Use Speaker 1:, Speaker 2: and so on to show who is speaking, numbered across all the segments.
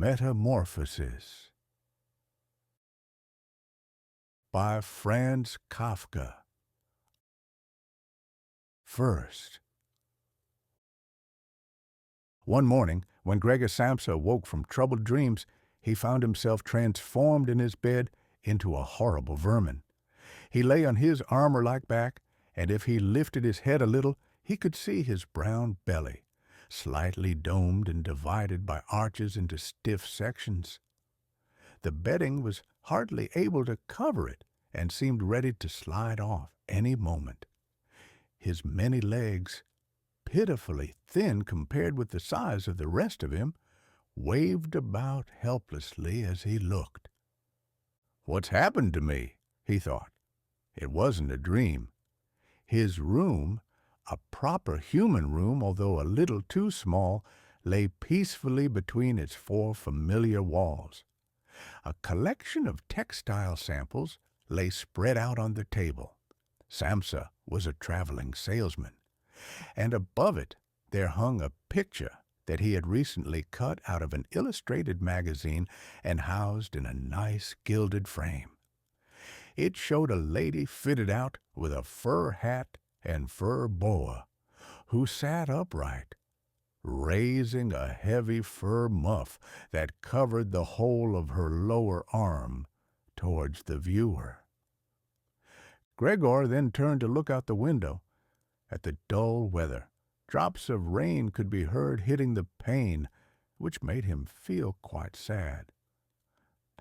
Speaker 1: Metamorphosis by Franz Kafka. First. One morning, when Gregor Samsa woke from troubled dreams, he found himself transformed in his bed into a horrible vermin. He lay on his armor-like back, and if he lifted his head a little, he could see his brown belly, slightly domed and divided by arches into stiff sections. The bedding was hardly able to cover it, and seemed ready to slide off any moment. His many legs, pitifully thin compared with the size of the rest of him, waved about helplessly as he looked. "What's happened to me?" he thought. It wasn't a dream. His room, a proper human room, although a little too small, lay peacefully between its four familiar walls. A collection of textile samples lay spread out on the table. Samsa was a traveling salesman, and above it there hung a picture that he had recently cut out of an illustrated magazine and housed in a nice gilded frame. It showed a lady fitted out with a fur hat and fur boa, who sat upright, raising a heavy fur muff that covered the whole of her lower arm towards the viewer. Gregor then turned to look out the window at the dull weather. Drops of rain could be heard hitting the pane, which made him feel quite sad.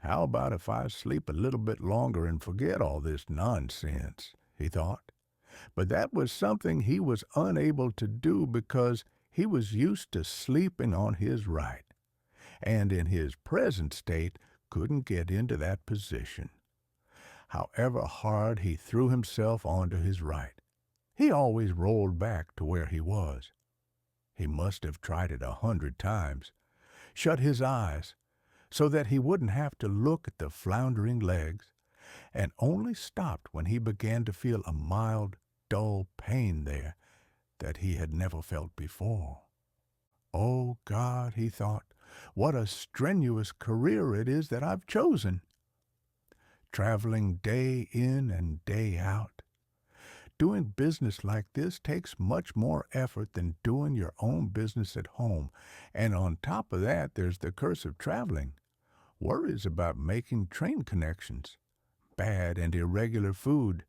Speaker 1: "How about if I sleep a little bit longer and forget all this nonsense?" he thought. But that was something he was unable to do because he was used to sleeping on his right, and in his present state couldn't get into that position. However hard he threw himself onto his right, he always rolled back to where he was. He must have tried it 100 times, shut his eyes so that he wouldn't have to look at the floundering legs, and only stopped when he began to feel a mild, dull pain there that he had never felt before. "Oh, God," he thought, "what a strenuous career it is that I've chosen. Traveling day in and day out. Doing business like this takes much more effort than doing your own business at home, and on top of that there's the curse of traveling. Worries about making train connections, bad and irregular food,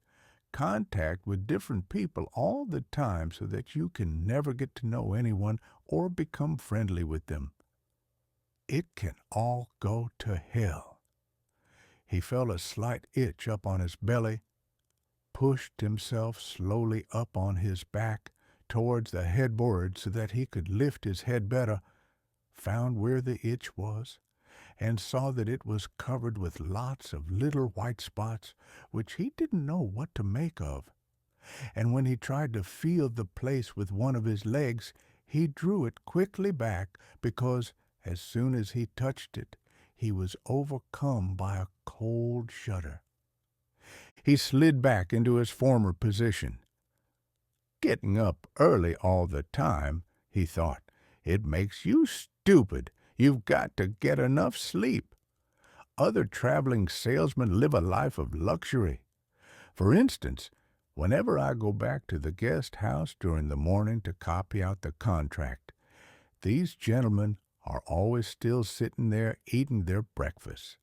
Speaker 1: contact with different people all the time so that you can never get to know anyone or become friendly with them. It can all go to hell." He felt a slight itch up on his belly, pushed himself slowly up on his back towards the headboard so that he could lift his head better, found where the itch was, and saw that it was covered with lots of little white spots which he didn't know what to make of. And when he tried to feel the place with one of his legs, he drew it quickly back because as soon as he touched it, he was overcome by a cold shudder. He slid back into his former position. "Getting up early all the time," he thought. "It makes you stupid. You've got to get enough sleep. Other traveling salesmen live a life of luxury. For instance, whenever I go back to the guest house during the morning to copy out the contract, these gentlemen are always still sitting there eating their breakfast.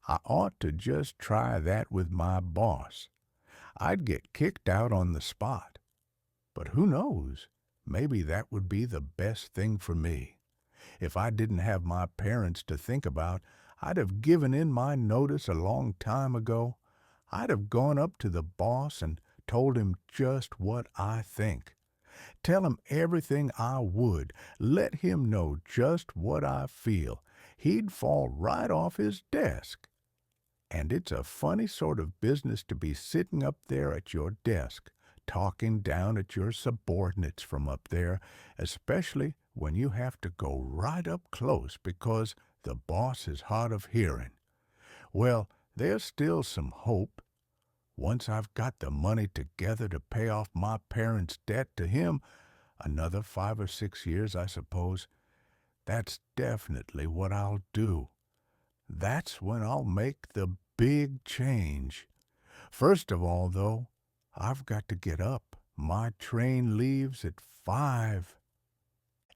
Speaker 1: I ought to just try that with my boss. I'd get kicked out on the spot. But who knows? Maybe that would be the best thing for me. If I didn't have my parents to think about, I'd have given in my notice a long time ago. I'd have gone up to the boss and told him just what I think. Tell him everything I would. Let him know just what I feel. He'd fall right off his desk. And it's a funny sort of business to be sitting up there at your desk, talking down at your subordinates from up there, especially when you have to go right up close because the boss is hard of hearing. Well, there's still some hope. Once I've got the money together to pay off my parents' debt to him, another 5 or 6 years, I suppose, That's definitely what I'll do. That's when I'll make the big change. First of all, though, I've got to get up. My train leaves at 5.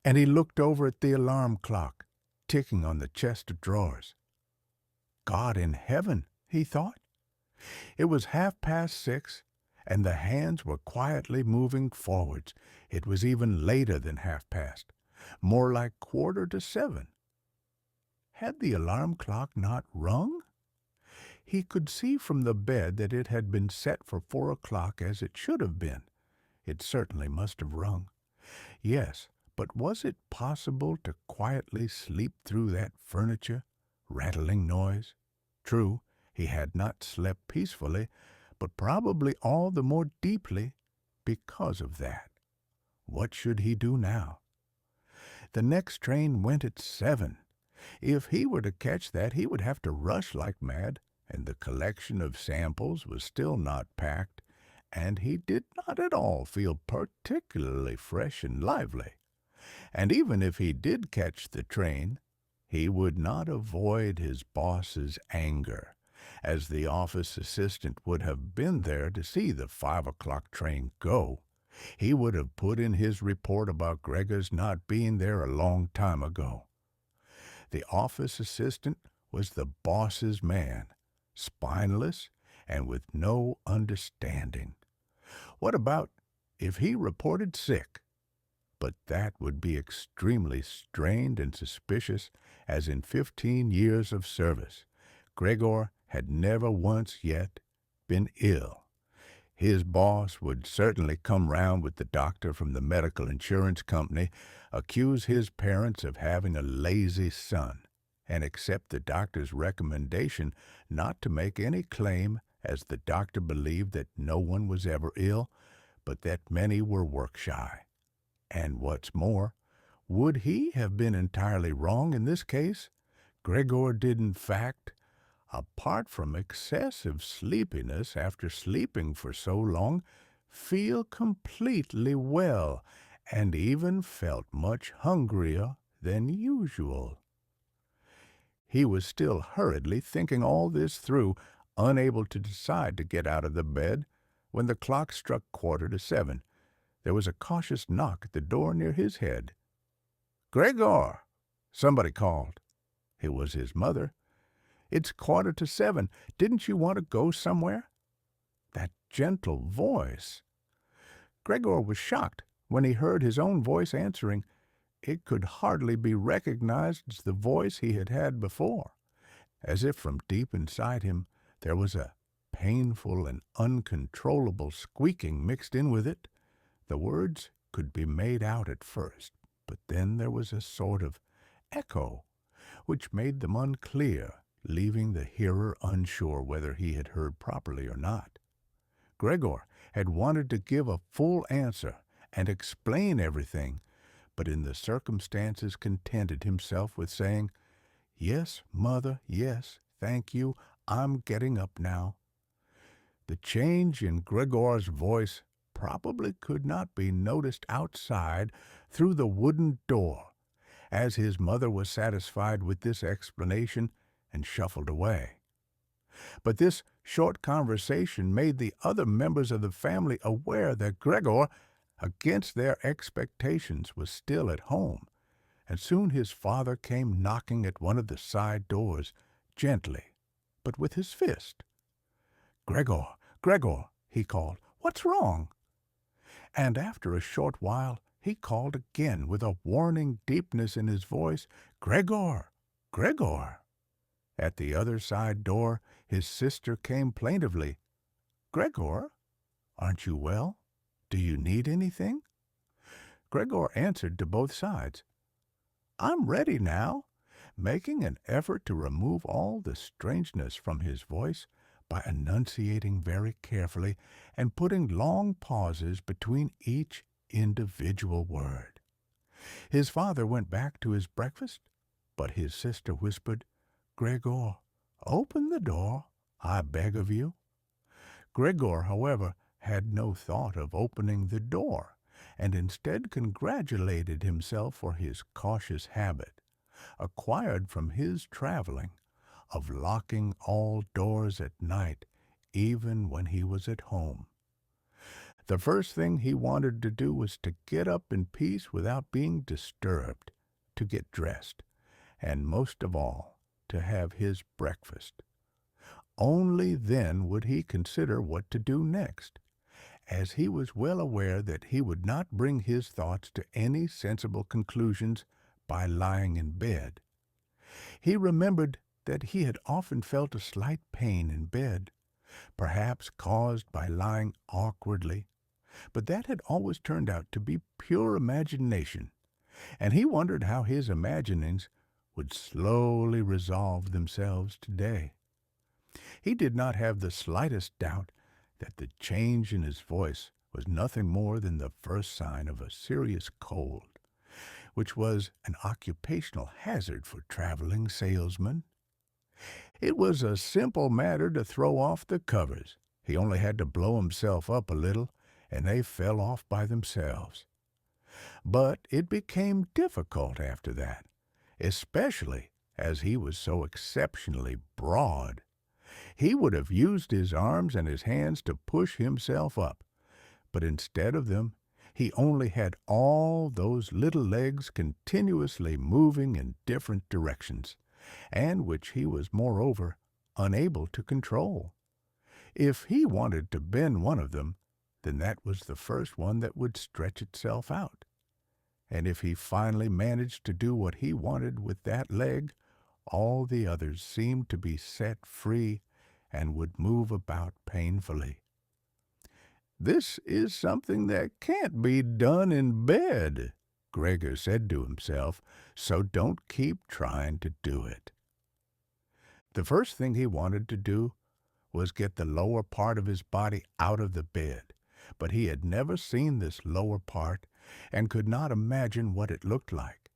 Speaker 1: And he looked over at the alarm clock, ticking on the chest of drawers. God in heaven, he thought. It was 6:30, and the hands were quietly moving forwards. It was even later than 6:30, more like 7:15. Had the alarm clock not rung? He could see from the bed that it had been set for 4 o'clock as it should have been. It certainly must have rung. Yes, but was it possible to quietly sleep through that furniture, rattling noise? True, he had not slept peacefully, but probably all the more deeply because of that. What should he do now? The next train went at 7. If he were to catch that, he would have to rush like mad, and the collection of samples was still not packed, and he did not at all feel particularly fresh and lively. And even if he did catch the train, he would not avoid his boss's anger, as the office assistant would have been there to see the 5 o'clock train go. He would have put in his report about Gregor's not being there a long time ago. The office assistant was the boss's man, spineless and with no understanding. What about if he reported sick? But that would be extremely strained and suspicious, as in 15 years of service, Gregor had never once yet been ill. His boss would certainly come round with the doctor from the medical insurance company, accuse his parents of having a lazy son, and accept the doctor's recommendation not to make any claim, as the doctor believed that no one was ever ill, but that many were work-shy. And what's more, would he have been entirely wrong in this case? Gregor did, in fact, apart from excessive sleepiness after sleeping for so long, feel completely well, and even felt much hungrier than usual. He was still hurriedly thinking all this through, unable to decide to get out of the bed, when the clock struck 7:15. There was a cautious knock at the door near his head. "Gregor!" somebody called. It was his mother. "It's 7:15. Didn't you want to go somewhere?" That gentle voice! Gregor was shocked when he heard his own voice answering. It could hardly be recognized as the voice he had had before. As if from deep inside him there was a painful and uncontrollable squeaking mixed in with it. The words could be made out at first, but then there was a sort of echo, which made them unclear, leaving the hearer unsure whether he had heard properly or not. Gregor had wanted to give a full answer and explain everything, but in the circumstances contented himself with saying, "Yes, Mother, yes, thank you, I'm getting up now." The change in Gregor's voice probably could not be noticed outside through the wooden door, as his mother was satisfied with this explanation and shuffled away. But this short conversation made the other members of the family aware that Gregor, against their expectations, was still at home, and soon his father came knocking at one of the side doors, gently, but with his fist. "Gregor, Gregor," he called, "what's wrong?" And after a short while he called again with a warning deepness in his voice, "Gregor, Gregor." At the other side door his sister came plaintively, "Gregor, aren't you well? Do you need anything?" Gregor answered to both sides, "I'm ready now," making an effort to remove all the strangeness from his voice by enunciating very carefully and putting long pauses between each individual word. His father went back to his breakfast, but his sister whispered, "Gregor, open the door, I beg of you." Gregor, however, had no thought of opening the door, and instead congratulated himself for his cautious habit, acquired from his traveling, of locking all doors at night, even when he was at home. The first thing he wanted to do was to get up in peace without being disturbed, to get dressed, and most of all, to have his breakfast. Only then would he consider what to do next, as he was well aware that he would not bring his thoughts to any sensible conclusions by lying in bed. He remembered that he had often felt a slight pain in bed, perhaps caused by lying awkwardly, but that had always turned out to be pure imagination, and he wondered how his imaginings would slowly resolve themselves today. He did not have the slightest doubt that the change in his voice was nothing more than the first sign of a serious cold, which was an occupational hazard for traveling salesmen. It was a simple matter to throw off the covers. He only had to blow himself up a little, and they fell off by themselves. But it became difficult after that, especially as he was so exceptionally broad. He would have used his arms and his hands to push himself up, but instead of them, he only had all those little legs continuously moving in different directions, and which he was moreover unable to control. If he wanted to bend one of them, then that was the first one that would stretch itself out. And if he finally managed to do what he wanted with that leg, all the others seemed to be set free and would move about painfully. "This is something that can't be done in bed," Gregor said to himself, "so don't keep trying to do it." The first thing he wanted to do was get the lower part of his body out of the bed, but he had never seen this lower part and could not imagine what it looked like.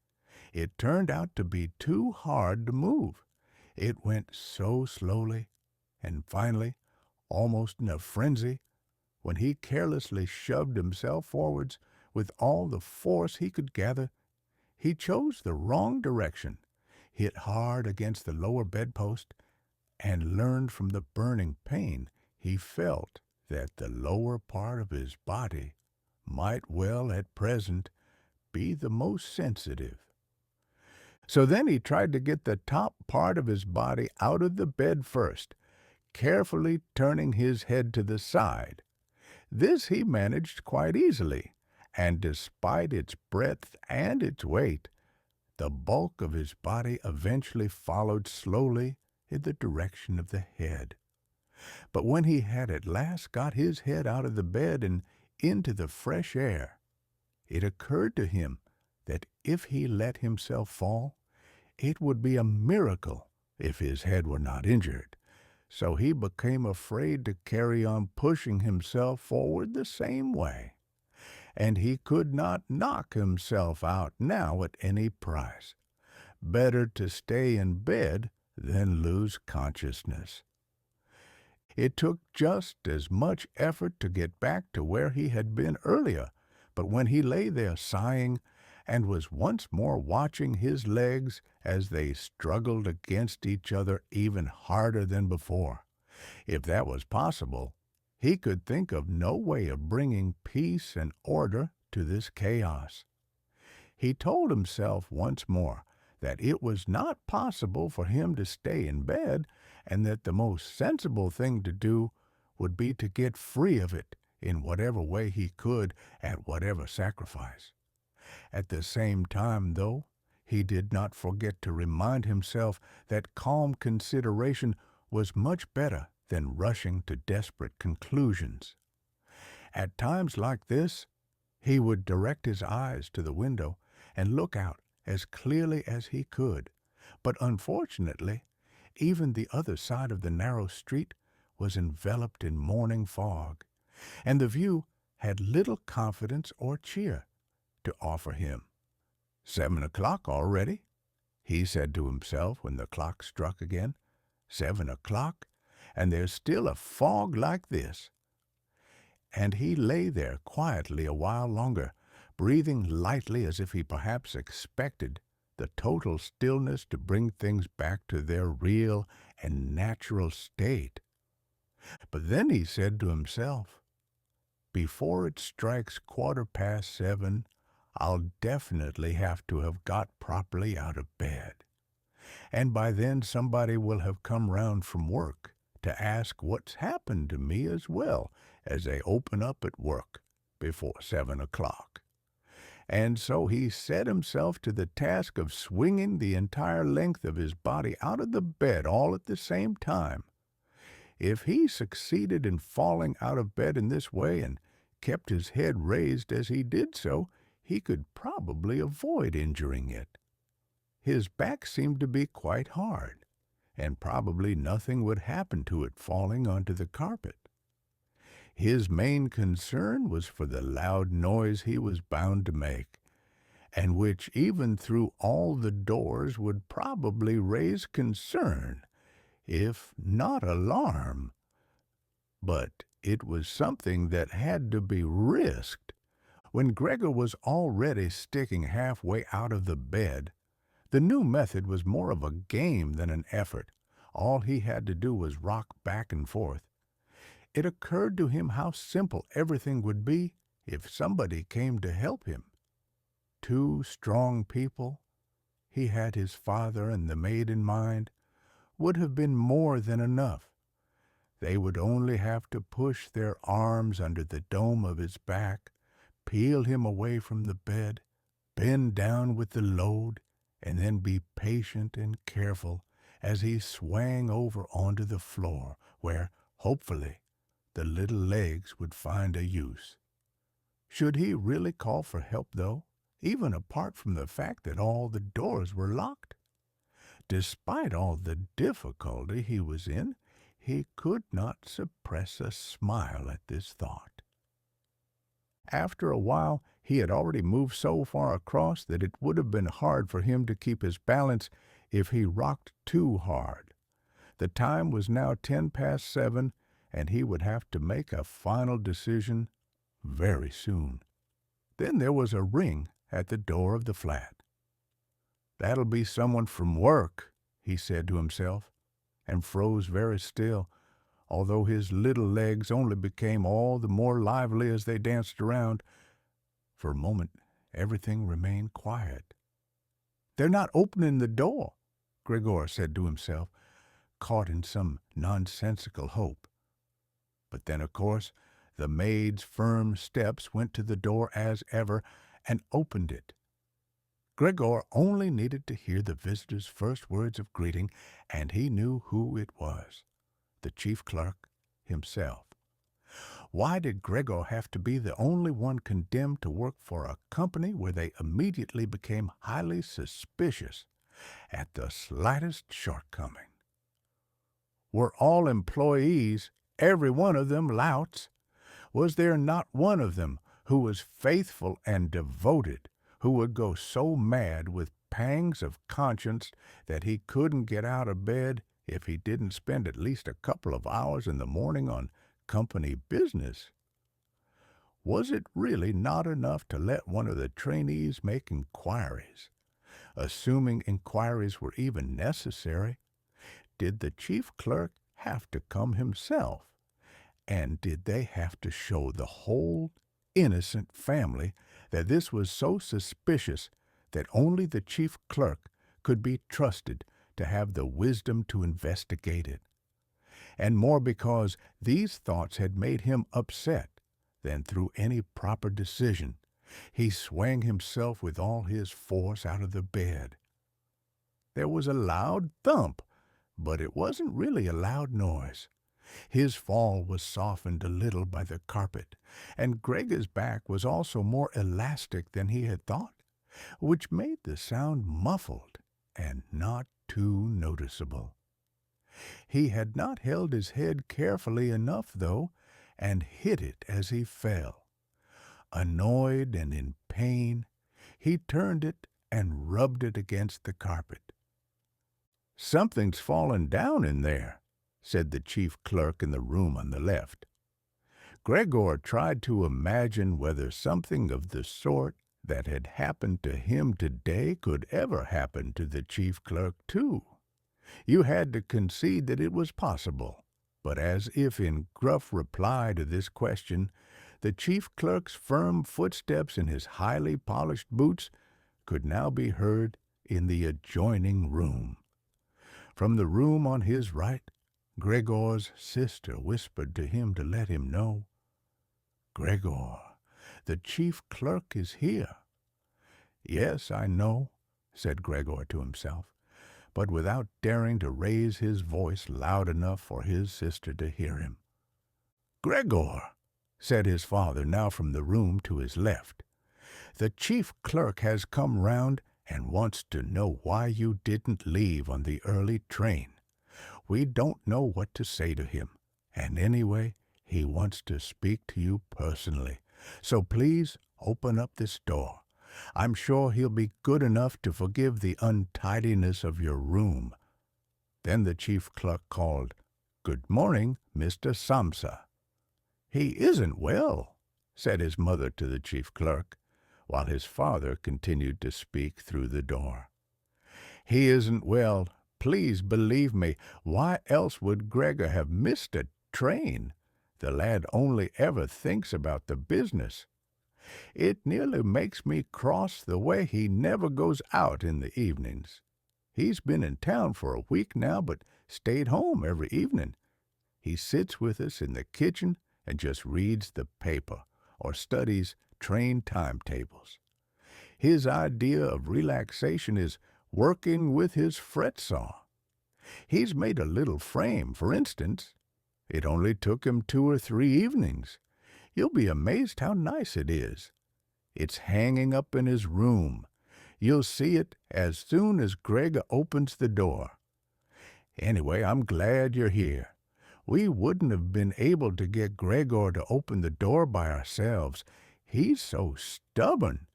Speaker 1: It turned out to be too hard to move. It went so slowly, and finally, almost in a frenzy, when he carelessly shoved himself forwards with all the force he could gather, he chose the wrong direction, hit hard against the lower bedpost, and learned from the burning pain he felt that the lower part of his body might well at present be the most sensitive. So then he tried to get the top part of his body out of the bed first, carefully turning his head to the side. This he managed quite easily, and despite its breadth and its weight, the bulk of his body eventually followed slowly in the direction of the head. But when he had at last got his head out of the bed and into the fresh air, it occurred to him that if he let himself fall, it would be a miracle if his head were not injured. So he became afraid to carry on pushing himself forward the same way, and he could not knock himself out now at any price. Better to stay in bed than lose consciousness. It took just as much effort to get back to where he had been earlier, but when he lay there sighing and was once more watching his legs as they struggled against each other even harder than before, if that was possible, he could think of no way of bringing peace and order to this chaos. He told himself once more that it was not possible for him to stay in bed, and that the most sensible thing to do would be to get free of it in whatever way he could, at whatever sacrifice. At the same time, though, he did not forget to remind himself that calm consideration was much better than rushing to desperate conclusions. At times like this, he would direct his eyes to the window and look out as clearly as he could, but unfortunately, even the other side of the narrow street was enveloped in morning fog, and the view had little confidence or cheer to offer him. 7 o'clock already, he said to himself when the clock struck again. 7 o'clock, and there's still a fog like this. And he lay there quietly a while longer, breathing lightly as if he perhaps expected the total stillness to bring things back to their real and natural state. But then he said to himself, "Before it strikes 7:15, I'll definitely have to have got properly out of bed. And by then somebody will have come round from work to ask what's happened to me as well as they open up at work before 7 o'clock." And so he set himself to the task of swinging the entire length of his body out of the bed all at the same time. If he succeeded in falling out of bed in this way and kept his head raised as he did so, he could probably avoid injuring it. His back seemed to be quite hard, and probably nothing would happen to it falling onto the carpet. His main concern was for the loud noise he was bound to make, and which even through all the doors would probably raise concern, if not alarm. But it was something that had to be risked. When Gregor was already sticking halfway out of the bed, the new method was more of a game than an effort. All he had to do was rock back and forth. It occurred to him how simple everything would be if somebody came to help him. 2 strong people, he had his father and the maid in mind, would have been more than enough. They would only have to push their arms under the dome of his back, peel him away from the bed, bend down with the load, and then be patient and careful as he swang over onto the floor, where, hopefully, the little legs would find a use. Should he really call for help, though, even apart from the fact that all the doors were locked? Despite all the difficulty he was in, he could not suppress a smile at this thought. After a while, he had already moved so far across that it would have been hard for him to keep his balance if he rocked too hard. The time was now 7:10, and he would have to make a final decision very soon. Then there was a ring at the door of the flat. "That'll be someone from work," he said to himself, and froze very still, although his little legs only became all the more lively as they danced around. For a moment everything remained quiet. "They're not opening the door," Gregor said to himself, caught in some nonsensical hope. But then, of course, the maid's firm steps went to the door as ever and opened it. Gregor only needed to hear the visitor's first words of greeting, and he knew who it was, the chief clerk himself. Why did Gregor have to be the only one condemned to work for a company where they immediately became highly suspicious at the slightest shortcoming? Were all employees, every one of them, louts? Was there not one of them who was faithful and devoted, who would go so mad with pangs of conscience that he couldn't get out of bed if he didn't spend at least a couple of hours in the morning on company business? Was it really not enough to let one of the trainees make inquiries? Assuming inquiries were even necessary, did the chief clerk have to come himself? And did they have to show the whole innocent family that this was so suspicious that only the chief clerk could be trusted to have the wisdom to investigate it? And more because these thoughts had made him upset than through any proper decision, he swung himself with all his force out of the bed. There was a loud thump, but it wasn't really a loud noise. His fall was softened a little by the carpet, and Gregor's back was also more elastic than he had thought, which made the sound muffled and not too noticeable. He had not held his head carefully enough, though, and hit it as he fell. Annoyed and in pain, he turned it and rubbed it against the carpet. "Something's fallen down in there," said the chief clerk in the room on the left. Gregor tried to imagine whether something of the sort that had happened to him today could ever happen to the chief clerk, too. You had to concede that it was possible, but as if in gruff reply to this question, the chief clerk's firm footsteps in his highly polished boots could now be heard in the adjoining room. From the room on his right, Gregor's sister whispered to him to let him know, "Gregor, the chief clerk is here." "Yes, I know," said Gregor to himself, but without daring to raise his voice loud enough for his sister to hear him. "Gregor," said his father now from the room to his left, "the chief clerk has come round and wants to know why you didn't leave on the early train. We don't know what to say to him, and anyway, he wants to speak to you personally. So please open up this door. I'm sure he'll be good enough to forgive the untidiness of your room." Then the chief clerk called, "Good morning, Mr. Samsa." "He isn't well," said his mother to the chief clerk, while his father continued to speak through the door. "He isn't well. Please believe me. Why else would Gregor have missed a train? The lad only ever thinks about the business. It nearly makes me cross the way he never goes out in the evenings. He's been in town for a week now, but stayed home every evening. He sits with us in the kitchen and just reads the paper or studies train timetables. His idea of relaxation is working with his fret saw. He's made a little frame, for instance. It only took him 2 or 3 evenings. You'll be amazed how nice it is. It's hanging up in his room. You'll see it as soon as Gregor opens the door. Anyway, I'm glad you're here. We wouldn't have been able to get Gregor to open the door by ourselves. He's so stubborn.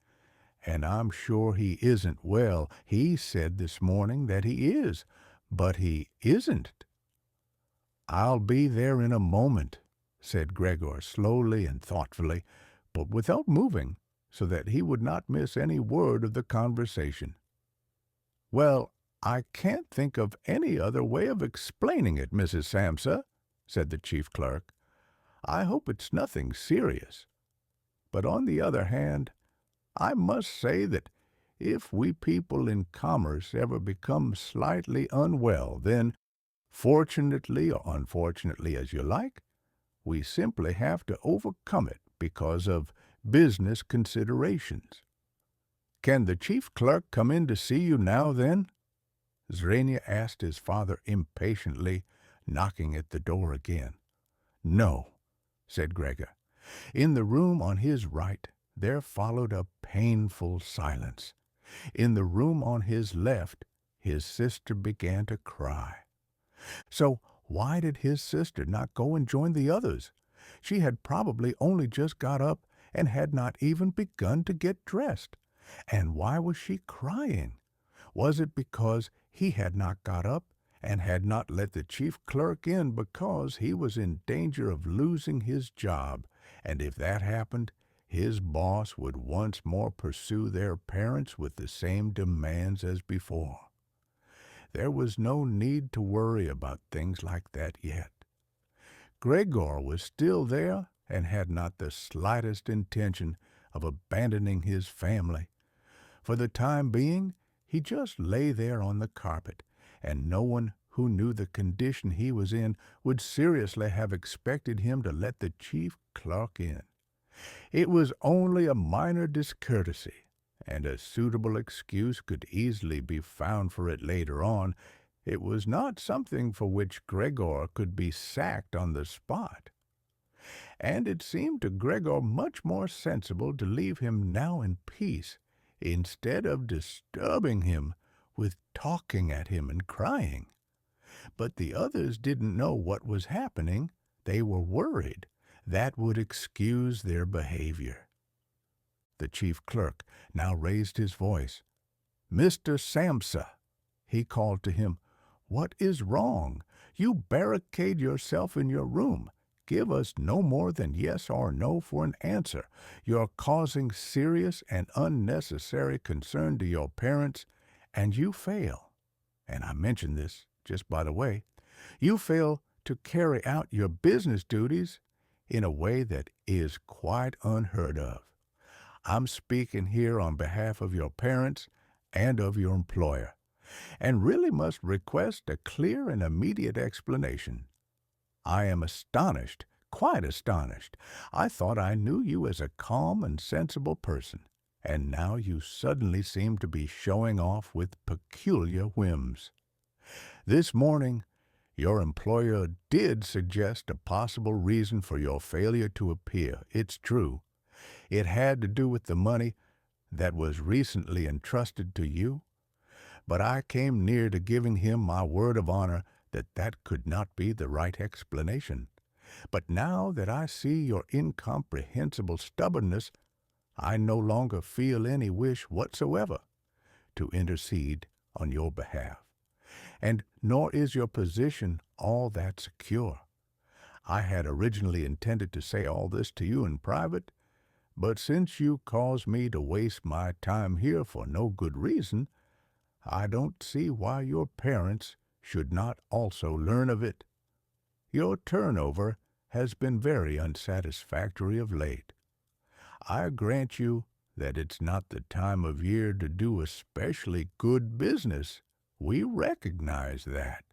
Speaker 1: And I'm sure he isn't well. He said this morning that he is, but he isn't." "I'll be there in a moment," said Gregor slowly and thoughtfully, but without moving, so that he would not miss any word of the conversation. "Well, I can't think of any other way of explaining it, Mrs. Samsa," said the chief clerk. "I hope it's nothing serious. But on the other hand, I must say that if we people in commerce ever become slightly unwell, then, fortunately or unfortunately as you like, we simply have to overcome it because of business considerations. Can the chief clerk come in to see you now, then?" Zrenia asked his father impatiently, knocking at the door again. "No," said Gregor. In the room on his right there followed a painful silence. In the room on his left his sister began to cry. So why did his sister not go and join the others? She had probably only just got up and had not even begun to get dressed. And why was she crying? Was it because he had not got up and had not let the chief clerk in because he was in danger of losing his job, and if that happened, his boss would once more pursue their parents with the same demands as before? There was no need to worry about things like that yet. Gregor was still there and had not the slightest intention of abandoning his family. For the time being, he just lay there on the carpet, and no one who knew the condition he was in would seriously have expected him to let the chief clerk in. It was only a minor discourtesy, and a suitable excuse could easily be found for it later on. It was not something for which Gregor could be sacked on the spot. And it seemed to Gregor much more sensible to leave him now in peace, instead of disturbing him with talking at him and crying. But the others didn't know what was happening. They were worried. That would excuse their behavior. The chief clerk now raised his voice. "Mr. Samsa," he called to him, "what is wrong? You barricade yourself in your room. give us no more than yes or no for an answer. You're causing serious and unnecessary concern to your parents, and you fail. And I mention this just by the way. You fail to carry out your business duties in a way that is quite unheard of. I'm speaking here on behalf of your parents and of your employer, and really must request a clear and immediate explanation. I am astonished, quite astonished. I thought I knew you as a calm and sensible person, and now you suddenly seem to be showing off with peculiar whims. This morning, your employer did suggest a possible reason for your failure to appear. It's true. It had to do with the money that was recently entrusted to you, but I came near to giving him my word of honor that that could not be the right explanation. But now that I see your incomprehensible stubbornness, I no longer feel any wish whatsoever to intercede on your behalf. And nor is your position all that secure. I had originally intended to say all this to you in private, but since you cause me to waste my time here for no good reason, I don't see why your parents should not also learn of it. Your turnover has been very unsatisfactory of late. I grant you that it's not the time of year to do especially good business. We recognize that.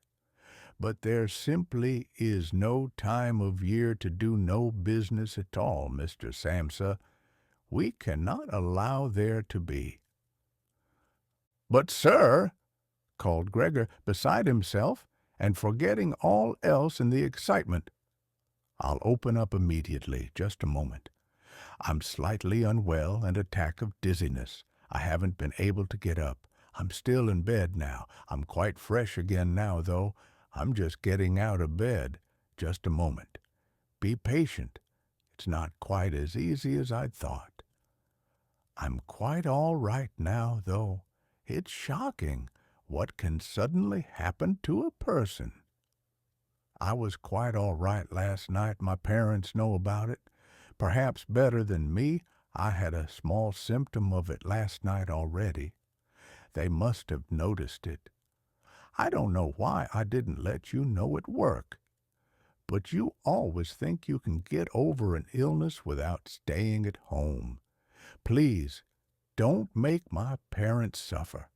Speaker 1: But there simply is no time of year to do no business at all, Mr. Samsa. We cannot allow there to be. But, sir, called Gregor, beside himself and forgetting all else in the excitement. I'll open up immediately, just a moment. I'm slightly unwell, an attack of dizziness. I haven't been able to get up. I'm still in bed now. I'm quite fresh again now, though. I'm just getting out of bed. Just a moment. Be patient. It's not quite as easy as I'd thought. I'm quite all right now, though. It's shocking what can suddenly happen to a person. I was quite all right last night. My parents know about it. Perhaps better than me, I had a small symptom of it last night already. They must have noticed it. I don't know why I didn't let you know at work. But you always think you can get over an illness without staying at home. Please, don't make my parents suffer.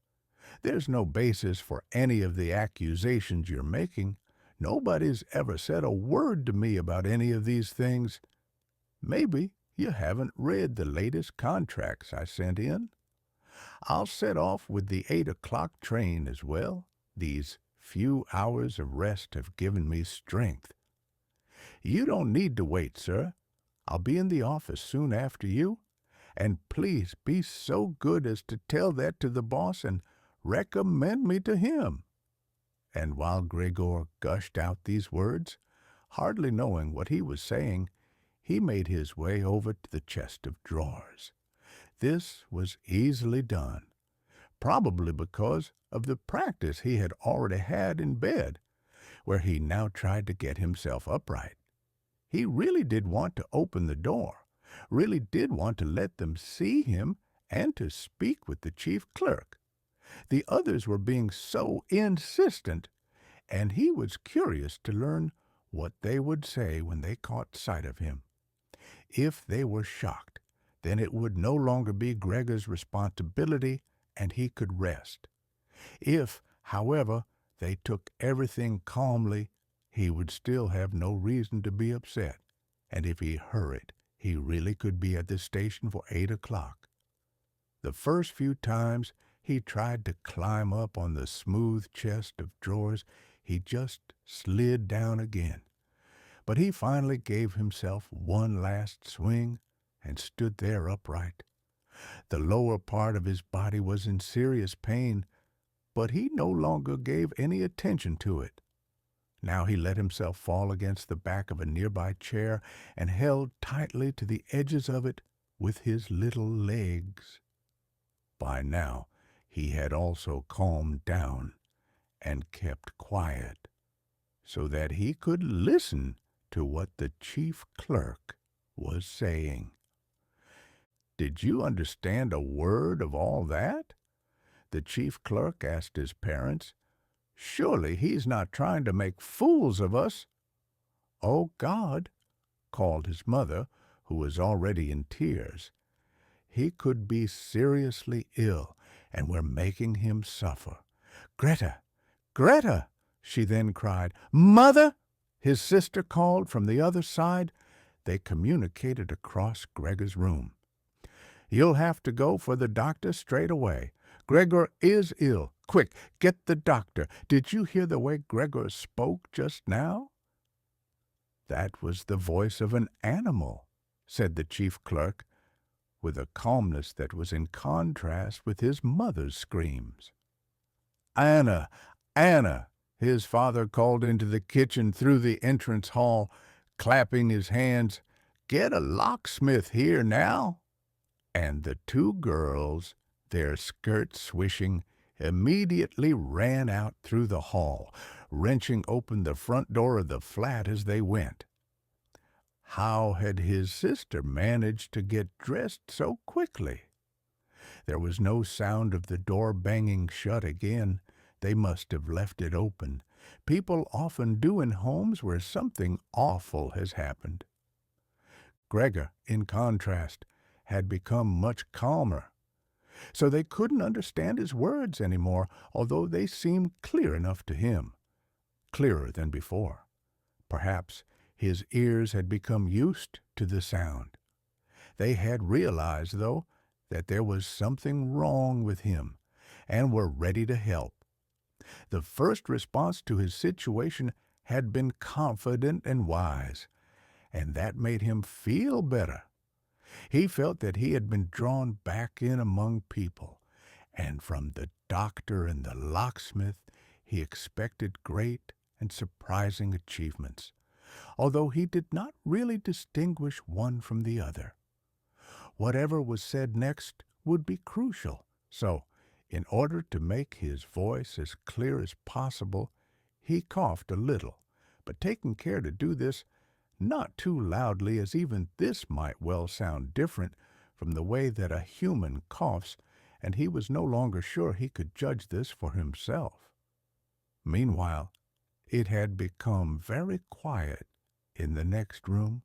Speaker 1: There's no basis for any of the accusations you're making. Nobody's ever said a word to me about any of these things. Maybe you haven't read the latest contracts I sent in. I'll set off with the 8 o'clock train as well. These few hours of rest have given me strength. You don't need to wait, sir. I'll be in the office soon after you. And please be so good as to tell that to the boss and recommend me to him. And while Gregor gushed out these words, hardly knowing what he was saying, he made his way over to the chest of drawers. This was easily done, probably because of the practice he had already had in bed, where he now tried to get himself upright. He really did want to open the door, really did want to let them see him and to speak with the chief clerk. The others were being so insistent, and he was curious to learn what they would say when they caught sight of him. If they were shocked, then it would no longer be Gregor's responsibility, and he could rest. If, however, they took everything calmly, he would still have no reason to be upset, and if he hurried, he really could be at the station for 8 o'clock. The first few times he tried to climb up on the smooth chest of drawers, he just slid down again. But he finally gave himself one last swing and stood there upright. The lower part of his body was in serious pain, but he no longer gave any attention to it. Now he let himself fall against the back of a nearby chair and held tightly to the edges of it with his little legs. By now he had also calmed down and kept quiet, so that he could listen to what the chief clerk was saying. "Did you understand a word of all that?" the chief clerk asked his parents. "Surely he's not trying to make fools of us." "Oh, God," called his mother, who was already in tears. "He could be seriously ill, and we're making him suffer. Greta! Greta!" she then cried. "Mother!" his sister called from the other side. They communicated across Gregor's room. "You'll have to go for the doctor straight away. Gregor is ill. Quick, get the doctor. Did you hear the way Gregor spoke just now?" "That was the voice of an animal," said the chief clerk, with a calmness that was in contrast with his mother's screams. "Anna! Anna!" his father called into the kitchen through the entrance hall, clapping his hands. "Get a locksmith here now." And the two girls, their skirts swishing, immediately ran out through the hall, wrenching open the front door of the flat as they went. How had his sister managed to get dressed so quickly? There was no sound of the door banging shut again. They must have left it open. People often do in homes where something awful has happened. Gregor, in contrast, had become much calmer, so they couldn't understand his words any more, although they seemed clear enough to him, clearer than before. Perhaps his ears had become used to the sound. They had realized, though, that there was something wrong with him, and were ready to help. The first response to his situation had been confident and wise, and that made him feel better. He felt that he had been drawn back in among people, and from the doctor and the locksmith he expected great and surprising achievements, although he did not really distinguish one from the other. Whatever was said next would be crucial, so, in order to make his voice as clear as possible, he coughed a little, but taking care to do this not too loudly, as even this might well sound different from the way that a human coughs, and he was no longer sure he could judge this for himself. Meanwhile, it had become very quiet in the next room.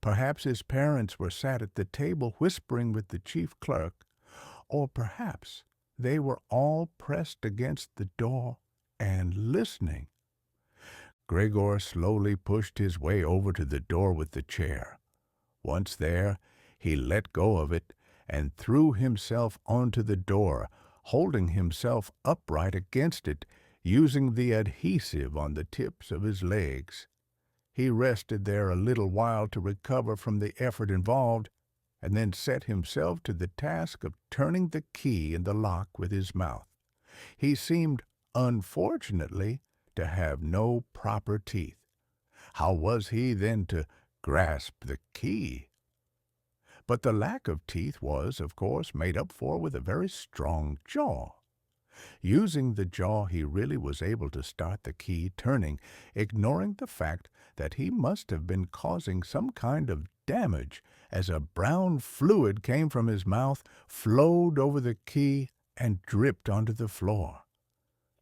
Speaker 1: Perhaps his parents were sat at the table whispering with the chief clerk, or perhaps they were all pressed against the door and listening. Gregor slowly pushed his way over to the door with the chair. Once there, he let go of it and threw himself onto the door, holding himself upright against it, using the adhesive on the tips of his legs. He rested there a little while to recover from the effort involved, and then set himself to the task of turning the key in the lock with his mouth. He seemed, unfortunately, to have no proper teeth. How was he then to grasp the key? But the lack of teeth was, of course, made up for with a very strong jaw. Using the jaw, he really was able to start the key turning, ignoring the fact that he must have been causing some kind of damage, as a brown fluid came from his mouth, flowed over the key, and dripped onto the floor.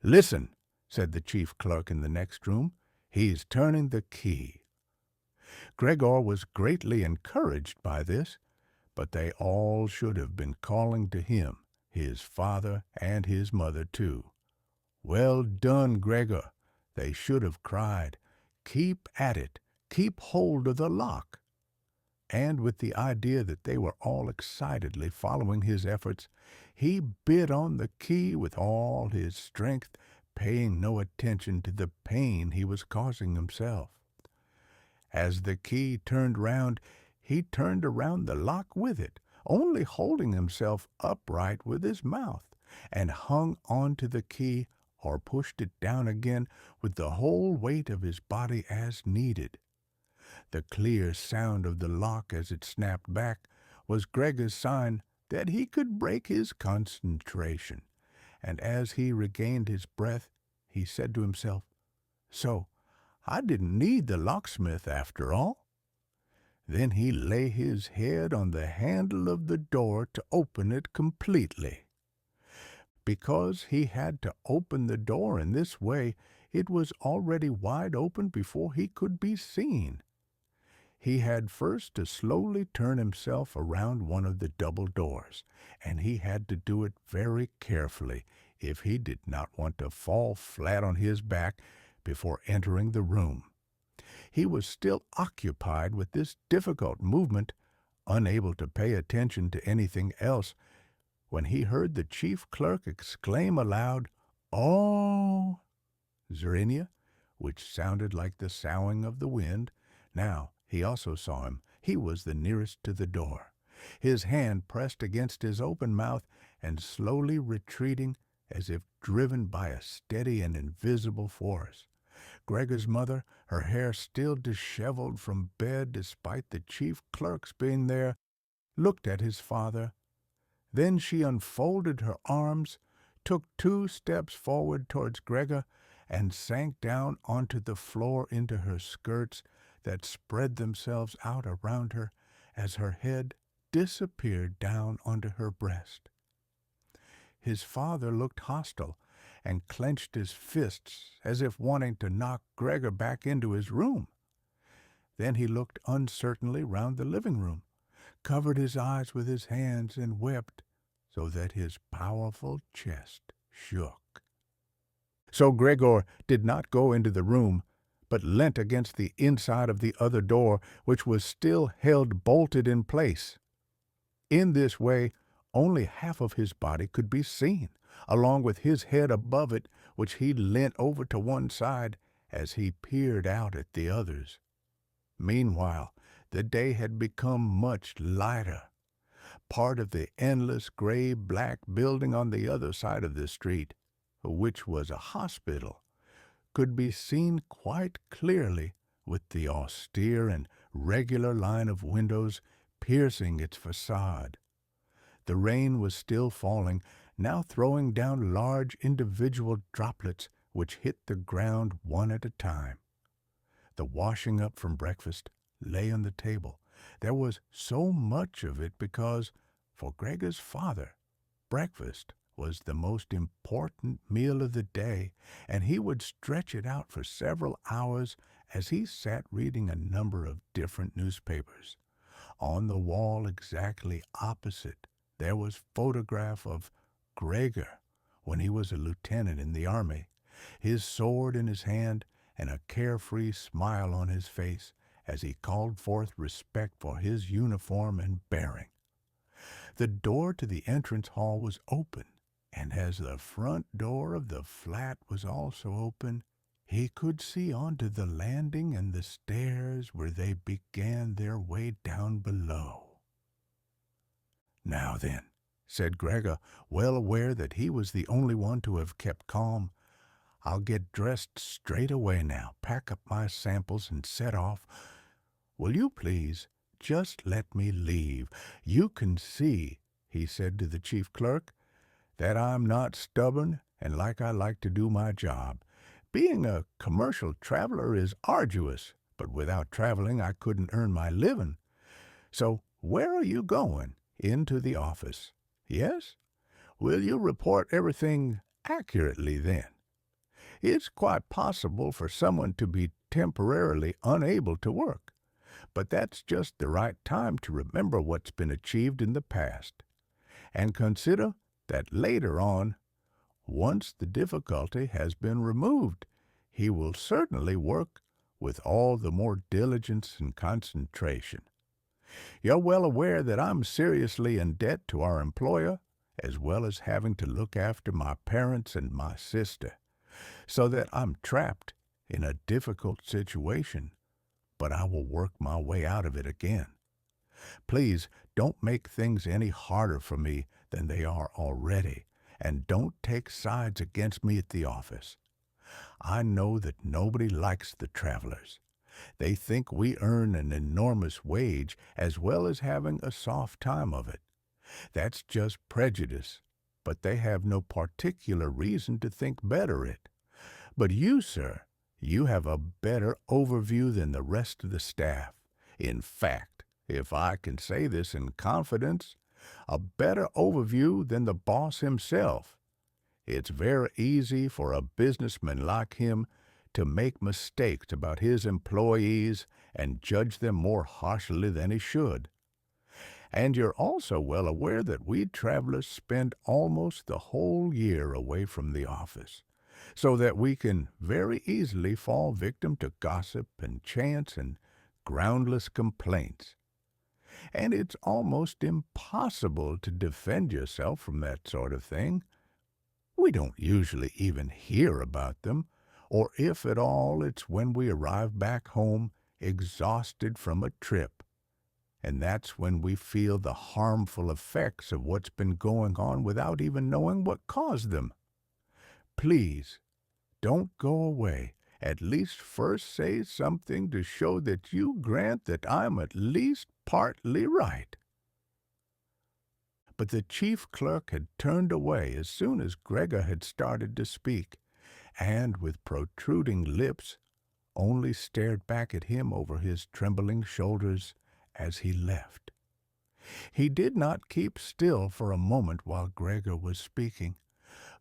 Speaker 1: "Listen," said the chief clerk in the next room. "He's turning the key." Gregor was greatly encouraged by this, but they all should have been calling to him, his father and his mother too. "Well done, Gregor," they should have cried. "Keep at it. Keep hold of the lock." And with the idea that they were all excitedly following his efforts, he bit on the key with all his strength, paying no attention to the pain he was causing himself. As the key turned round, he turned around the lock with it, only holding himself upright with his mouth, and hung on to the key or pushed it down again with the whole weight of his body as needed. The clear sound of the lock as it snapped back was Gregor's sign that he could break his concentration, and as he regained his breath, he said to himself, "So, I didn't need the locksmith after all." Then he lay his head on the handle of the door to open it completely. Because he had to open the door in this way, it was already wide open before he could be seen. He had first to slowly turn himself around one of the double doors, and he had to do it very carefully if he did not want to fall flat on his back before entering the room. He was still occupied with this difficult movement, unable to pay attention to anything else, when he heard the chief clerk exclaim aloud, "Oh!" Zerenia, which sounded like the soughing of the wind. Now he also saw him. He was the nearest to the door, his hand pressed against his open mouth and slowly retreating as if driven by a steady and invisible force. Gregor's mother, her hair still disheveled from bed despite the chief clerk's being there, looked at his father. Then she unfolded her arms, took 2 steps forward towards Gregor, and sank down onto the floor into her skirts that spread themselves out around her as her head disappeared down onto her breast. His father looked hostile and clenched his fists as if wanting to knock Gregor back into his room. Then he looked uncertainly round the living room, covered his eyes with his hands, and wept so that his powerful chest shook. So Gregor did not go into the room, but leant against the inside of the other door, which was still held bolted in place. In this way, only half of his body could be seen, along with his head above it, which he leant over to one side as he peered out at the others. Meanwhile, the day had become much lighter. Part of the endless gray-black building on the other side of the street, which was a hospital, could be seen quite clearly with the austere and regular line of windows piercing its facade. The rain was still falling, now throwing down large individual droplets which hit the ground one at a time. The washing up from breakfast lay on the table. There was so much of it because, for Gregor's father, breakfast was the most important meal of the day, and he would stretch it out for several hours as he sat reading a number of different newspapers. On the wall exactly opposite, there was photograph of Gregor when he was a lieutenant in the army, his sword in his hand and a carefree smile on his face as he called forth respect for his uniform and bearing. The door to the entrance hall was open, and as the front door of the flat was also open, he could see onto the landing and the stairs where they began their way down below. "Now then," said Gregor, well aware that he was the only one to have kept calm, "I'll get dressed straight away now, pack up my samples, and set off. Will you please just let me leave? You can see," he said to the chief clerk, "that I'm not stubborn and I like to do my job. Being a commercial traveler is arduous, but without traveling I couldn't earn my living. So where are you going? Into the office. Yes? Will you report everything accurately then? It's quite possible for someone to be temporarily unable to work, but that's just the right time to remember what's been achieved in the past, and consider that later on, once the difficulty has been removed, he will certainly work with all the more diligence and concentration. You're well aware that I'm seriously in debt to our employer, as well as having to look after my parents and my sister, so that I'm trapped in a difficult situation, but I will work my way out of it again. Please don't make things any harder for me than they are already, and don't take sides against me at the office. I know that nobody likes the travelers. They think we earn an enormous wage as well as having a soft time of it. That's just prejudice, but they have no particular reason to think better it. But you, sir, You have a better overview than the rest of the staff. In fact, if I can say this in confidence, a better overview than the boss himself. It's very easy for a businessman like him to make mistakes about his employees and judge them more harshly than he should. And you're also well aware that we travelers spend almost the whole year away from the office, so that we can very easily fall victim to gossip and chance and groundless complaints. And it's almost impossible to defend yourself from that sort of thing. We don't usually even hear about them, or if at all, it's when we arrive back home exhausted from a trip. And that's when we feel the harmful effects of what's been going on without even knowing what caused them. Please, don't go away. At least first say something to show that you grant that I'm at least partly right. But the chief clerk had turned away as soon as Gregor had started to speak, and with protruding lips only stared back at him over his trembling shoulders as he left. He did not keep still for a moment while Gregor was speaking,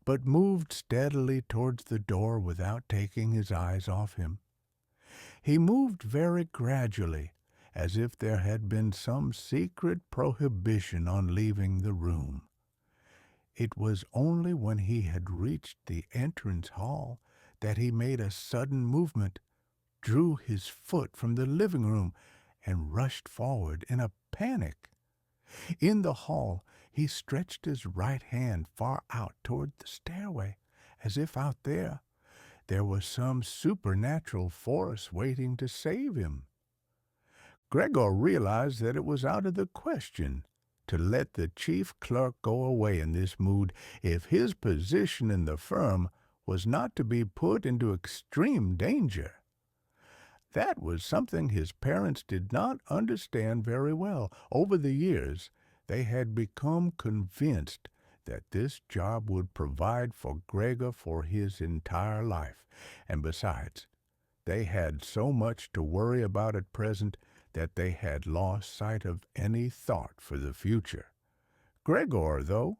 Speaker 1: but moved steadily towards the door without taking his eyes off him. He moved very gradually, as if there had been some secret prohibition on leaving the room. It was only when he had reached the entrance hall that he made a sudden movement, drew his foot from the living room, and rushed forward in a panic. In the hall, he stretched his right hand far out toward the stairway, as if out there was some supernatural force waiting to save him. Gregor realized that it was out of the question to let the chief clerk go away in this mood if his position in the firm was not to be put into extreme danger. That was something his parents did not understand very well. Over the years, they had become convinced that this job would provide for Gregor for his entire life, and besides, they had so much to worry about at present that they had lost sight of any thought for the future. Gregor, though,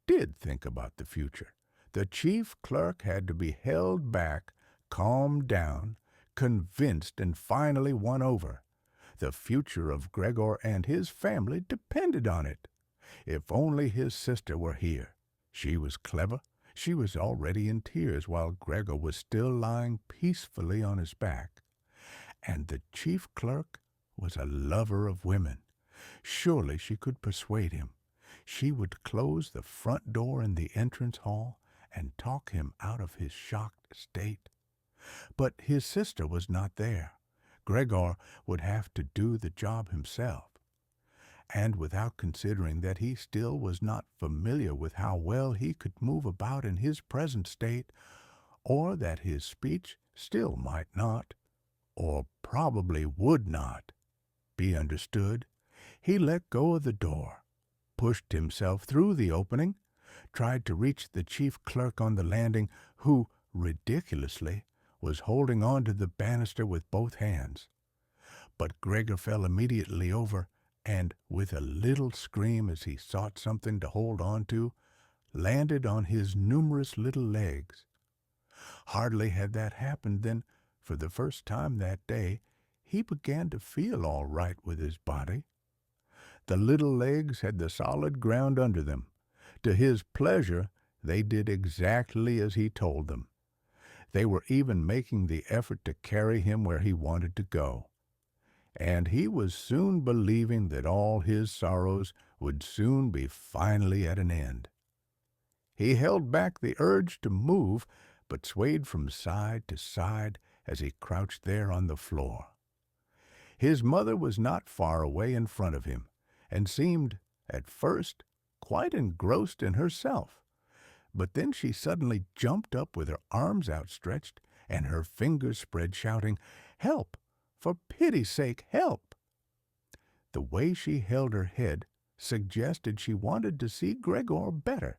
Speaker 1: did think about the future. The chief clerk had to be held back, calmed down, convinced, and finally won over. The future of Gregor and his family depended on it. If only his sister were here. She was clever. She was already in tears while Gregor was still lying peacefully on his back. And the chief clerk was a lover of women. Surely she could persuade him. She would close the front door in the entrance hall and talk him out of his shocked state. But his sister was not there. Gregor would have to do the job himself. And without considering that he still was not familiar with how well he could move about in his present state, or that his speech still might not, or probably would not, be understood, he let go of the door, pushed himself through the opening, tried to reach the chief clerk on the landing, who, ridiculously, was holding on to the banister with both hands. But Gregor fell immediately over, and, with a little scream as he sought something to hold on to, landed on his numerous little legs. Hardly had that happened than, for the first time that day, he began to feel all right with his body. The little legs had the solid ground under them. To his pleasure, they did exactly as he told them. They were even making the effort to carry him where he wanted to go. And he was soon believing that all his sorrows would soon be finally at an end. He held back the urge to move, but swayed from side to side as he crouched there on the floor. His mother was not far away in front of him, and seemed, at first, quite engrossed in herself. But then she suddenly jumped up with her arms outstretched and her fingers spread, shouting, "Help! For pity's sake, help!" The way she held her head suggested she wanted to see Gregor better,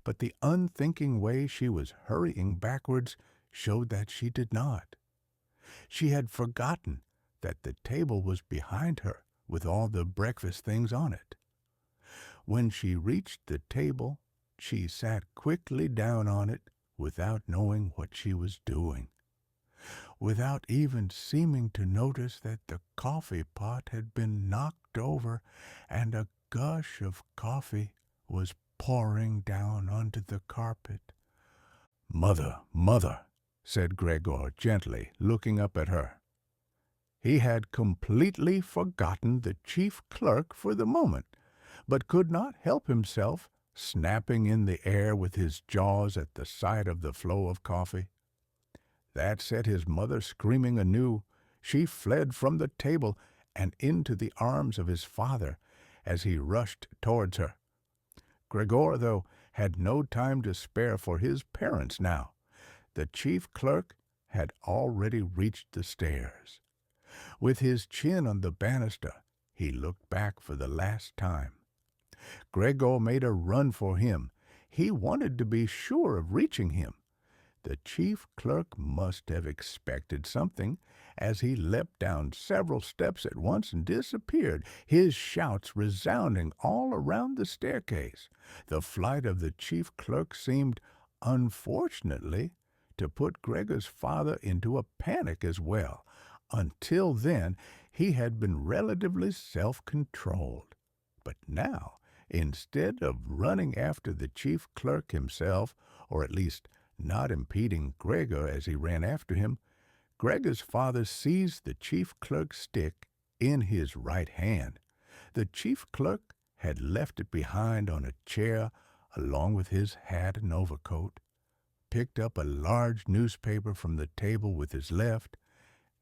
Speaker 1: but the unthinking way she was hurrying backwards showed that she did not. She had forgotten that the table was behind her with all the breakfast things on it. When she reached the table, she sat quickly down on it without knowing what she was doing, without even seeming to notice that the coffee pot had been knocked over and a gush of coffee was pouring down onto the carpet. "Mother, mother," said Gregor gently, looking up at her. He had completely forgotten the chief clerk for the moment, but could not help himself snapping in the air with his jaws at the sight of the flow of coffee. That set his mother screaming anew. She fled from the table and into the arms of his father as he rushed towards her. Gregor, though, had no time to spare for his parents now. The chief clerk had already reached the stairs. With his chin on the banister, he looked back for the last time. Gregor made a run for him. He wanted to be sure of reaching him. The chief clerk must have expected something, as he leapt down several steps at once and disappeared, his shouts resounding all around the staircase. The flight of the chief clerk seemed, unfortunately, to put Gregor's father into a panic as well. Until then, he had been relatively self-controlled. But now, instead of running after the chief clerk himself, or at least not impeding Gregor as he ran after him, Gregor's father seized the chief clerk's stick in his right hand. The chief clerk had left it behind on a chair along with his hat and overcoat, picked up a large newspaper from the table with his left,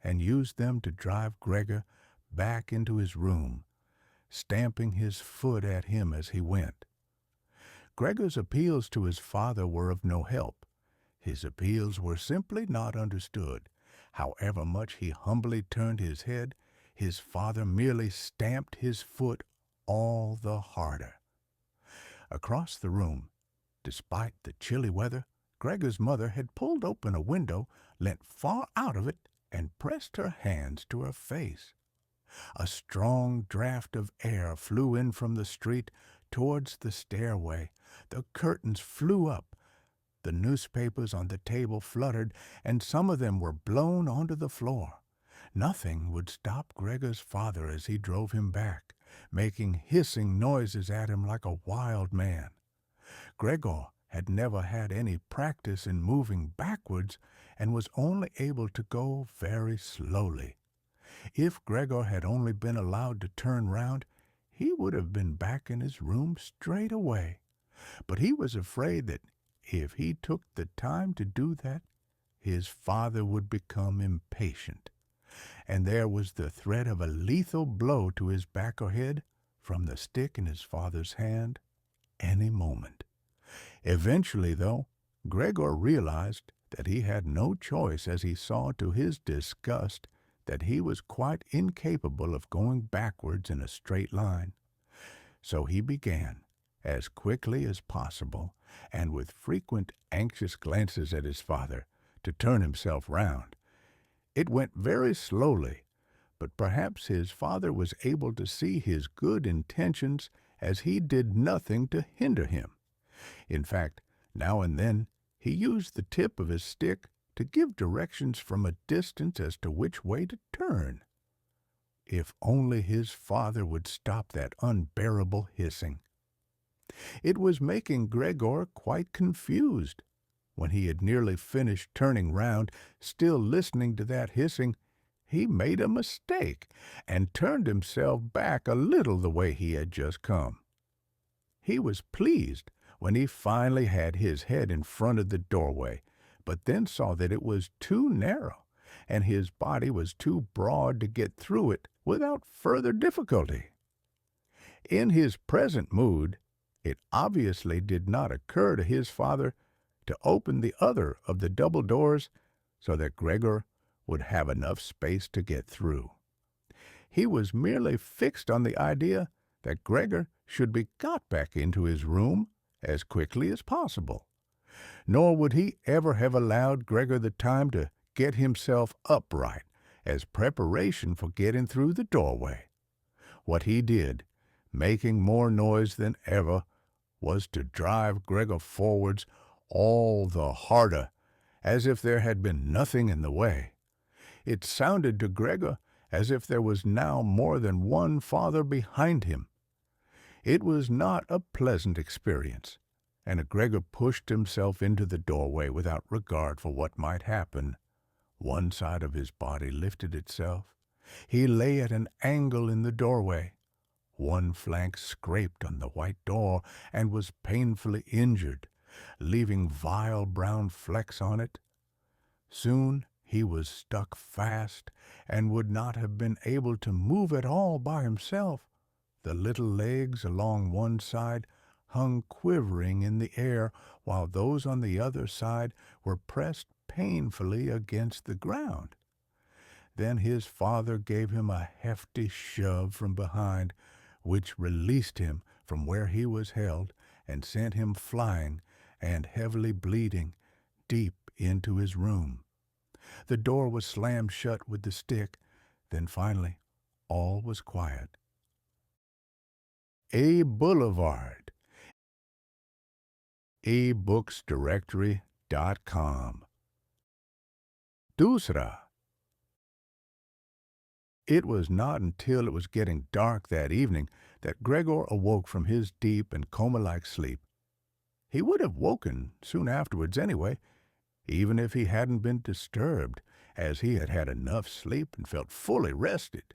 Speaker 1: and used them to drive Gregor back into his room, stamping his foot at him as he went. Gregor's appeals to his father were of no help. His appeals were simply not understood. However much he humbly turned his head, his father merely stamped his foot all the harder. Across the room, despite the chilly weather, Gregor's mother had pulled open a window, leant far out of it, and pressed her hands to her face. A strong draught of air flew in from the street towards the stairway. The curtains flew up. The newspapers on the table fluttered, and some of them were blown onto the floor. Nothing would stop Gregor's father as he drove him back, making hissing noises at him like a wild man. Gregor had never had any practice in moving backwards and was only able to go very slowly. If Gregor had only been allowed to turn round, he would have been back in his room straight away. But he was afraid that if he took the time to do that, his father would become impatient, and there was the threat of a lethal blow to his back or head from the stick in his father's hand any moment. Eventually, though, Gregor realized that he had no choice as he saw to his disgust that he was quite incapable of going backwards in a straight line. So he began, as quickly as possible, and with frequent anxious glances at his father, to turn himself round. It went very slowly, but perhaps his father was able to see his good intentions as he did nothing to hinder him. In fact, now and then he used the tip of his stick to give directions from a distance as to which way to turn. If only his father would stop that unbearable hissing. It was making Gregor quite confused. When he had nearly finished turning round, still listening to that hissing, he made a mistake and turned himself back a little the way he had just come. He was pleased when he finally had his head in front of the doorway, but then saw that it was too narrow, and his body was too broad to get through it without further difficulty. In his present mood, it obviously did not occur to his father to open the other of the double doors so that Gregor would have enough space to get through. He was merely fixed on the idea that Gregor should be got back into his room as quickly as possible. Nor would he ever have allowed Gregor the time to get himself upright, as preparation for getting through the doorway. What he did, making more noise than ever, was to drive Gregor forwards all the harder, as if there had been nothing in the way. It sounded to Gregor as if there was now more than one father behind him. It was not a pleasant experience, and Gregor pushed himself into the doorway without regard for what might happen. One side of his body lifted itself. He lay at an angle in the doorway. One flank scraped on the white door and was painfully injured, leaving vile brown flecks on it. Soon he was stuck fast and would not have been able to move at all by himself. The little legs along one side hung quivering in the air, while those on the other side were pressed painfully against the ground. Then his father gave him a hefty shove from behind, which released him from where he was held and sent him flying and heavily bleeding deep into his room. The door was slammed shut with the stick. Then finally all was quiet. A Boulevard. abooksdirectory.com. Dusra. It was not until it was getting dark that evening that Gregor awoke from his deep and coma-like sleep. He would have woken soon afterwards anyway, even if he hadn't been disturbed, as he had had enough sleep and felt fully rested.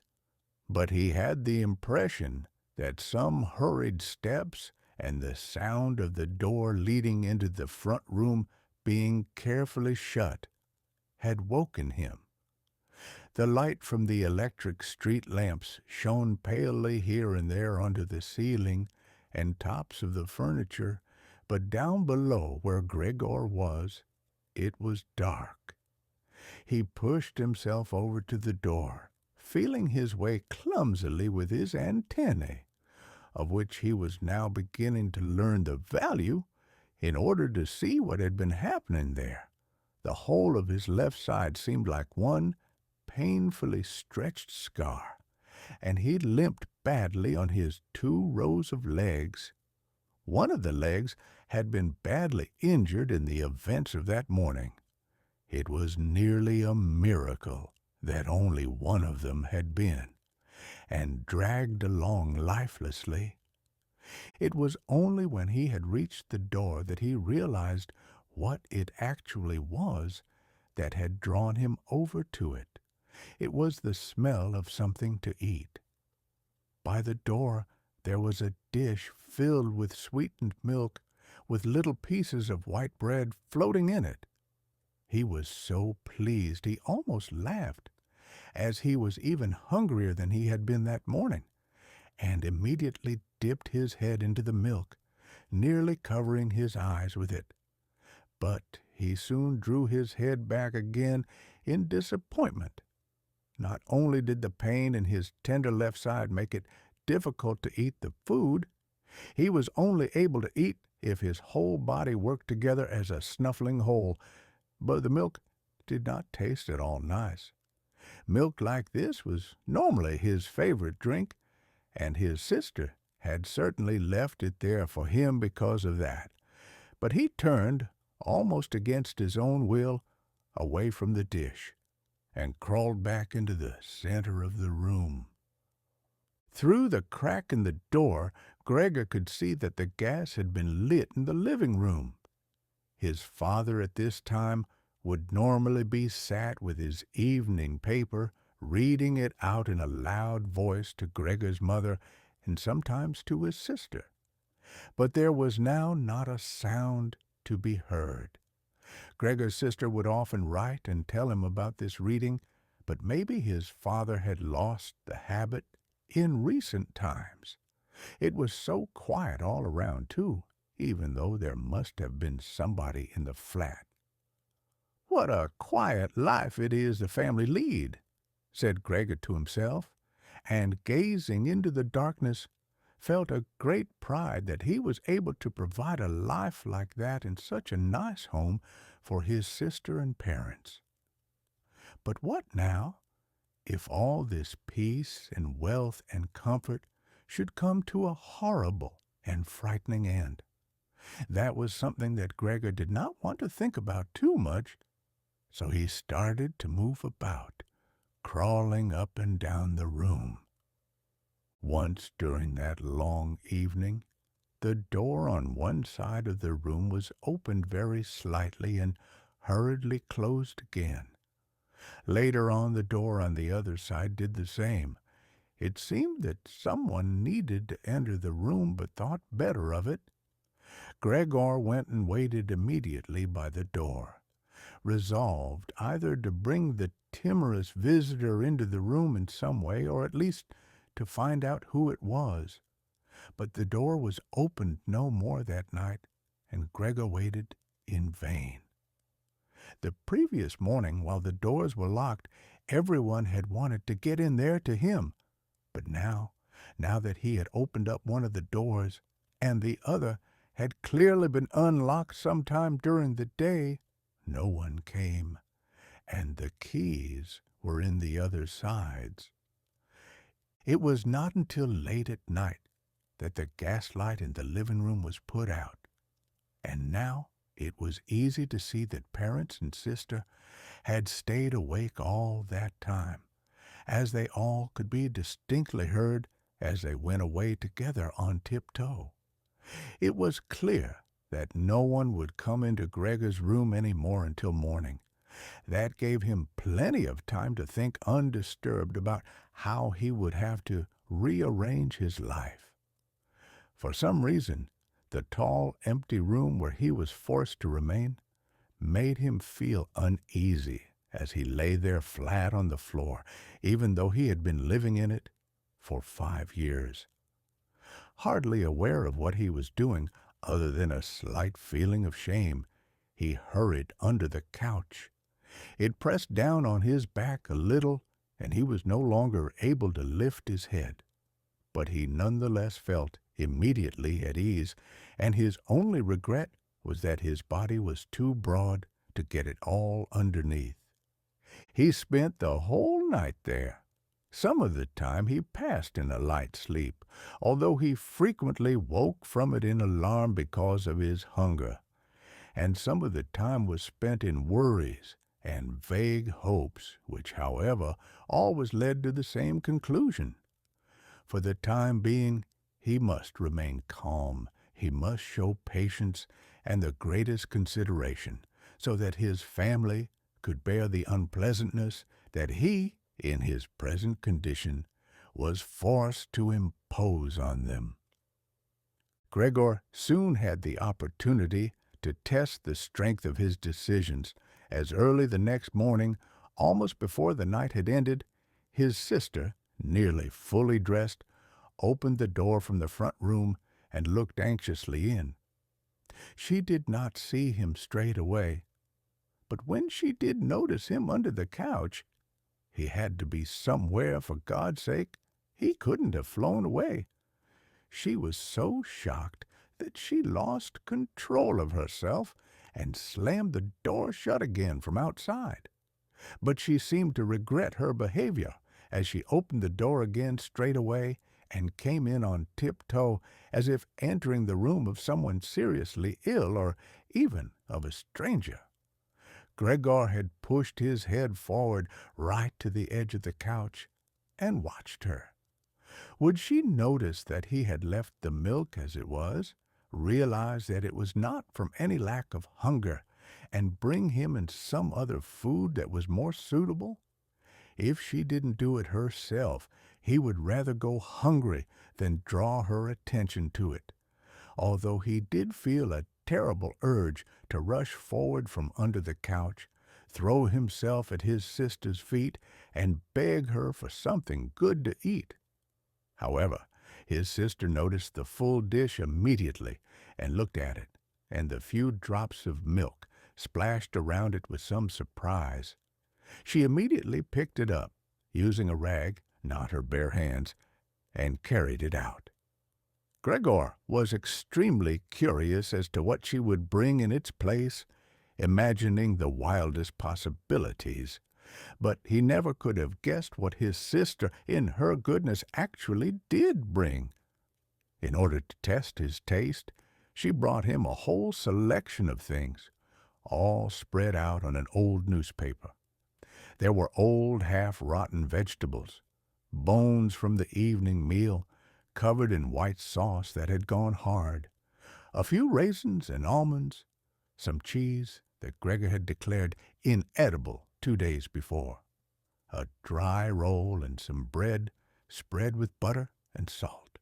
Speaker 1: But he had the impression that some hurried steps and the sound of the door leading into the front room being carefully shut had woken him. The light from the electric street lamps shone palely here and there under the ceiling and tops of the furniture, but down below where Gregor was, it was dark. He pushed himself over to the door, feeling his way clumsily with his antennae, of which he was now beginning to learn the value, in order to see what had been happening there. The whole of his left side seemed like one painfully stretched scar, and he limped badly on his 2 rows of legs. One of the legs had been badly injured in the events of that morning. It was nearly a miracle that only one of them had been, and dragged along lifelessly. It was only when he had reached the door that he realized what it actually was that had drawn him over to it. It was the smell of something to eat. By the door there was a dish filled with sweetened milk, with little pieces of white bread floating in it. He was so pleased he almost laughed, as he was even hungrier than he had been that morning, and immediately dipped his head into the milk, nearly covering his eyes with it. But he soon drew his head back again in disappointment. Not only did the pain in his tender left side make it difficult to eat the food, he was only able to eat if his whole body worked together as a snuffling whole, but the milk did not taste at all nice. Milk like this was normally his favorite drink, and his sister had certainly left it there for him because of that. But he turned, almost against his own will, away from the dish, and crawled back into the center of the room. Through the crack in the door, Gregor could see that the gas had been lit in the living room. His father at this time would normally be sat with his evening paper, reading it out in a loud voice to Gregor's mother and sometimes to his sister. But there was now not a sound to be heard. Gregor's sister would often write and tell him about this reading, but maybe his father had lost the habit in recent times. It was so quiet all around, too, even though there must have been somebody in the flat. "What a quiet life it is the family lead," said Gregor to himself, and gazing into the darkness, felt a great pride that he was able to provide a life like that in such a nice home for his sister and parents. But what now if all this peace and wealth and comfort should come to a horrible and frightening end? That was something that Gregor did not want to think about too much, so he started to move about, crawling up and down the room. Once during that long evening, the door on one side of the room was opened very slightly and hurriedly closed again. Later on, the door on the other side did the same. It seemed that someone needed to enter the room but thought better of it. Gregor went and waited immediately by the door, resolved either to bring the timorous visitor into the room in some way, or at least to find out who it was. But the door was opened no more that night, and Gregor waited in vain. The previous morning, while the doors were locked, everyone had wanted to get in there to him. But now that he had opened up one of the doors, and the other had clearly been unlocked sometime during the day, no one came, and the keys were in the other sides. It was not until late at night that the gaslight in the living room was put out, and now it was easy to see that parents and sister had stayed awake all that time, as they all could be distinctly heard as they went away together on tiptoe. It was clear that no one would come into Gregor's room any more until morning. That gave him plenty of time to think undisturbed about how he would have to rearrange his life. For some reason, the tall, empty room where he was forced to remain made him feel uneasy as he lay there flat on the floor, even though he had been living in it for 5 years. Hardly aware of what he was doing, other than a slight feeling of shame, he hurried under the couch. It pressed down on his back a little, and he was no longer able to lift his head. But he nonetheless felt immediately at ease, and his only regret was that his body was too broad to get it all underneath. He spent the whole night there. Some of the time he passed in a light sleep, although he frequently woke from it in alarm because of his hunger, and some of the time was spent in worries and vague hopes, which, however, always led to the same conclusion. For the time being, he must remain calm, he must show patience and the greatest consideration, so that his family could bear the unpleasantness that he, in his present condition, was forced to impose on them. Gregor soon had the opportunity to test the strength of his decisions, as early the next morning, almost before the night had ended, his sister, nearly fully dressed, opened the door from the front room and looked anxiously in. She did not see him straight away, but when she did notice him under the couch, he had to be somewhere, for God's sake. He couldn't have flown away. She was so shocked that she lost control of herself and slammed the door shut again from outside. But she seemed to regret her behavior as she opened the door again straight away and came in on tiptoe, as if entering the room of someone seriously ill, or even of a stranger. Gregor had pushed his head forward right to the edge of the couch and watched her. Would she notice that he had left the milk as it was, realize that it was not from any lack of hunger, and bring him in some other food that was more suitable? If she didn't do it herself, he would rather go hungry than draw her attention to it, although he did feel a terrible urge to rush forward from under the couch, throw himself at his sister's feet, and beg her for something good to eat. However, his sister noticed the full dish immediately and looked at it, and the few drops of milk splashed around it with some surprise. She immediately picked it up, using a rag, not her bare hands, and carried it out. Gregor was extremely curious as to what she would bring in its place, imagining the wildest possibilities, But he never could have guessed what his sister, in her goodness, actually did bring. In order to test his taste, she brought him a whole selection of things, all spread out on an old newspaper. There were old half-rotten vegetables, bones from the evening meal, covered in white sauce that had gone hard, a few raisins and almonds, some cheese that Gregor had declared inedible 2 days before, a dry roll and some bread spread with butter and salt.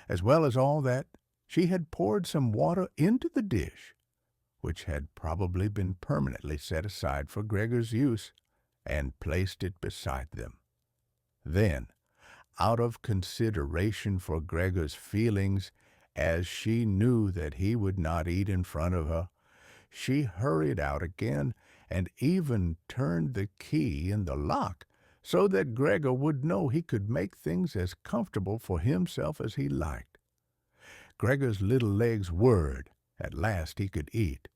Speaker 1: As well as all that, she had poured some water into the dish, which had probably been permanently set aside for Gregor's use, and placed it beside them. Then, out of consideration for Gregor's feelings, as she knew that he would not eat in front of her, she hurried out again and even turned the key in the lock so that Gregor would know he could make things as comfortable for himself as he liked. Gregor's little legs whirred. At last he could eat.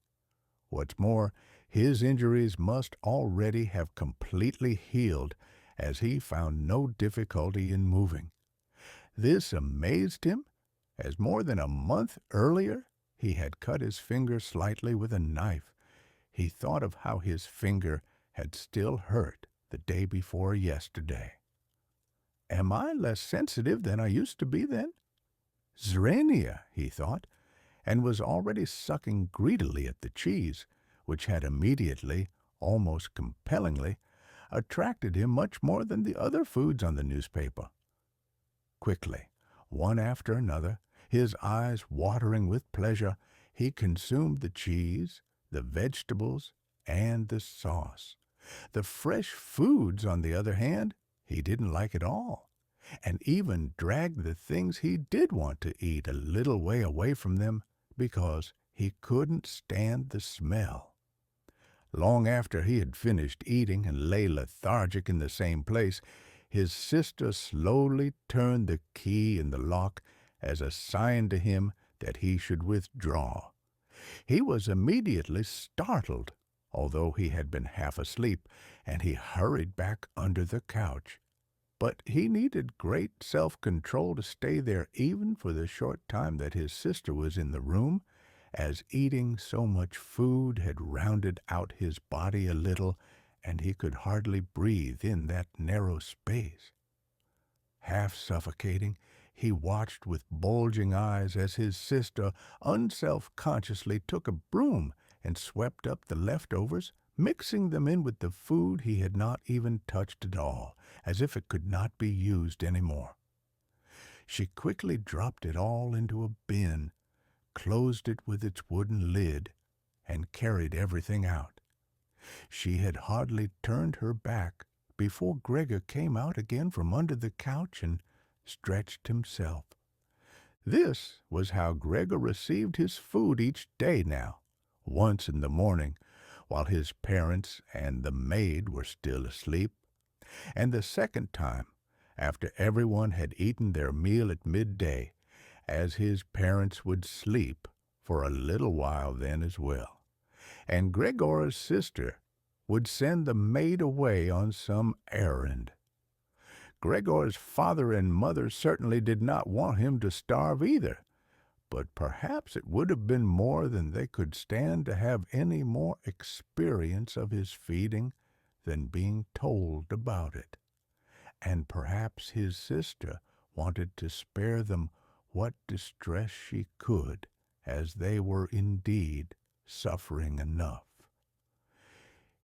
Speaker 1: What's more, his injuries must already have completely healed, as he found no difficulty in moving. This amazed him, as more than a month earlier he had cut his finger slightly with a knife. He thought of how his finger had still hurt the day before yesterday. Am I less sensitive than I used to be then? Zrania, he thought, and was already sucking greedily at the cheese, which had immediately, almost compellingly, attracted him much more than the other foods on the newspaper. Quickly, one after another, his eyes watering with pleasure, he consumed the cheese, the vegetables, and the sauce. The fresh foods, on the other hand, he didn't like at all, and even dragged the things he did want to eat a little way away from them because he couldn't stand the smell. Long after he had finished eating and lay lethargic in the same place, his sister slowly turned the key in the lock as a sign to him that he should withdraw. He was immediately startled, although he had been half asleep, and he hurried back under the couch. But he needed great self-control to stay there even for the short time that his sister was in the room, as eating so much food had rounded out his body a little, and he could hardly breathe in that narrow space. Half suffocating, he watched with bulging eyes as his sister unself-consciously took a broom and swept up the leftovers, mixing them in with the food he had not even touched at all, as if it could not be used any more. She quickly dropped it all into a bin, closed it with its wooden lid, and carried everything out. She had hardly turned her back before Gregor came out again from under the couch and stretched himself. This was how Gregor received his food each day now, once in the morning, while his parents and the maid were still asleep, and the second time after everyone had eaten their meal at midday, as his parents would sleep for a little while then as well, and Gregor's sister would send the maid away on some errand. Gregor's father and mother certainly did not want him to starve either, but perhaps it would have been more than they could stand to have any more experience of his feeding than being told about it. And perhaps his sister wanted to spare them what distress she could, as they were indeed suffering enough.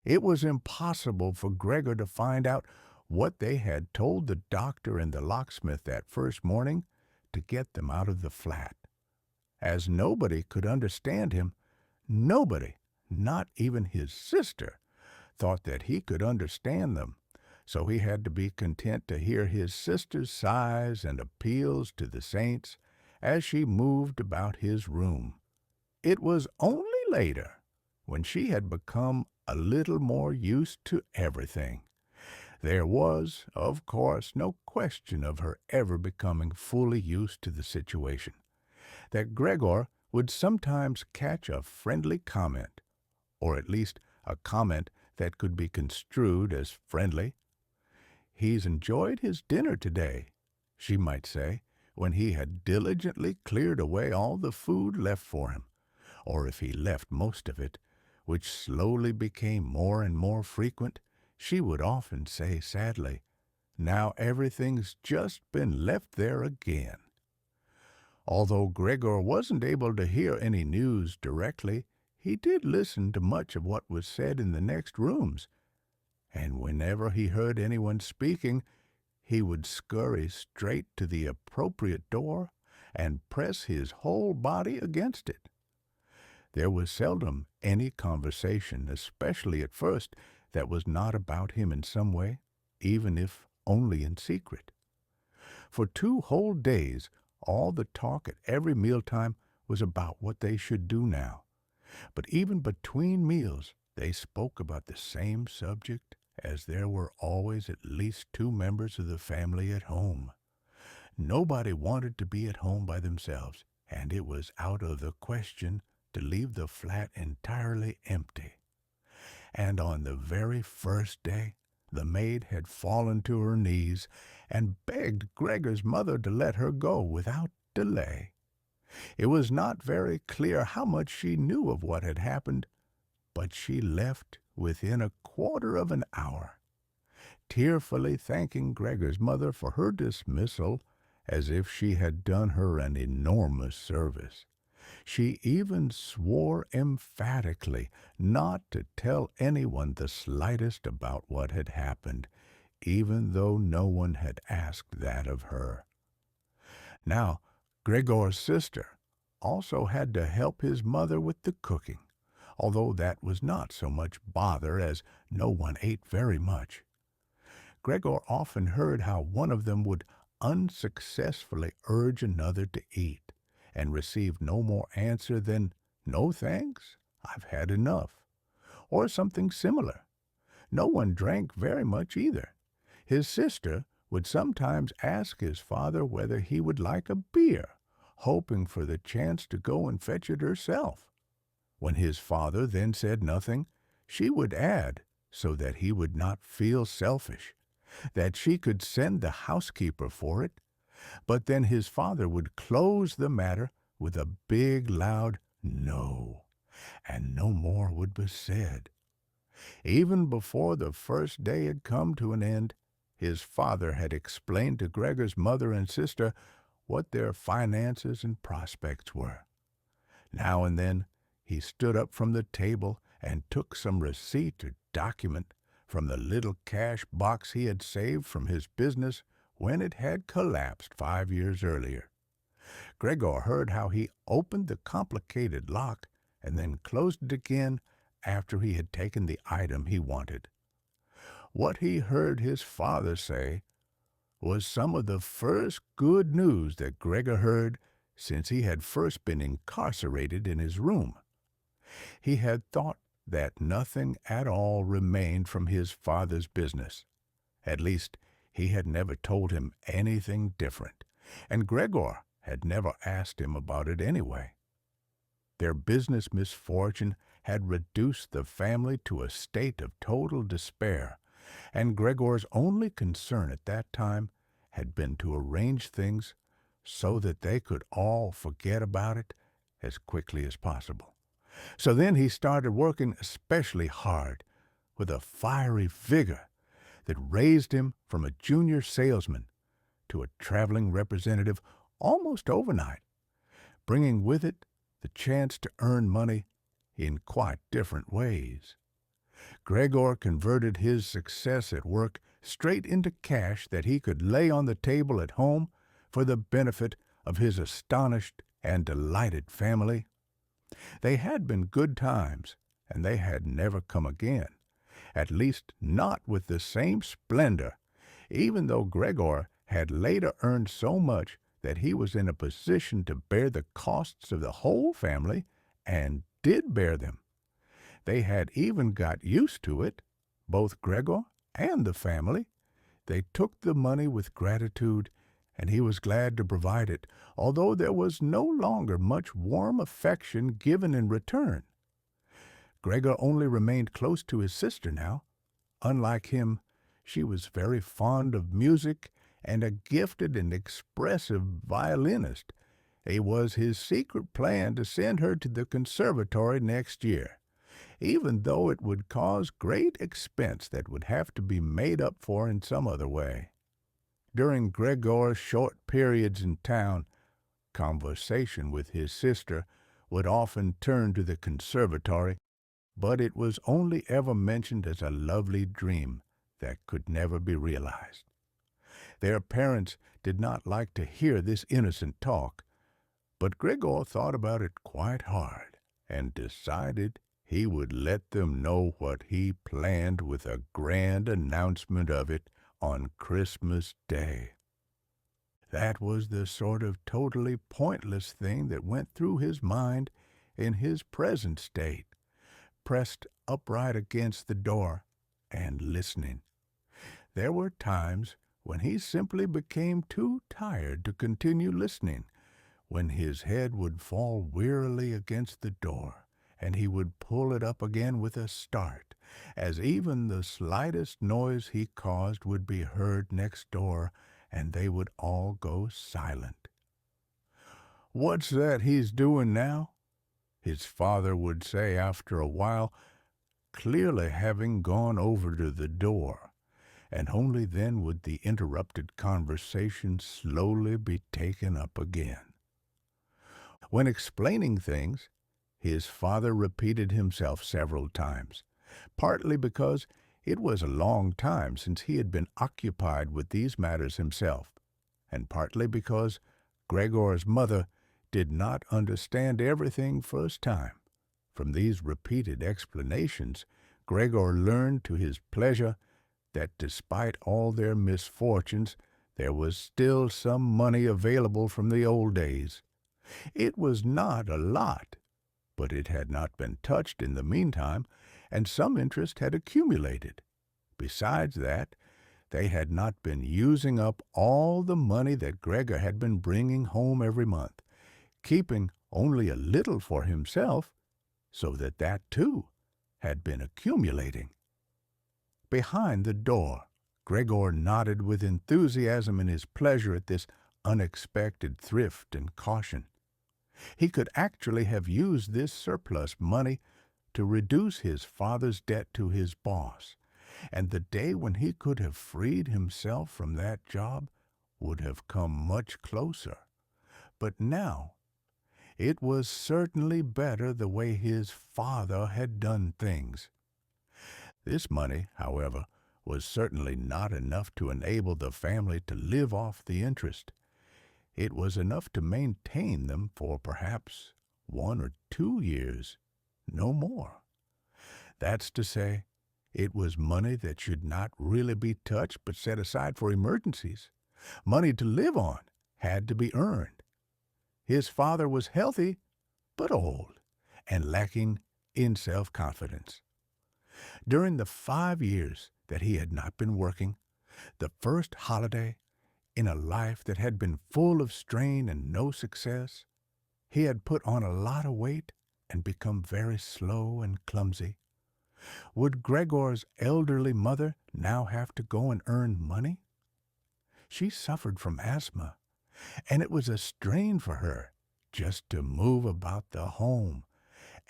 Speaker 1: It was impossible for Gregor to find out what they had told the doctor and the locksmith that first morning to get them out of the flat. As nobody could understand him, nobody, not even his sister, thought that he could understand them, so he had to be content to hear his sister's sighs and appeals to the saints as she moved about his room. It was only later, when she had become a little more used to everything. There was, of course, no question of her ever becoming fully used to the situation, that Gregor would sometimes catch a friendly comment, or at least a comment that could be construed as friendly. "He's enjoyed his dinner today," she might say, when he had diligently cleared away all the food left for him, or if he left most of it, which slowly became more and more frequent, she would often say sadly, "Now everything's just been left there again." Although Gregor wasn't able to hear any news directly, he did listen to much of what was said in the next rooms, and whenever he heard anyone speaking, he would scurry straight to the appropriate door and press his whole body against it. There was seldom any conversation, especially at first, that was not about him in some way, even if only in secret. For 2 whole days, all the talk at every mealtime was about what they should do now. But even between meals, they spoke about the same subject, as there were always at least 2 members of the family at home. Nobody wanted to be at home by themselves, and it was out of the question to leave the flat entirely empty. And on the very first day, the maid had fallen to her knees and begged Gregor's mother to let her go without delay. It was not very clear how much she knew of what had happened, but she left within a quarter of an hour, tearfully thanking Gregor's mother for her dismissal as if she had done her an enormous service. She even swore emphatically not to tell anyone the slightest about what had happened, even though no one had asked that of her. Now, Gregor's sister also had to help his mother with the cooking, although that was not so much bother as no one ate very much. Gregor often heard how one of them would unsuccessfully urge another to eat, and receive no more answer than, "No thanks, I've had enough," or something similar. No one drank very much either. His sister would sometimes ask his father whether he would like a beer, hoping for the chance to go and fetch it herself. When his father then said nothing, she would add, so that he would not feel selfish, that she could send the housekeeper for it, but then his father would close the matter with a big, loud "no," and no more would be said. Even before the first day had come to an end, his father had explained to Gregor's mother and sister what their finances and prospects were. Now and then he stood up from the table and took some receipt or document from the little cash box he had saved from his business when it had collapsed 5 years earlier. Gregor heard how he opened the complicated lock and then closed it again after he had taken the item he wanted. What he heard his father say was some of the first good news that Gregor heard since he had first been incarcerated in his room. He had thought that nothing at all remained from his father's business. At least, he had never told him anything different, and Gregor had never asked him about it anyway. Their business misfortune had reduced the family to a state of total despair, and Gregor's only concern at that time had been to arrange things so that they could all forget about it as quickly as possible. So then he started working especially hard, with a fiery vigor that raised him from a junior salesman to a traveling representative almost overnight, bringing with it the chance to earn money in quite different ways. Gregor converted his success at work straight into cash that he could lay on the table at home for the benefit of his astonished and delighted family. They had been good times, and they had never come again, at least not with the same splendor, even though Gregor had later earned so much that he was in a position to bear the costs of the whole family, and did bear them. They had even got used to it, both Gregor and the family. They took the money with gratitude, and he was glad to provide it, although there was no longer much warm affection given in return. Gregor only remained close to his sister now. Unlike him, she was very fond of music and a gifted and expressive violinist. It was his secret plan to send her to the conservatory next year, even though it would cause great expense that would have to be made up for in some other way. During Gregor's short periods in town, conversation with his sister would often turn to the conservatory, but it was only ever mentioned as a lovely dream that could never be realized. Their parents did not like to hear this innocent talk, but Gregor thought about it quite hard and decided he would let them know what he planned with a grand announcement of it on Christmas Day. That was the sort of totally pointless thing that went through his mind in his present state, pressed upright against the door and listening. There were times when he simply became too tired to continue listening, when his head would fall wearily against the door, and he would pull it up again with a start, as even the slightest noise he caused would be heard next door, and they would all go silent. "What's that he's doing now?" his father would say after a while, clearly having gone over to the door, and only then would the interrupted conversation slowly be taken up again. When explaining things, his father repeated himself several times, partly because it was a long time since he had been occupied with these matters himself, and partly because Gregor's mother did not understand everything first time. From these repeated explanations, Gregor learned to his pleasure that despite all their misfortunes, there was still some money available from the old days. It was not a lot, but it had not been touched in the meantime, and some interest had accumulated. Besides that, they had not been using up all the money that Gregor had been bringing home every month, keeping only a little for himself, so that too had been accumulating. Behind the door, Gregor nodded with enthusiasm in his pleasure at this unexpected thrift and caution. He could actually have used this surplus money to reduce his father's debt to his boss, and the day when he could have freed himself from that job would have come much closer. But now, it was certainly better the way his father had done things. This money, however, was certainly not enough to enable the family to live off the interest. It was enough to maintain them for perhaps 1 or 2 years, no more. That's to say, it was money that should not really be touched but set aside for emergencies. Money to live on had to be earned. His father was healthy, but old, and lacking in self-confidence. During the 5 years that he had not been working, the first holiday in a life that had been full of strain and no success, he had put on a lot of weight and become very slow and clumsy. Would Gregor's elderly mother now have to go and earn money? She suffered from asthma, and it was a strain for her just to move about the home.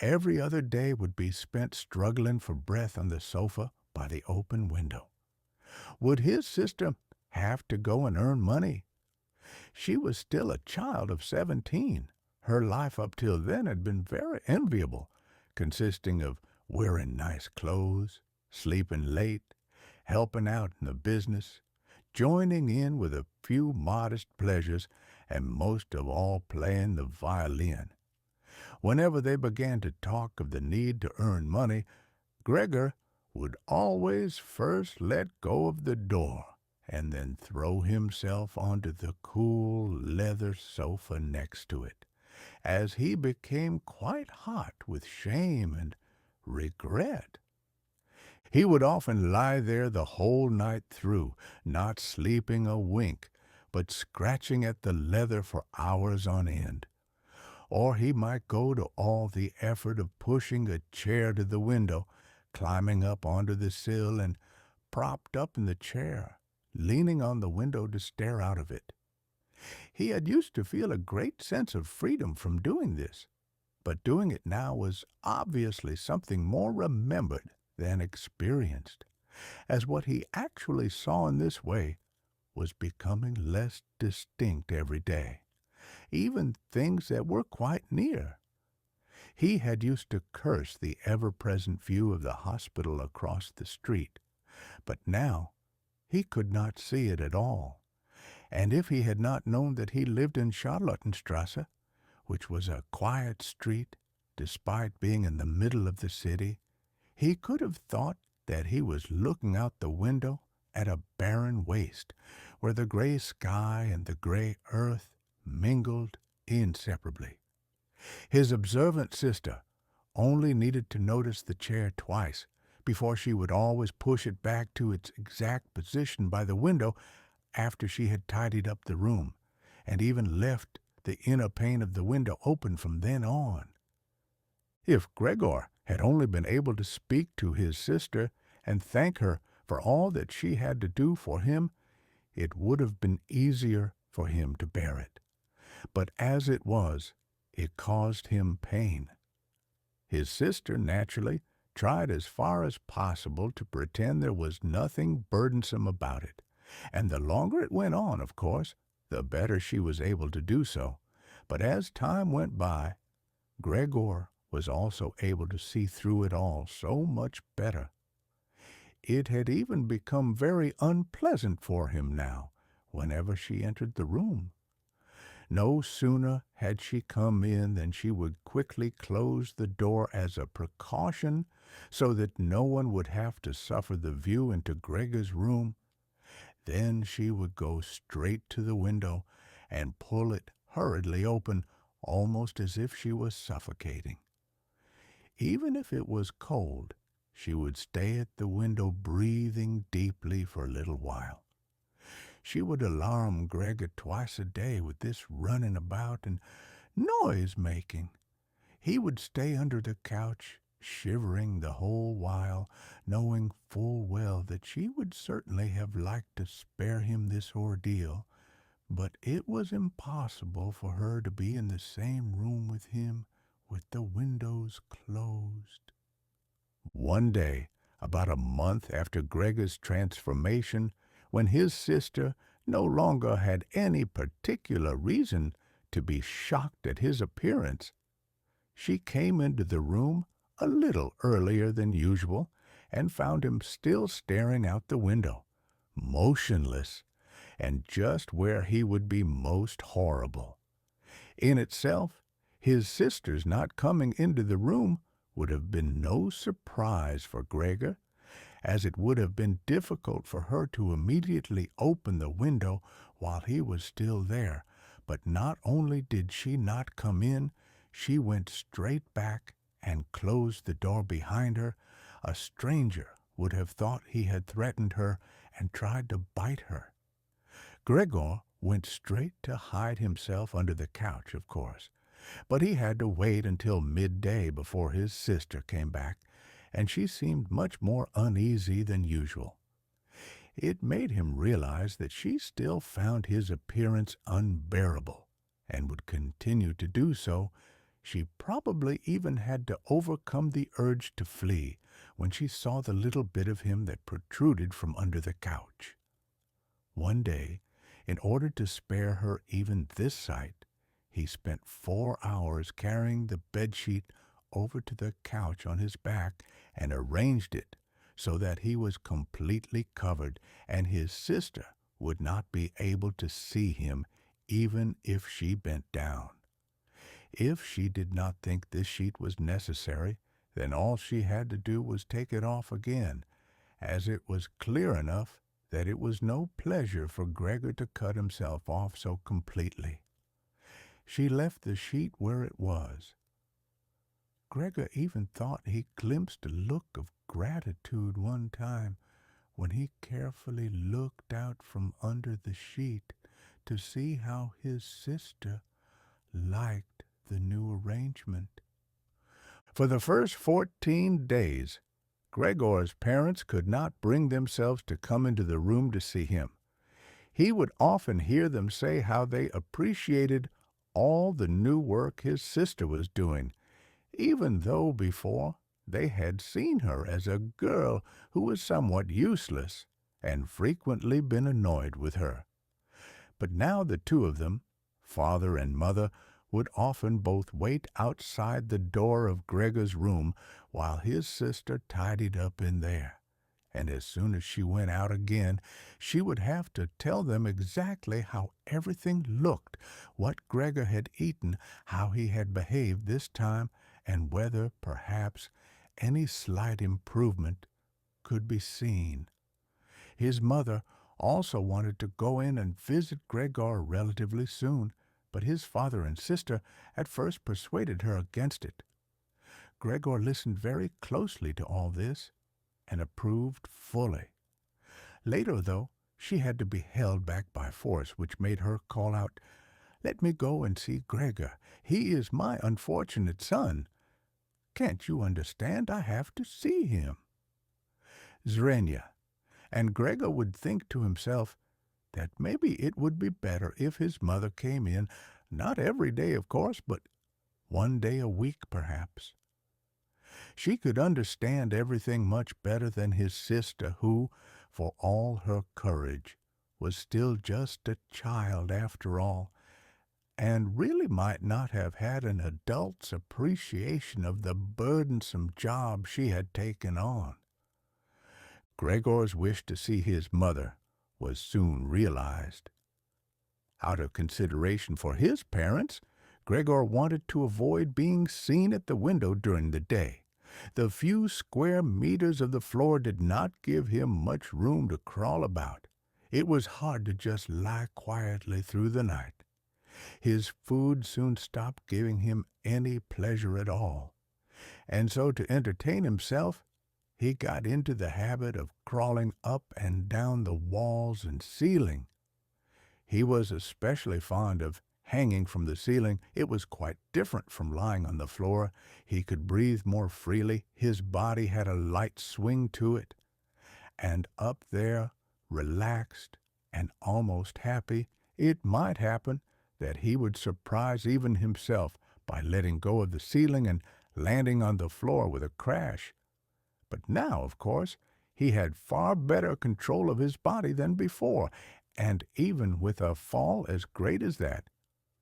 Speaker 1: Every other day would be spent struggling for breath on the sofa by the open window. Would his sister have to go and earn money? She was still a child of 17. Her life up till then had been very enviable, consisting of wearing nice clothes, sleeping late, helping out in the business, joining in with a few modest pleasures, and most of all playing the violin. Whenever they began to talk of the need to earn money, Gregor would always first let go of the door and then throw himself onto the cool leather sofa next to it, as he became quite hot with shame and regret. He would often lie there the whole night through, not sleeping a wink, but scratching at the leather for hours on end. Or he might go to all the effort of pushing a chair to the window, climbing up onto the sill and propped up in the chair, leaning on the window to stare out of it. He had used to feel a great sense of freedom from doing this, but doing it now was obviously something more remembered than experienced, as what he actually saw in this way was becoming less distinct every day, even things that were quite near. He had used to curse the ever-present view of the hospital across the street, but now he could not see it at all. And if he had not known that he lived in Charlottenstrasse, which was a quiet street, despite being in the middle of the city, he could have thought that he was looking out the window at a barren waste, where the gray sky and the gray earth mingled inseparably. His observant sister only needed to notice the chair twice before she would always push it back to its exact position by the window after she had tidied up the room, and even left the inner pane of the window open from then on. If Gregor had only been able to speak to his sister and thank her for all that she had to do for him, it would have been easier for him to bear it. But as it was, it caused him pain. His sister, naturally, tried as far as possible to pretend there was nothing burdensome about it, and the longer it went on, of course, the better she was able to do so. But as time went by, Gregor was also able to see through it all so much better. It had even become very unpleasant for him now, whenever she entered the room. No sooner had she come in than she would quickly close the door as a precaution so that no one would have to suffer the view into Gregor's room. Then she would go straight to the window and pull it hurriedly open, almost as if she was suffocating. Even if it was cold, she would stay at the window breathing deeply for a little while. She would alarm Gregor twice a day with this running about and noise-making. He would stay under the couch, shivering the whole while, knowing full well that she would certainly have liked to spare him this ordeal, but it was impossible for her to be in the same room with him with the windows closed. One day, about a month after Gregor's transformation, when his sister no longer had any particular reason to be shocked at his appearance, she came into the room a little earlier than usual and found him still staring out the window, motionless, and just where he would be most horrible. In itself, his sister's not coming into the room would have been no surprise for Gregor, as it would have been difficult for her to immediately open the window while he was still there. But not only did she not come in, she went straight back and closed the door behind her. A stranger would have thought he had threatened her and tried to bite her. Gregor went straight to hide himself under the couch, of course, but he had to wait until midday before his sister came back, and she seemed much more uneasy than usual. It made him realize that she still found his appearance unbearable, and would continue to do so. She probably even had to overcome the urge to flee when she saw the little bit of him that protruded from under the couch. One day, in order to spare her even this sight, he spent 4 hours carrying the bedsheet over to the couch on his back and arranged it so that he was completely covered, and his sister would not be able to see him even if she bent down. If she did not think this sheet was necessary, then all she had to do was take it off again, as it was clear enough that it was no pleasure for Gregor to cut himself off so completely. She left the sheet where it was. Gregor even thought he glimpsed a look of gratitude one time when he carefully looked out from under the sheet to see how his sister liked the new arrangement. For the first 14 days, Gregor's parents could not bring themselves to come into the room to see him. He would often hear them say how they appreciated all the new work his sister was doing, even though before they had seen her as a girl who was somewhat useless and frequently been annoyed with her. But now the two of them, father and mother, would often both wait outside the door of Gregor's room while his sister tidied up in there. And as soon as she went out again, she would have to tell them exactly how everything looked, what Gregor had eaten, how he had behaved this time, and whether, perhaps, any slight improvement could be seen. His mother also wanted to go in and visit Gregor relatively soon, but his father and sister at first persuaded her against it. Gregor listened very closely to all this and approved fully. Later, though, she had to be held back by force, which made her call out, "Let me go and see Gregor. He is my unfortunate son. Can't you understand? I have to see him." Zrenya, and Gregor would think to himself that maybe it would be better if his mother came in, not every day, of course, but one day a week, perhaps. She could understand everything much better than his sister, who, for all her courage, was still just a child after all, and really might not have had an adult's appreciation of the burdensome job she had taken on. Gregor's wish to see his mother was soon realized. Out of consideration for his parents, Gregor wanted to avoid being seen at the window during the day. The few square meters of the floor did not give him much room to crawl about. It was hard to just lie quietly through the night. His food soon stopped giving him any pleasure at all, and so to entertain himself, he got into the habit of crawling up and down the walls and ceiling. He was especially fond of hanging from the ceiling. It was quite different from lying on the floor. He could breathe more freely. His body had a light swing to it. And up there, relaxed and almost happy, it might happen that he would surprise even himself by letting go of the ceiling and landing on the floor with a crash. But now, of course, he had far better control of his body than before, and even with a fall as great as that,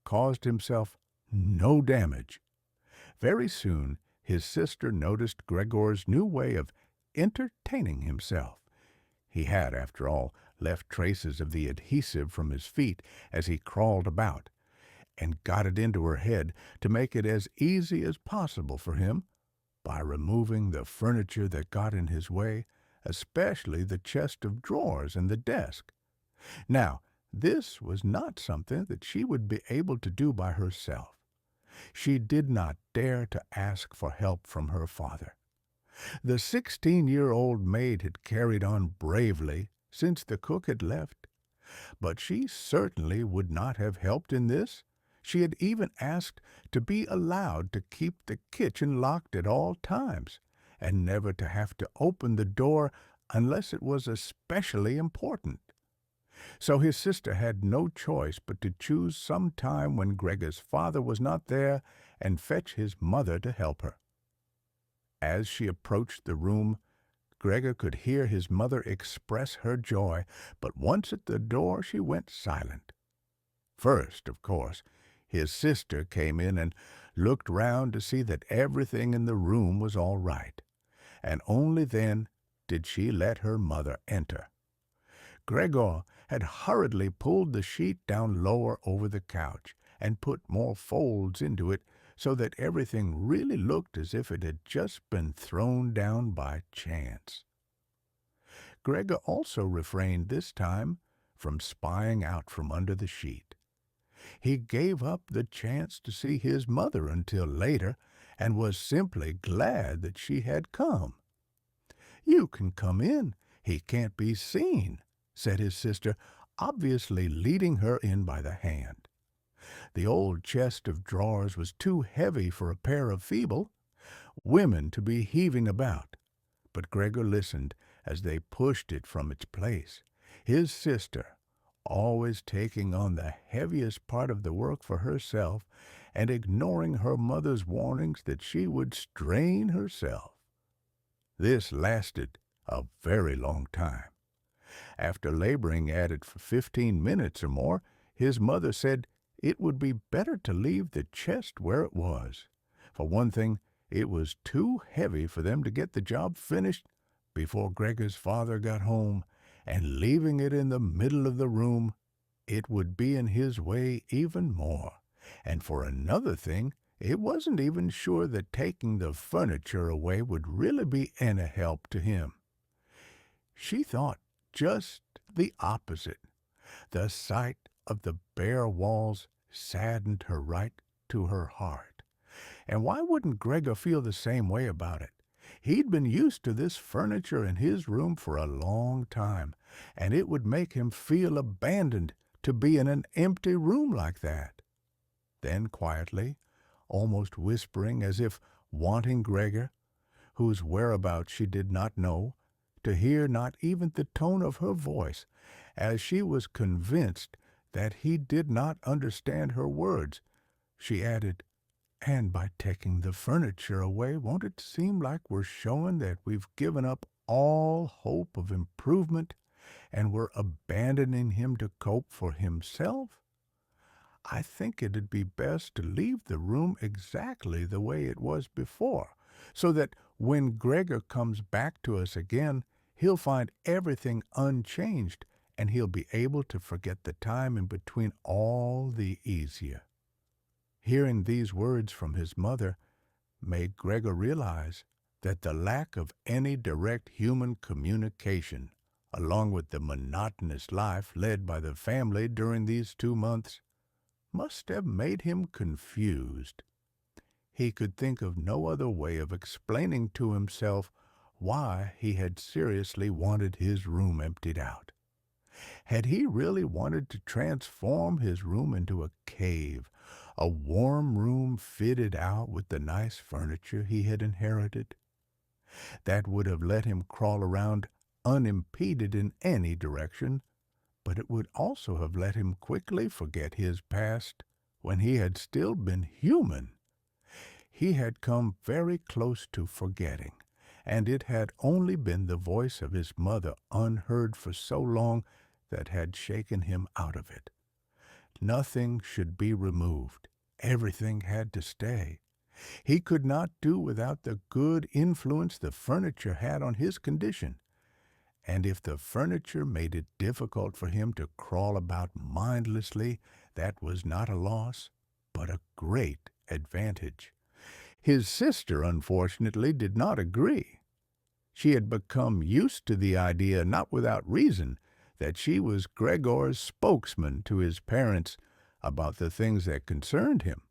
Speaker 1: caused himself no damage. Very soon his sister noticed Gregor's new way of entertaining himself. He had, after all, left traces of the adhesive from his feet as he crawled about, and got it into her head to make it as easy as possible for him by removing the furniture that got in his way, especially the chest of drawers and the desk. Now, this was not something that she would be able to do by herself. She did not dare to ask for help from her father. The 16-year-old maid had carried on bravely since the cook had left, but she certainly would not have helped in this. She had even asked to be allowed to keep the kitchen locked at all times, and never to have to open the door unless it was especially important. So his sister had no choice but to choose some time when Gregor's father was not there and fetch his mother to help her. As she approached the room, Gregor could hear his mother express her joy, but once at the door she went silent. First, of course, his sister came in and looked round to see that everything in the room was all right, and only then did she let her mother enter. Gregor had hurriedly pulled the sheet down lower over the couch and put more folds into it so that everything really looked as if it had just been thrown down by chance. Gregor also refrained this time from spying out from under the sheet. He gave up the chance to see his mother until later, and was simply glad that she had come. "You can come in. He can't be seen," said his sister, obviously leading her in by the hand. The old chest of drawers was too heavy for a pair of feeble women to be heaving about, but Gregor listened as they pushed it from its place. His sister, always taking on the heaviest part of the work for herself and ignoring her mother's warnings that she would strain herself. This lasted a very long time. After laboring at it for 15 minutes or more, his mother said it would be better to leave the chest where it was. For one thing, it was too heavy for them to get the job finished before Gregor's father got home, and leaving it in the middle of the room, it would be in his way even more. And for another thing, it wasn't even sure that taking the furniture away would really be any help to him. She thought just the opposite. The sight of the bare walls saddened her right to her heart. And why wouldn't Gregor feel the same way about it? He'd been used to this furniture in his room for a long time, and it would make him feel abandoned to be in an empty room like that. Then quietly, almost whispering as if wanting Gregor, whose whereabouts she did not know, to hear not even the tone of her voice, as she was convinced that he did not understand her words, she added, "And by taking the furniture away, won't it seem like we're showing that we've given up all hope of improvement and we're abandoning him to cope for himself? I think it'd be best to leave the room exactly the way it was before, so that when Gregor comes back to us again, he'll find everything unchanged, and he'll be able to forget the time in between all the easier." Hearing these words from his mother made Gregor realize that the lack of any direct human communication, along with the monotonous life led by the family during these 2 months, must have made him confused. He could think of no other way of explaining to himself why he had seriously wanted his room emptied out. Had he really wanted to transform his room into a cave, a warm room fitted out with the nice furniture he had inherited? That would have let him crawl around unimpeded in any direction, but it would also have let him quickly forget his past when he had still been human. He had come very close to forgetting, and it had only been the voice of his mother, unheard for so long, that had shaken him out of it. Nothing should be removed. Everything had to stay. He could not do without the good influence the furniture had on his condition. And if the furniture made it difficult for him to crawl about mindlessly, that was not a loss, but a great advantage. His sister, unfortunately, did not agree. She had become used to the idea, not without reason, that she was Gregor's spokesman to his parents about the things that concerned him.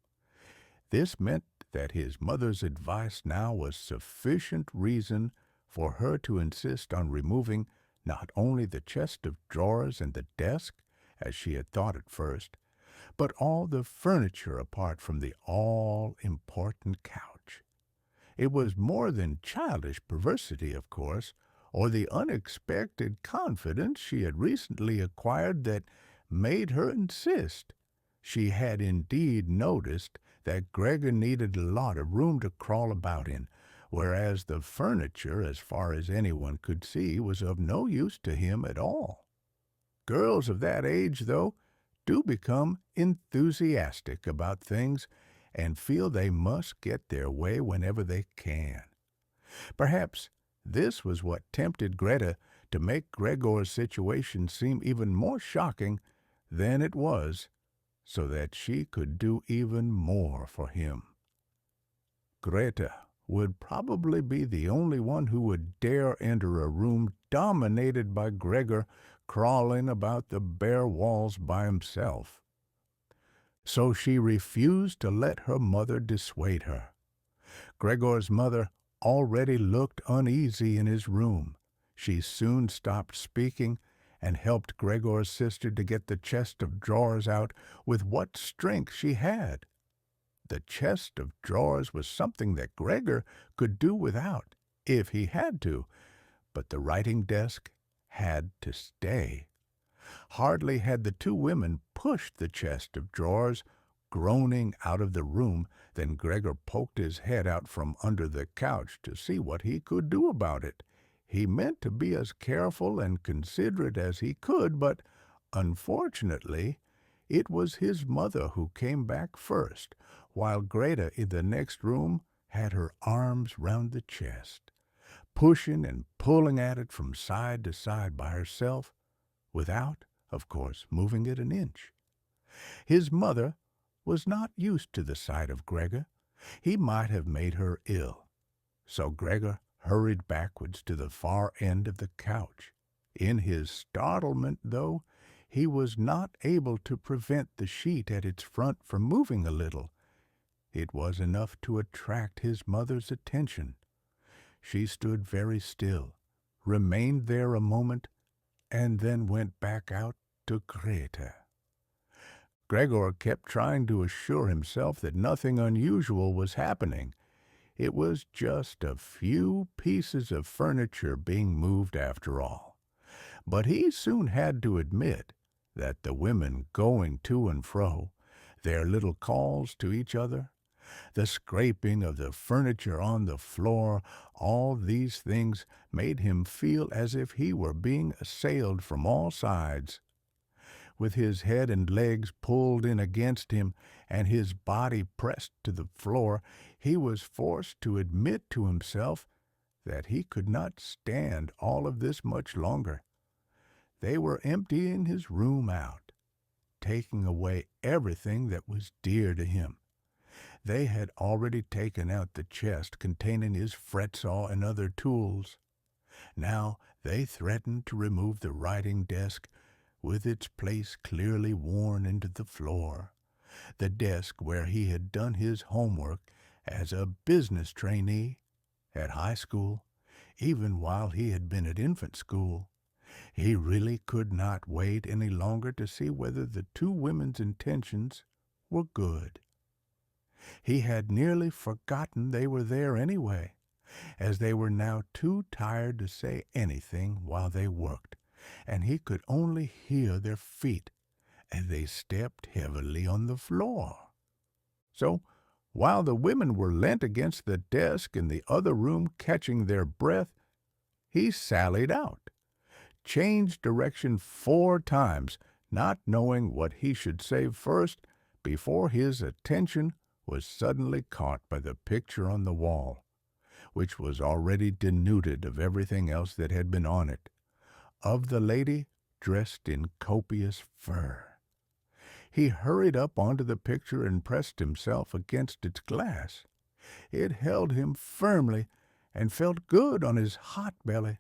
Speaker 1: This meant that his mother's advice now was sufficient reason for her to insist on removing not only the chest of drawers and the desk, as she had thought at first, but all the furniture apart from the all-important couch. It was more than childish perversity, of course, or the unexpected confidence she had recently acquired that made her insist. She had indeed noticed that Gregor needed a lot of room to crawl about in, whereas the furniture, as far as anyone could see, was of no use to him at all. Girls of that age, though, do become enthusiastic about things and feel they must get their way whenever they can. Perhaps this was what tempted Greta to make Gregor's situation seem even more shocking than it was, so that she could do even more for him. Greta would probably be the only one who would dare enter a room dominated by Gregor crawling about the bare walls by himself. So she refused to let her mother dissuade her. Gregor's mother already looked uneasy in his room. She soon stopped speaking and helped Gregor's sister to get the chest of drawers out with what strength she had. The chest of drawers was something that Gregor could do without, if he had to, but the writing desk had to stay. Hardly had the two women pushed the chest of drawers, groaning, out of the room, than Gregor poked his head out from under the couch to see what he could do about it. He meant to be as careful and considerate as he could, but unfortunately it was his mother who came back first, while Greta in the next room had her arms round the chest, pushing and pulling at it from side to side by herself, without, of course, moving it an inch. His mother was not used to the sight of Gregor. He might have made her ill. So Gregor hurried backwards to the far end of the couch. In his startlement, though, he was not able to prevent the sheet at its front from moving a little. It was enough to attract his mother's attention. She stood very still, remained there a moment, and then went back out to Greta. Gregor kept trying to assure himself that nothing unusual was happening. It was just a few pieces of furniture being moved after all. But he soon had to admit that the women going to and fro, their little calls to each other, the scraping of the furniture on the floor, all these things made him feel as if he were being assailed from all sides. With his head and legs pulled in against him and his body pressed to the floor, he was forced to admit to himself that he could not stand all of this much longer. They were emptying his room out, taking away everything that was dear to him. They had already taken out the chest containing his fret-saw and other tools. Now they threatened to remove the writing desk, with its place clearly worn into the floor, the desk where he had done his homework as a business trainee at high school, even while he had been at infant school. He really could not wait any longer to see whether the two women's intentions were good. He had nearly forgotten they were there anyway, as they were now too tired to say anything while they worked, and he could only hear their feet as they stepped heavily on the floor. So, while the women were leant against the desk in the other room catching their breath, he sallied out, changed direction 4 times, not knowing what he should say first, before his attention was suddenly caught by the picture on the wall, which was already denuded of everything else that had been on it, of the lady dressed in copious fur. He hurried up onto the picture and pressed himself against its glass. It held him firmly and felt good on his hot belly.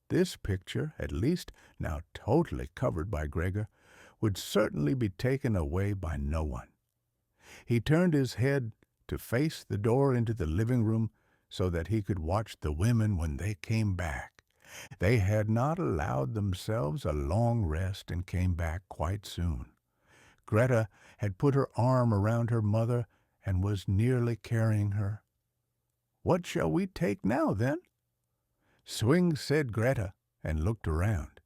Speaker 1: This picture, at least now totally covered by Gregor, would certainly be taken away by no one. He turned his head to face the door into the living room so that he could watch the women when they came back. They had not allowed themselves a long rest and came back quite soon. Greta had put her arm around her mother and was nearly carrying her. "What shall we take now, then?" "Swing," said Greta, and looked around.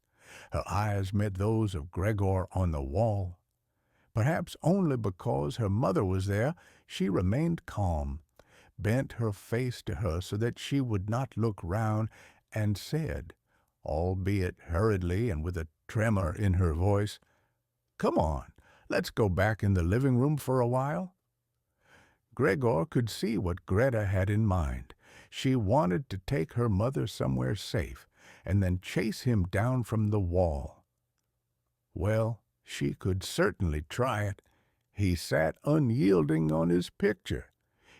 Speaker 1: Her eyes met those of Gregor on the wall. Perhaps only because her mother was there, she remained calm, bent her face to her so that she would not look round, and said, albeit hurriedly and with a tremor in her voice, "Come on, let's go back in the living room for a while." Gregor could see what Greta had in mind. She wanted to take her mother somewhere safe, and then chase him down from the wall. Well, she could certainly try it. He sat unyielding on his picture.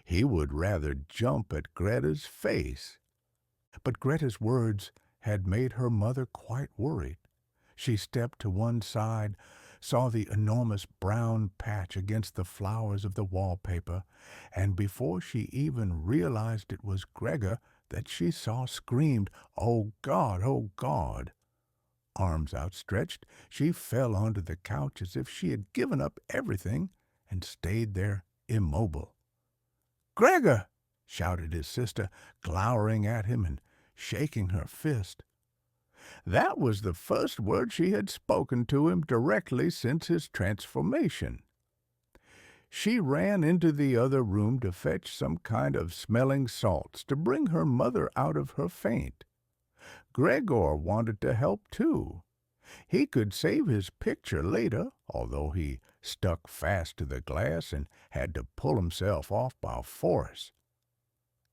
Speaker 1: He would rather jump at Greta's face. But Greta's words had made her mother quite worried. She stepped to one side, saw the enormous brown patch against the flowers of the wallpaper, and before she even realized it was Gregor that she saw, screamed, "Oh, God! Oh, God!" Arms outstretched, she fell onto the couch as if she had given up everything and stayed there immobile. "Gregor!" shouted his sister, glowering at him and shaking her fist. That was the first word she had spoken to him directly since his transformation. She ran into the other room to fetch some kind of smelling salts to bring her mother out of her faint. Gregor wanted to help too. He could save his picture later, although he stuck fast to the glass and had to pull himself off by force.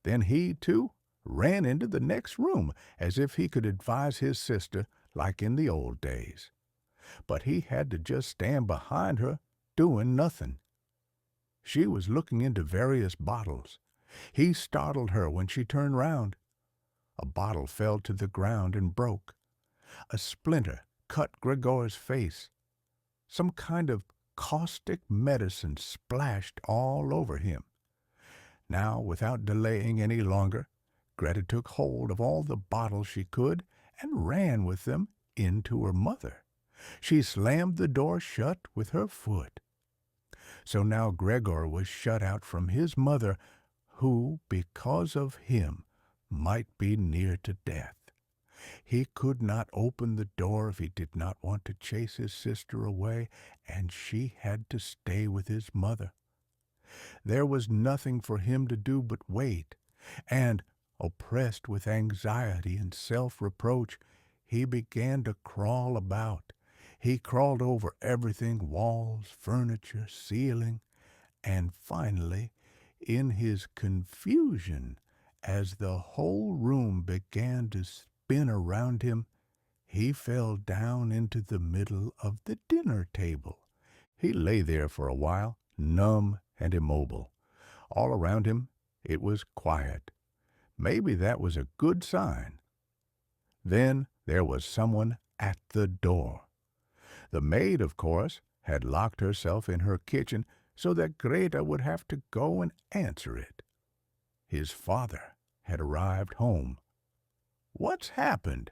Speaker 1: Then he, too, ran into the next room as if he could advise his sister like in the old days. But he had to just stand behind her, doing nothing. She was looking into various bottles. He startled her when she turned round. A bottle fell to the ground and broke. A splinter cut Gregor's face. Some kind of caustic medicine splashed all over him. Now, without delaying any longer, Greta took hold of all the bottles she could and ran with them into her mother. She slammed the door shut with her foot. So now Gregor was shut out from his mother, who, because of him, might be near to death. He could not open the door if he did not want to chase his sister away, and she had to stay with his mother. There was nothing for him to do but wait, and, oppressed with anxiety and self-reproach, he began to crawl about. He crawled over everything, walls, furniture, ceiling, and finally, in his confusion, as the whole room began to spin around him, he fell down into the middle of the dinner table. He lay there for a while, numb and immobile. All around him it was quiet. Maybe that was a good sign. Then there was someone at the door. The maid, of course, had locked herself in her kitchen so that Greta would have to go and answer it. His father had arrived home. "What's happened?"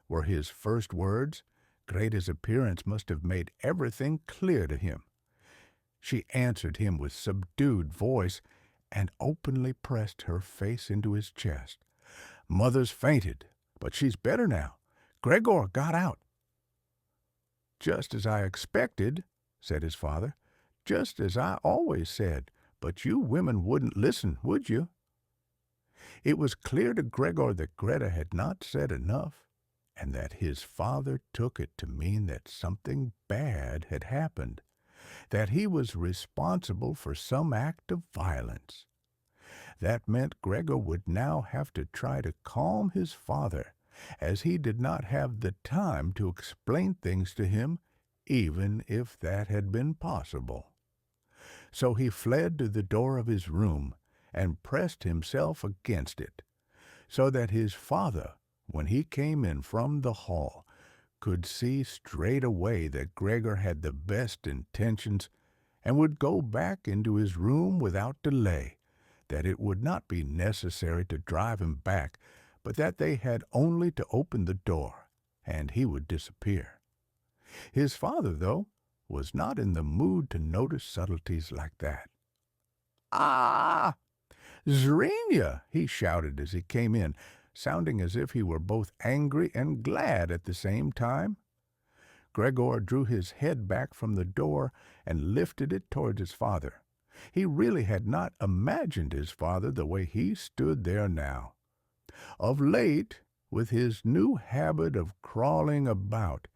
Speaker 1: were his first words. Greta's appearance must have made everything clear to him. She answered him with subdued voice and openly pressed her face into his chest. "Mother's fainted, but she's better now. Gregor got out." "Just as I expected," said his father. "Just as I always said, but you women wouldn't listen, would you?" It was clear to Gregor that Greta had not said enough, and that his father took it to mean that something bad had happened, that he was responsible for some act of violence. That meant Gregor would now have to try to calm his father, as he did not have the time to explain things to him, even if that had been possible. So he fled to the door of his room and pressed himself against it, so that his father, when he came in from the hall, could see straight away that Gregor had the best intentions and would go back into his room without delay, that it would not be necessary to drive him back, but that they had only to open the door, and he would disappear. His father, though, was not in the mood to notice subtleties like that. "Ah! Zrenia!" he shouted as he came in, sounding as if he were both angry and glad at the same time. Gregor drew his head back from the door and lifted it towards his father. He really had not imagined his father the way he stood there now. Of late, with his new habit of crawling about,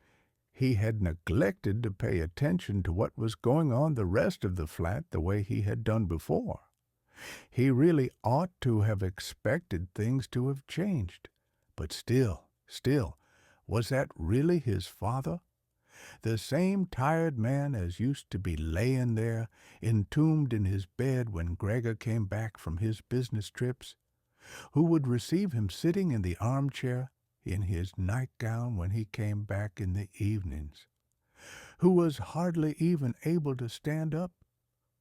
Speaker 1: he had neglected to pay attention to what was going on the rest of the flat the way he had done before. He really ought to have expected things to have changed. But still, was that really his father? The same tired man as used to be laying there, entombed in his bed when Gregor came back from his business trips, who would receive him sitting in the armchair in his nightgown when he came back in the evenings, who was hardly even able to stand up,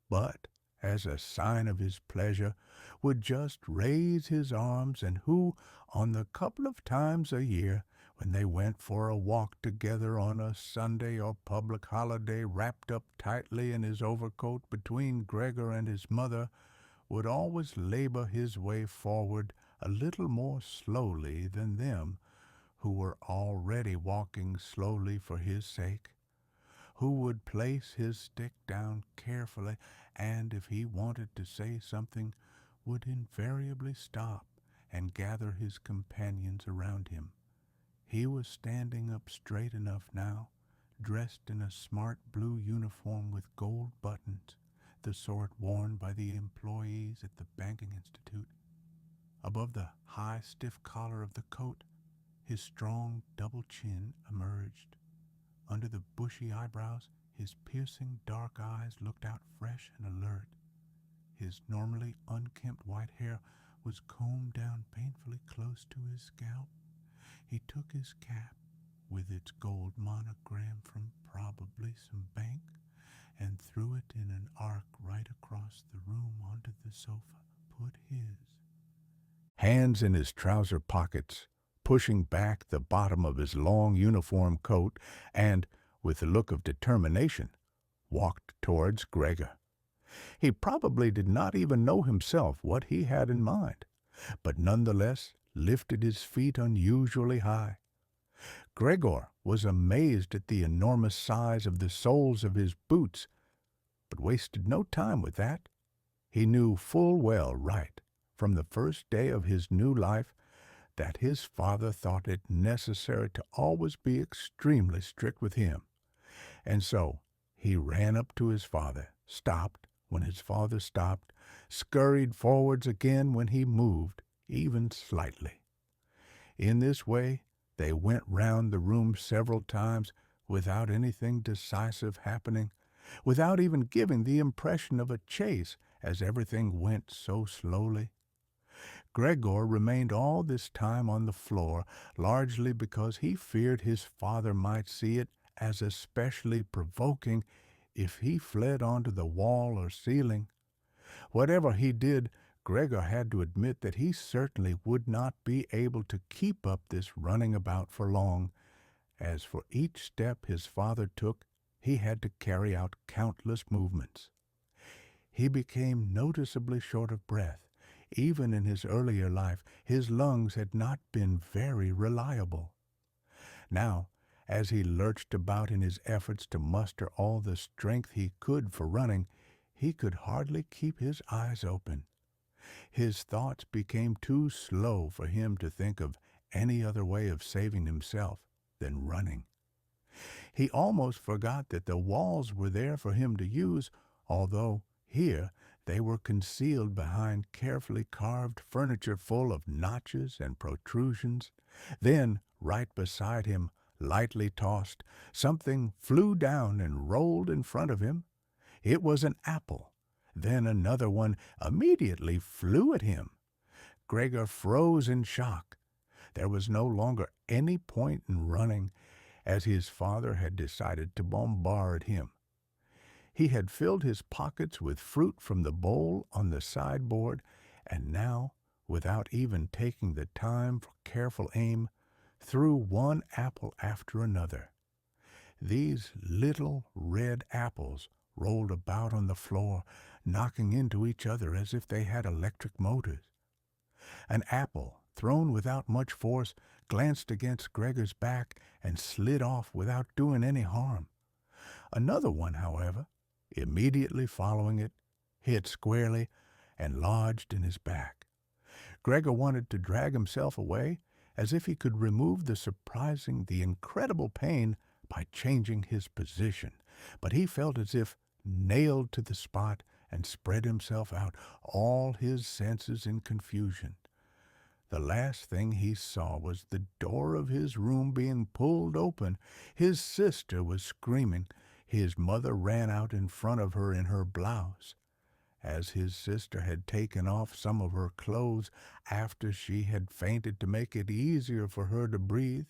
Speaker 1: but, as a sign of his pleasure, would just raise his arms, and who, on the couple of times a year, when they went for a walk together on a Sunday or public holiday, wrapped up tightly in his overcoat between Gregor and his mother, would always labor his way forward a little more slowly than them, who were already walking slowly for his sake, who would place his stick down carefully, and if he wanted to say something, would invariably stop and gather his companions around him. He was standing up straight enough now, dressed in a smart blue uniform with gold buttons, the sort worn by the employees at the banking institute. Above the high, stiff collar of the coat, his strong double chin emerged. Under the bushy eyebrows, his piercing dark eyes looked out fresh and alert. His normally unkempt white hair was combed down painfully close to his scalp. He took his cap, with its gold monogram from probably some bank, and threw it in an arc right across the room onto the sofa, put his hands in his trouser pockets, pushing back the bottom of his long uniform coat, and, with a look of determination, walked towards Gregor. He probably did not even know himself what he had in mind, but nonetheless lifted his feet unusually high. Gregor was amazed at the enormous size of the soles of his boots, but wasted no time with that. He knew full well, right from the first day of his new life, that his father thought it necessary to always be extremely strict with him. And so he ran up to his father, stopped when his father stopped, scurried forwards again when he moved, even slightly. In this way they went round the room several times without anything decisive happening, without even giving the impression of a chase, as everything went so slowly. Gregor remained all this time on the floor, largely because he feared his father might see it as especially provoking if he fled onto the wall or ceiling. Whatever he did, Gregor had to admit that he certainly would not be able to keep up this running about for long, as for each step his father took, he had to carry out countless movements. He became noticeably short of breath. Even in his earlier life, his lungs had not been very reliable. Now, as he lurched about in his efforts to muster all the strength he could for running, he could hardly keep his eyes open. His thoughts became too slow for him to think of any other way of saving himself than running. He almost forgot that the walls were there for him to use, although here they were concealed behind carefully carved furniture full of notches and protrusions. Then, right beside him, lightly tossed, something flew down and rolled in front of him. It was an apple. Then another one immediately flew at him. Gregor froze in shock. There was no longer any point in running, as his father had decided to bombard him. He had filled his pockets with fruit from the bowl on the sideboard, and now, without even taking the time for careful aim, threw one apple after another. These little red apples rolled about on the floor, knocking into each other as if they had electric motors. An apple, thrown without much force, glanced against Gregor's back and slid off without doing any harm. Another one, however, immediately following it, hit squarely and lodged in his back. Gregor wanted to drag himself away, as if he could remove the incredible pain by changing his position, but he felt as if nailed to the spot and spread himself out, all his senses in confusion. The last thing he saw was the door of his room being pulled open. His sister was screaming. His mother ran out in front of her in her blouse. As his sister had taken off some of her clothes after she had fainted to make it easier for her to breathe,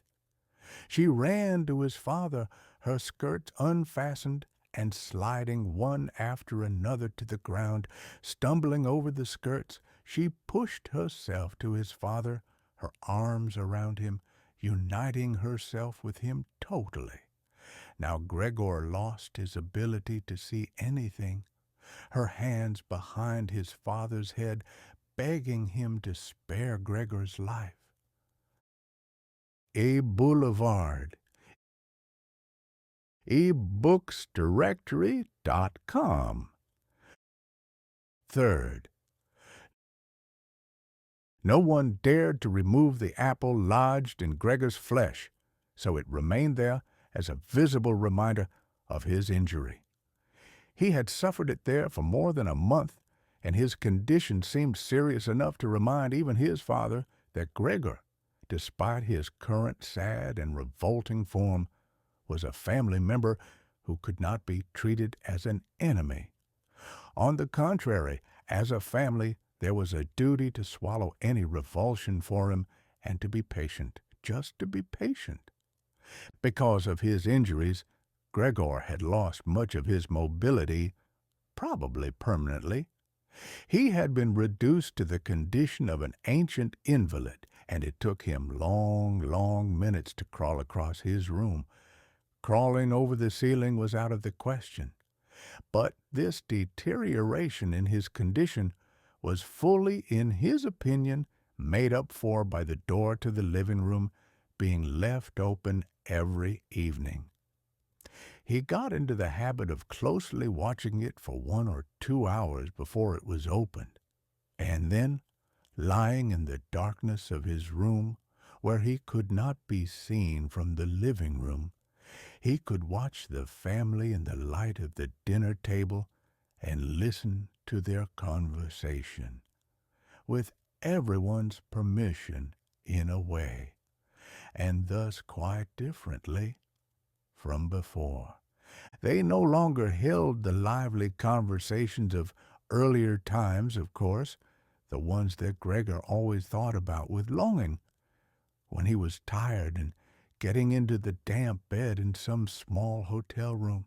Speaker 1: she ran to his father, her skirts unfastened and sliding one after another to the ground. Stumbling over the skirts, she pushed herself to his father, her arms around him, uniting herself with him totally. Now Gregor lost his ability to see anything, her hands behind his father's head, begging him to spare Gregor's life. A Boulevard, ebooksdirectory.com. Third, no one dared to remove the apple lodged in Gregor's flesh, so it remained there as a visible reminder of his injury. He had suffered it there for more than a month, and his condition seemed serious enough to remind even his father that Gregor, despite his current sad and revolting form, was a family member who could not be treated as an enemy. On the contrary, as a family, there was a duty to swallow any revulsion for him and to be patient, just to be patient. Because of his injuries, Gregor had lost much of his mobility, probably permanently. He had been reduced to the condition of an ancient invalid, and it took him long minutes to crawl across his room. Crawling over the ceiling was out of the question. But this deterioration in his condition was fully, in his opinion, made up for by the door to the living room being left open every evening. He got into the habit of closely watching it for 1 or 2 hours before it was opened, and then, lying in the darkness of his room, where he could not be seen from the living room, he could watch the family in the light of the dinner table and listen to their conversation, with everyone's permission in a way, and thus quite differently from before. They no longer held the lively conversations of earlier times, of course, the ones that Gregor always thought about with longing, when he was tired and getting into the damp bed in some small hotel room.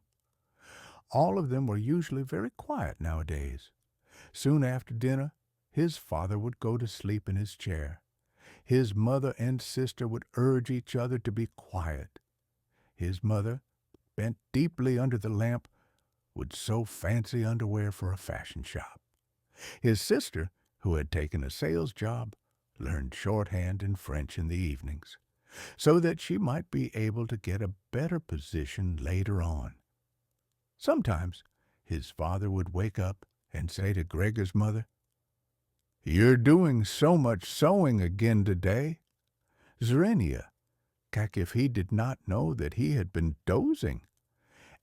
Speaker 1: All of them were usually very quiet nowadays. Soon after dinner, his father would go to sleep in his chair. His mother and sister would urge each other to be quiet. His mother, bent deeply under the lamp, would sew fancy underwear for a fashion shop. His sister, who had taken a sales job, learned shorthand and French in the evenings, so that she might be able to get a better position later on. Sometimes his father would wake up and say to Gregor's mother, "You're doing so much sewing again today." Zrenia, как if he did not know that he had been dozing.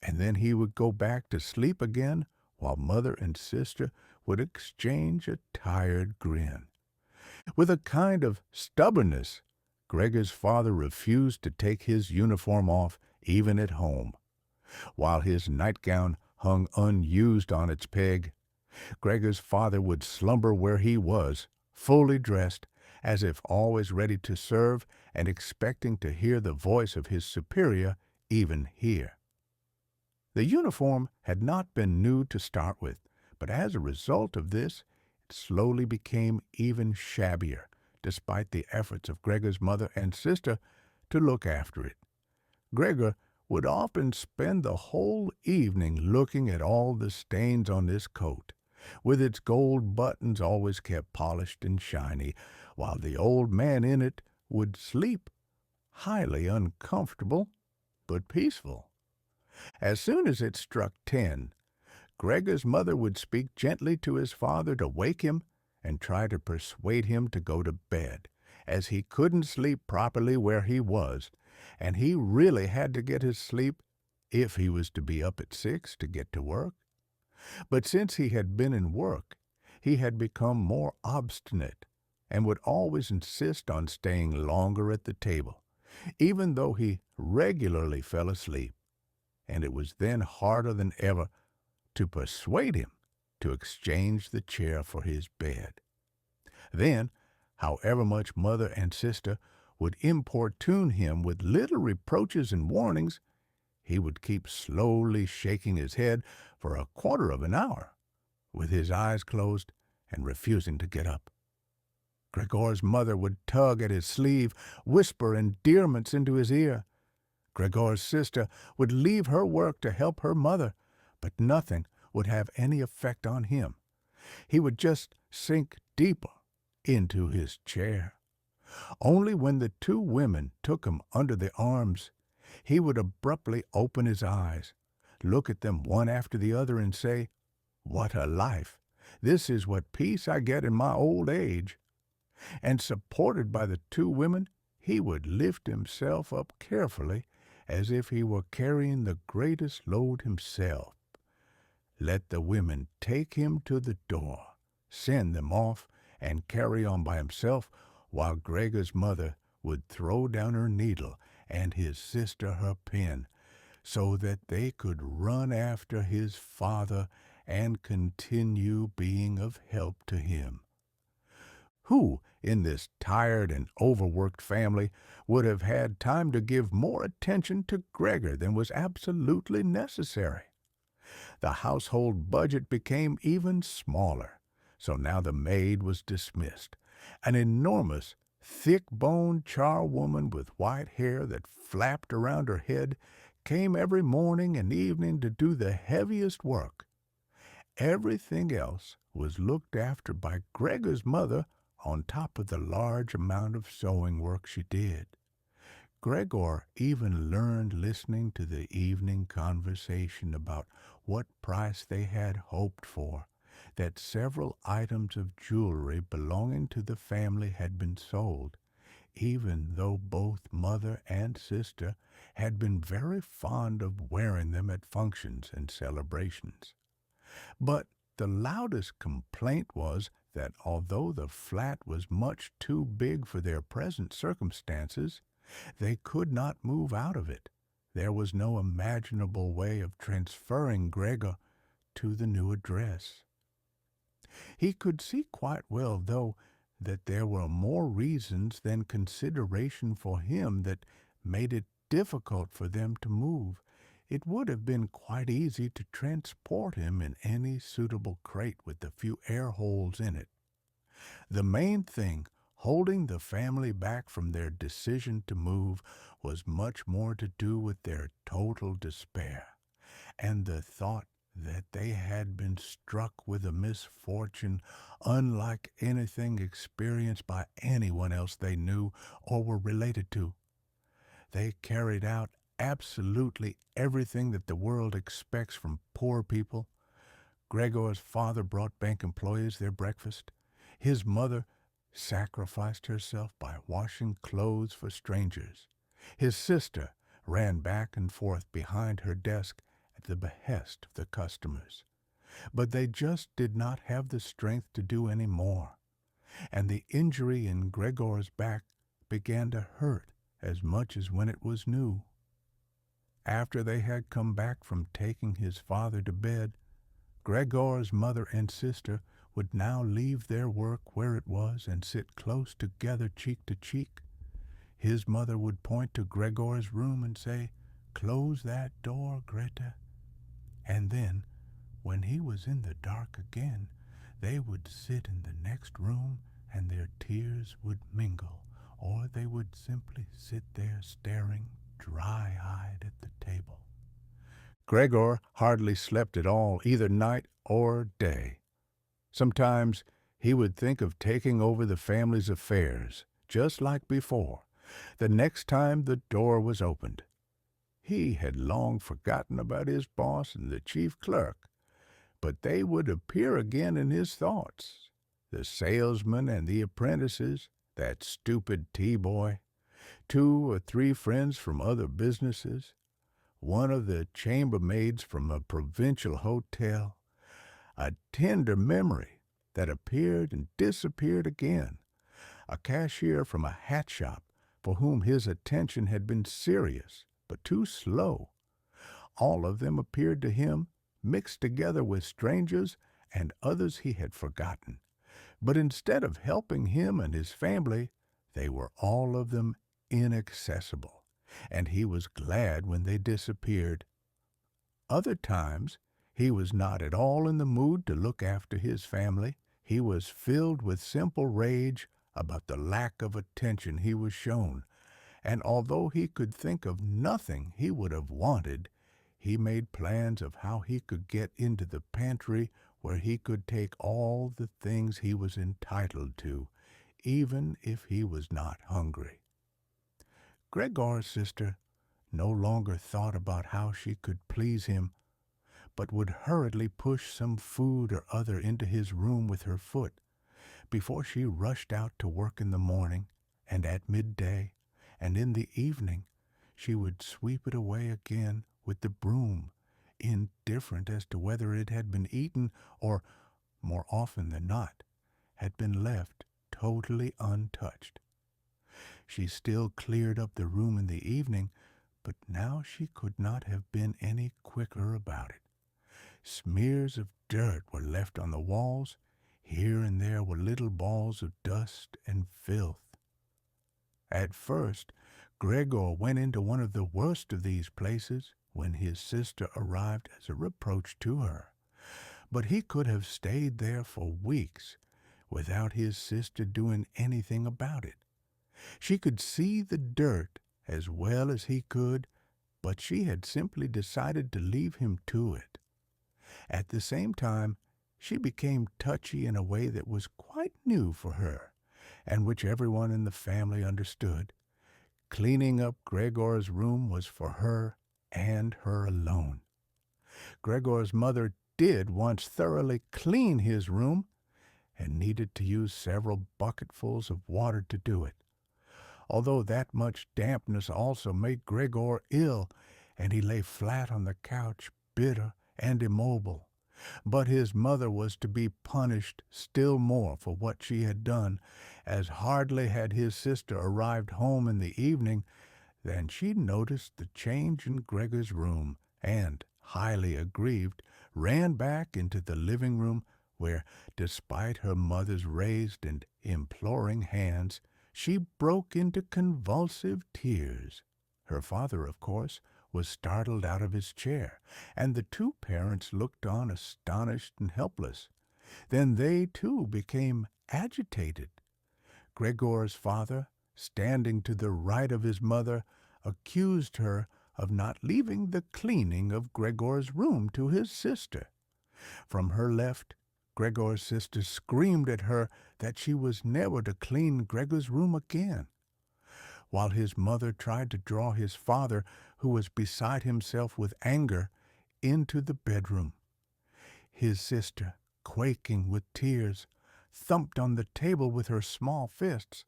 Speaker 1: And then he would go back to sleep again, while mother and sister would exchange a tired grin. With a kind of stubbornness, Gregor's father refused to take his uniform off even at home. While his nightgown hung unused on its peg, Gregor's father would slumber where he was, fully dressed, as if always ready to serve and expecting to hear the voice of his superior even here. The uniform had not been new to start with, but as a result of this, it slowly became even shabbier, despite the efforts of Gregor's mother and sister to look after it. Gregor would often spend the whole evening looking at all the stains on this coat, with its gold buttons always kept polished and shiny, while the old man in it would sleep, highly uncomfortable but peaceful. As soon as it struck 10, Gregor's mother would speak gently to his father to wake him and try to persuade him to go to bed, as he couldn't sleep properly where he was, and he really had to get his sleep if he was to be up at 6 to get to work. But since he had been in work, he had become more obstinate and would always insist on staying longer at the table, even though he regularly fell asleep, and it was then harder than ever to persuade him to exchange the chair for his bed. Then, however much mother and sister would importune him with little reproaches and warnings, he would keep slowly shaking his head for a quarter of an hour, with his eyes closed and refusing to get up. Gregor's mother would tug at his sleeve, whisper endearments into his ear. Gregor's sister would leave her work to help her mother, but nothing would have any effect on him. He would just sink deeper into his chair. Only when the two women took him under the arms, he would abruptly open his eyes, look at them one after the other, and say, "What a life! This is what peace I get in my old age." And supported by the two women, he would lift himself up carefully as if he were carrying the greatest load himself. Let the women take him to the door, send them off, and carry on by himself, while Gregor's mother would throw down her needle and his sister her pen, so that they could run after his father and continue being of help to him. Who, in this tired and overworked family, would have had time to give more attention to Gregor than was absolutely necessary? The household budget became even smaller, so now the maid was dismissed. An enormous, thick-boned charwoman with white hair that flapped around her head came every morning and evening to do the heaviest work. Everything else was looked after by Gregor's mother on top of the large amount of sewing work she did. Gregor even learned listening to the evening conversation about what price they had hoped for, that several items of jewelry belonging to the family had been sold, even though both mother and sister had been very fond of wearing them at functions and celebrations. But the loudest complaint was that although the flat was much too big for their present circumstances, they could not move out of it. There was no imaginable way of transferring Gregor to the new address. He could see quite well, though, that there were more reasons than consideration for him that made it difficult for them to move. It would have been quite easy to transport him in any suitable crate with a few air holes in it. The main thing holding the family back from their decision to move was much more to do with their total despair, and the thought that they had been struck with a misfortune unlike anything experienced by anyone else they knew or were related to. They carried out absolutely everything that the world expects from poor people. Gregor's father brought bank employees their breakfast. His mother sacrificed herself by washing clothes for strangers. His sister ran back and forth behind her desk at the behest of the customers. But they just did not have the strength to do any more, and the injury in Gregor's back began to hurt as much as when it was new. After they had come back from taking his father to bed, Gregor's mother and sister would now leave their work where it was and sit close together cheek to cheek. His mother would point to Gregor's room and say, "Close that door, Greta." And then, when he was in the dark again, they would sit in the next room and their tears would mingle, or they would simply sit there staring dry-eyed at the table. Gregor hardly slept at all, either night or day. Sometimes he would think of taking over the family's affairs, just like before, the next time the door was opened. He had long forgotten about his boss and the chief clerk, but they would appear again in his thoughts. The salesman and the apprentices, that stupid tea-boy, 2 or 3 friends from other businesses, one of the chambermaids from a provincial hotel, a tender memory that appeared and disappeared again, a cashier from a hat shop for whom his attention had been serious but too slow. All of them appeared to him mixed together with strangers and others he had forgotten. But instead of helping him and his family, they were all of them inaccessible, and he was glad when they disappeared. Other times, he was not at all in the mood to look after his family. He was filled with simple rage about the lack of attention he was shown, and although he could think of nothing he would have wanted, he made plans of how he could get into the pantry where he could take all the things he was entitled to, even if he was not hungry. Gregor's sister no longer thought about how she could please him, but would hurriedly push some food or other into his room with her foot before she rushed out to work in the morning and at midday, and in the evening she would sweep it away again with the broom, indifferent as to whether it had been eaten or, more often than not, had been left totally untouched. She still cleared up the room in the evening, but now she could not have been any quicker about it. Smears of dirt were left on the walls. Here and there were little balls of dust and filth. At first, Gregor went into one of the worst of these places when his sister arrived as a reproach to her. But he could have stayed there for weeks without his sister doing anything about it. She could see the dirt as well as he could, but she had simply decided to leave him to it. At the same time, she became touchy in a way that was quite new for her, and which everyone in the family understood. Cleaning up Gregor's room was for her and her alone. Gregor's mother did once thoroughly clean his room, and needed to use several bucketfuls of water to do it. Although that much dampness also made Gregor ill, and he lay flat on the couch, bitter and immobile. But his mother was to be punished still more for what she had done, as hardly had his sister arrived home in the evening than she noticed the change in Gregor's room, and, highly aggrieved, ran back into the living room where, despite her mother's raised and imploring hands, she broke into convulsive tears. Her father, of course, was startled out of his chair, and the two parents looked on astonished and helpless. Then they, too, became agitated. Gregor's father, standing to the right of his mother, accused her of not leaving the cleaning of Gregor's room to his sister. From her left, Gregor's sister screamed at her that she was never to clean Gregor's room again, while his mother tried to draw his father, who was beside himself with anger, into the bedroom. His sister, quaking with tears, thumped on the table with her small fists,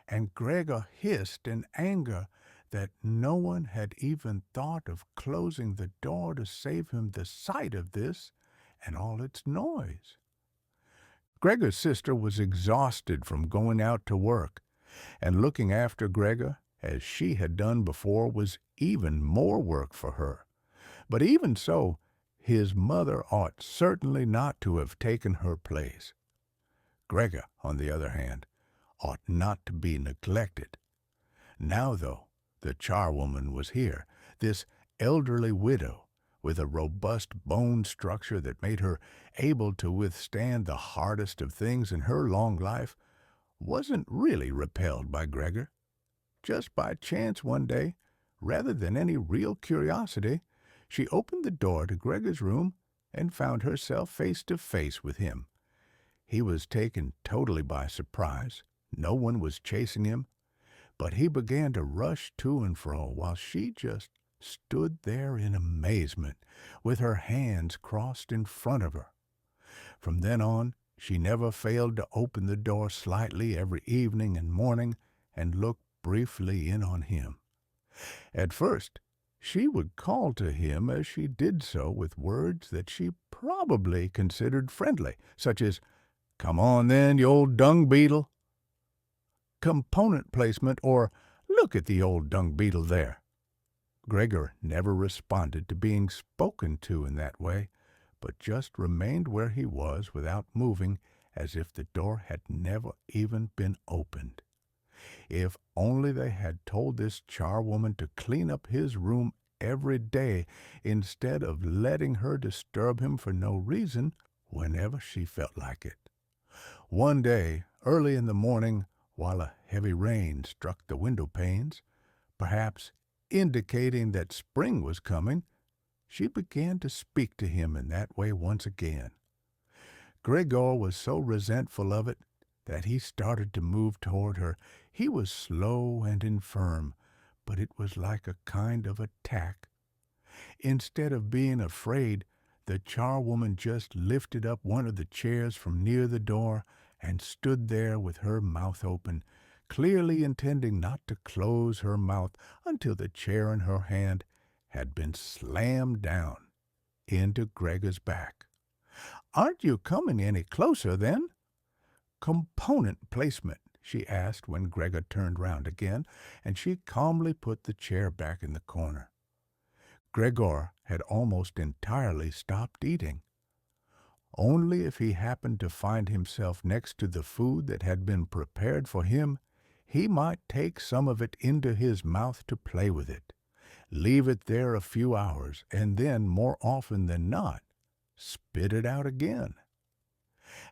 Speaker 1: and Gregor hissed in anger that no one had even thought of closing the door to save him the sight of this and all its noise. Gregor's sister was exhausted from going out to work, and looking after Gregor, as she had done before, was even more work for her. But even so, his mother ought certainly not to have taken her place. Gregor, on the other hand, ought not to be neglected. Now, though, the charwoman was here, this elderly widow, with a robust bone structure that made her able to withstand the hardest of things in her long life, wasn't really repelled by Gregor. Just by chance one day, rather than any real curiosity, she opened the door to Gregor's room and found herself face to face with him. He was taken totally by surprise. No one was chasing him, but he began to rush to and fro while she just stood there in amazement, with her hands crossed in front of her. From then on, she never failed to open the door slightly every evening and morning and look briefly in on him. At first, she would call to him as she did so with words that she probably considered friendly, such as, "Come on then, you old dung beetle," component placement, or "Look at the old dung beetle there." Gregor never responded to being spoken to in that way, but just remained where he was without moving, as if the door had never even been opened. If only they had told this charwoman to clean up his room every day instead of letting her disturb him for no reason whenever she felt like it. One day, early in the morning, while a heavy rain struck the window panes, perhaps indicating that spring was coming, she began to speak to him in that way once again. Gregor was so resentful of it that he started to move toward her. He was slow and infirm, but it was like a kind of attack. Instead of being afraid, the charwoman just lifted up one of the chairs from near the door and stood there with her mouth open, clearly intending not to close her mouth until the chair in her hand had been slammed down into Gregor's back. "Aren't you coming any closer, then?" "Component placement," she asked when Gregor turned round again, and she calmly put the chair back in the corner. Gregor had almost entirely stopped eating. Only if he happened to find himself next to the food that had been prepared for him, he might take some of it into his mouth to play with it, leave it there a few hours, and then, more often than not, spit it out again.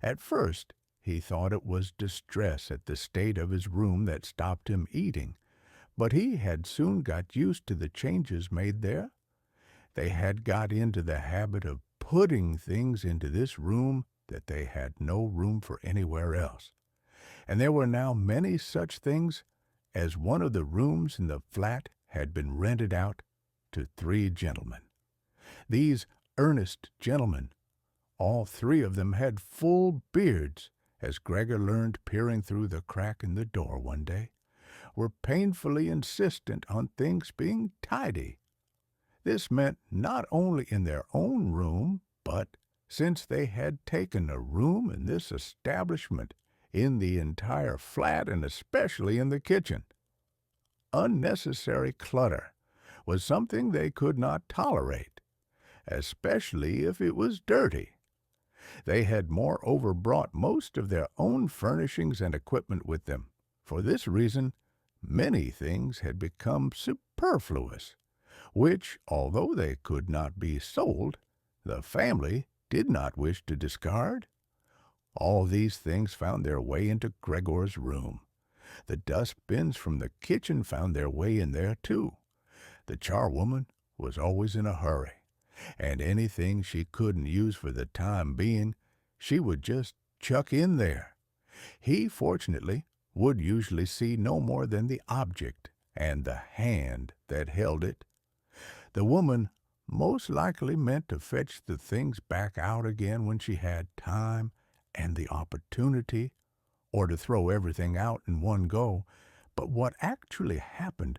Speaker 1: At first, he thought it was distress at the state of his room that stopped him eating, but he had soon got used to the changes made there. They had got into the habit of putting things into this room that they had no room for anywhere else, and there were now many such things as one of the rooms in the flat had been rented out to 3 gentlemen. These earnest gentlemen, all 3 of them had full beards, as Gregor learned peering through the crack in the door one day, were painfully insistent on things being tidy. This meant not only in their own room, but, since they had taken a room in this establishment, in the entire flat and especially in the kitchen. Unnecessary clutter was something they could not tolerate, especially if it was dirty. They had moreover brought most of their own furnishings and equipment with them. For this reason, many things had become superfluous, which, although they could not be sold, the family did not wish to discard. All these things found their way into Gregor's room. The dustbins from the kitchen found their way in there, too. The charwoman was always in a hurry, and anything she couldn't use for the time being, she would just chuck in there. He, fortunately, would usually see no more than the object and the hand that held it. The woman most likely meant to fetch the things back out again when she had time and the opportunity, or to throw everything out in one go, but what actually happened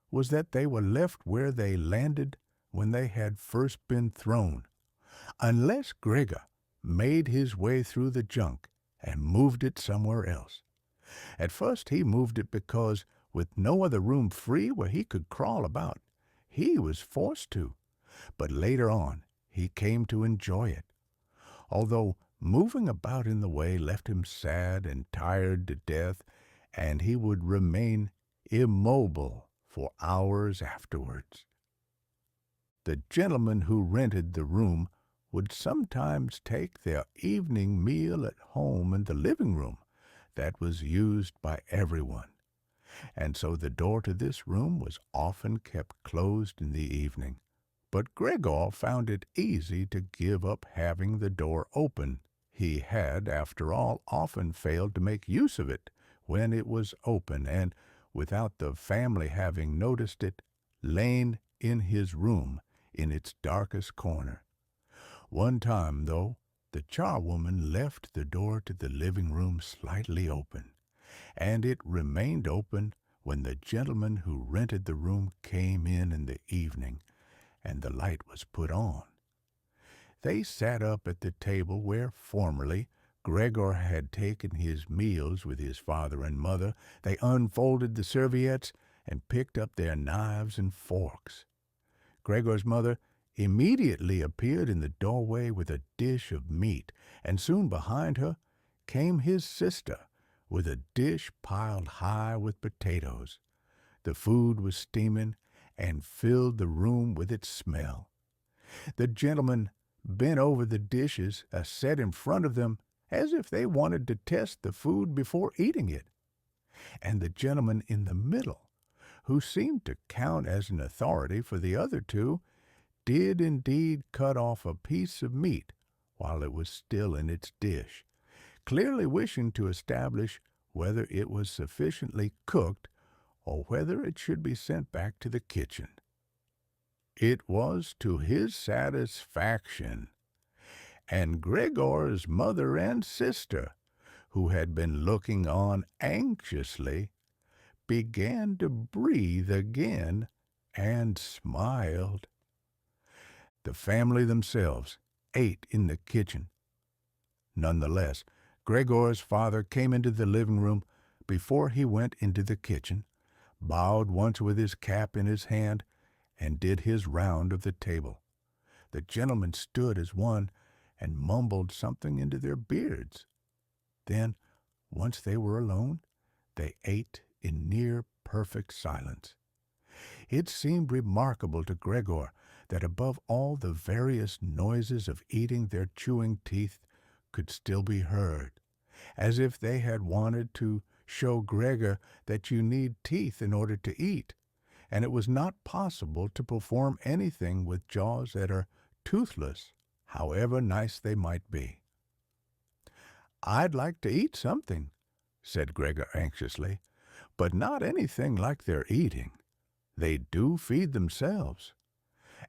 Speaker 1: was that they were left where they landed when they had first been thrown, unless Gregor made his way through the junk and moved it somewhere else. At first he moved it because, with no other room free where he could crawl about, he was forced to, but later on he came to enjoy it, although moving about in the way left him sad and tired to death, and he would remain immobile for hours afterwards. The gentleman who rented the room would sometimes take their evening meal at home in the living room that was used by everyone, and so the door to this room was often kept closed in the evening. But Gregor found it easy to give up having the door open. He had, after all, often failed to make use of it when it was open, and, without the family having noticed it, lain in his room in its darkest corner. One time, though, the charwoman left the door to the living room slightly open, and it remained open when the gentleman who rented the room came in the evening, and the light was put on. They sat up at the table where formerly Gregor had taken his meals with his father and mother. They unfolded the serviettes and picked up their knives and forks. Gregor's mother immediately appeared in the doorway with a dish of meat, and soon behind her came his sister with a dish piled high with potatoes. The food was steaming and filled the room with its smell. The gentleman bent over the dishes set in front of them as if they wanted to test the food before eating it. and the gentleman in the middle, who seemed to count as an authority for the other two, did indeed cut off a piece of meat while it was still in its dish, clearly wishing to establish whether it was sufficiently cooked or whether it should be sent back to the kitchen. It was to his satisfaction, and Gregor's mother and sister, who had been looking on anxiously, began to breathe again and smiled. The family themselves ate in the kitchen. Nonetheless, Gregor's father came into the living room before he went into the kitchen, bowed once with his cap in his hand, and did his round of the table. The gentlemen stood as one and mumbled something into their beards. Then, once they were alone, they ate in near perfect silence. It seemed remarkable to Gregor that above all the various noises of eating their chewing teeth could still be heard, as if they had wanted to show Gregor that you need teeth in order to eat, and it was not possible to perform anything with jaws that are toothless, however nice they might be. "I'd like to eat something," said Gregor anxiously, "but not anything like they're eating. They do feed themselves.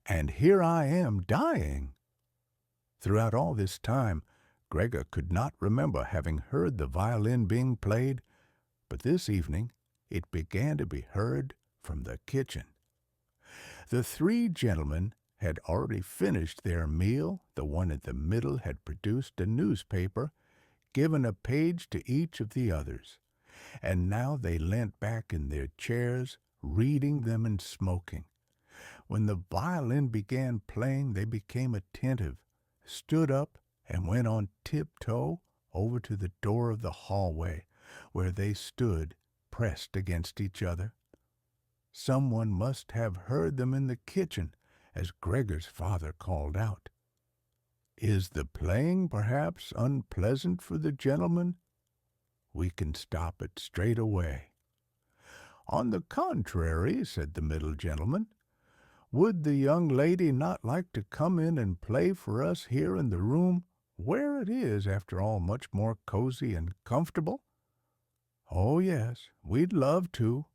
Speaker 1: And here I am dying." Throughout all this time, Gregor could not remember having heard the violin being played, but this evening it began to be heard from the kitchen. The three gentlemen had already finished their meal. The one in the middle had produced a newspaper, given a page to each of the others, and now they leant back in their chairs, reading them and smoking. When the violin began playing, they became attentive, stood up, and went on tiptoe over to the door of the hallway, where they stood pressed against each other. Someone must have heard them in the kitchen, as Gregor's father called out, "Is the playing perhaps unpleasant for the gentleman? We can stop it straight away." "On the contrary," said the middle gentleman, "would the young lady not like to come in and play for us here in the room, where it is, after all, much more cozy and comfortable?" "Oh, yes, we'd love to,"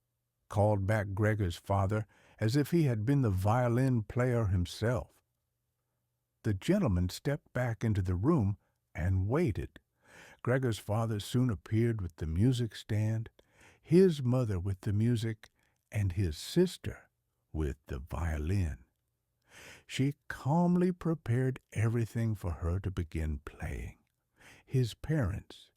Speaker 1: called back Gregor's father, as if he had been the violin player himself. The gentleman stepped back into the room and waited. Gregor's father soon appeared with the music stand, his mother with the music, and his sister with the violin. She calmly prepared everything for her to begin playing. His parents,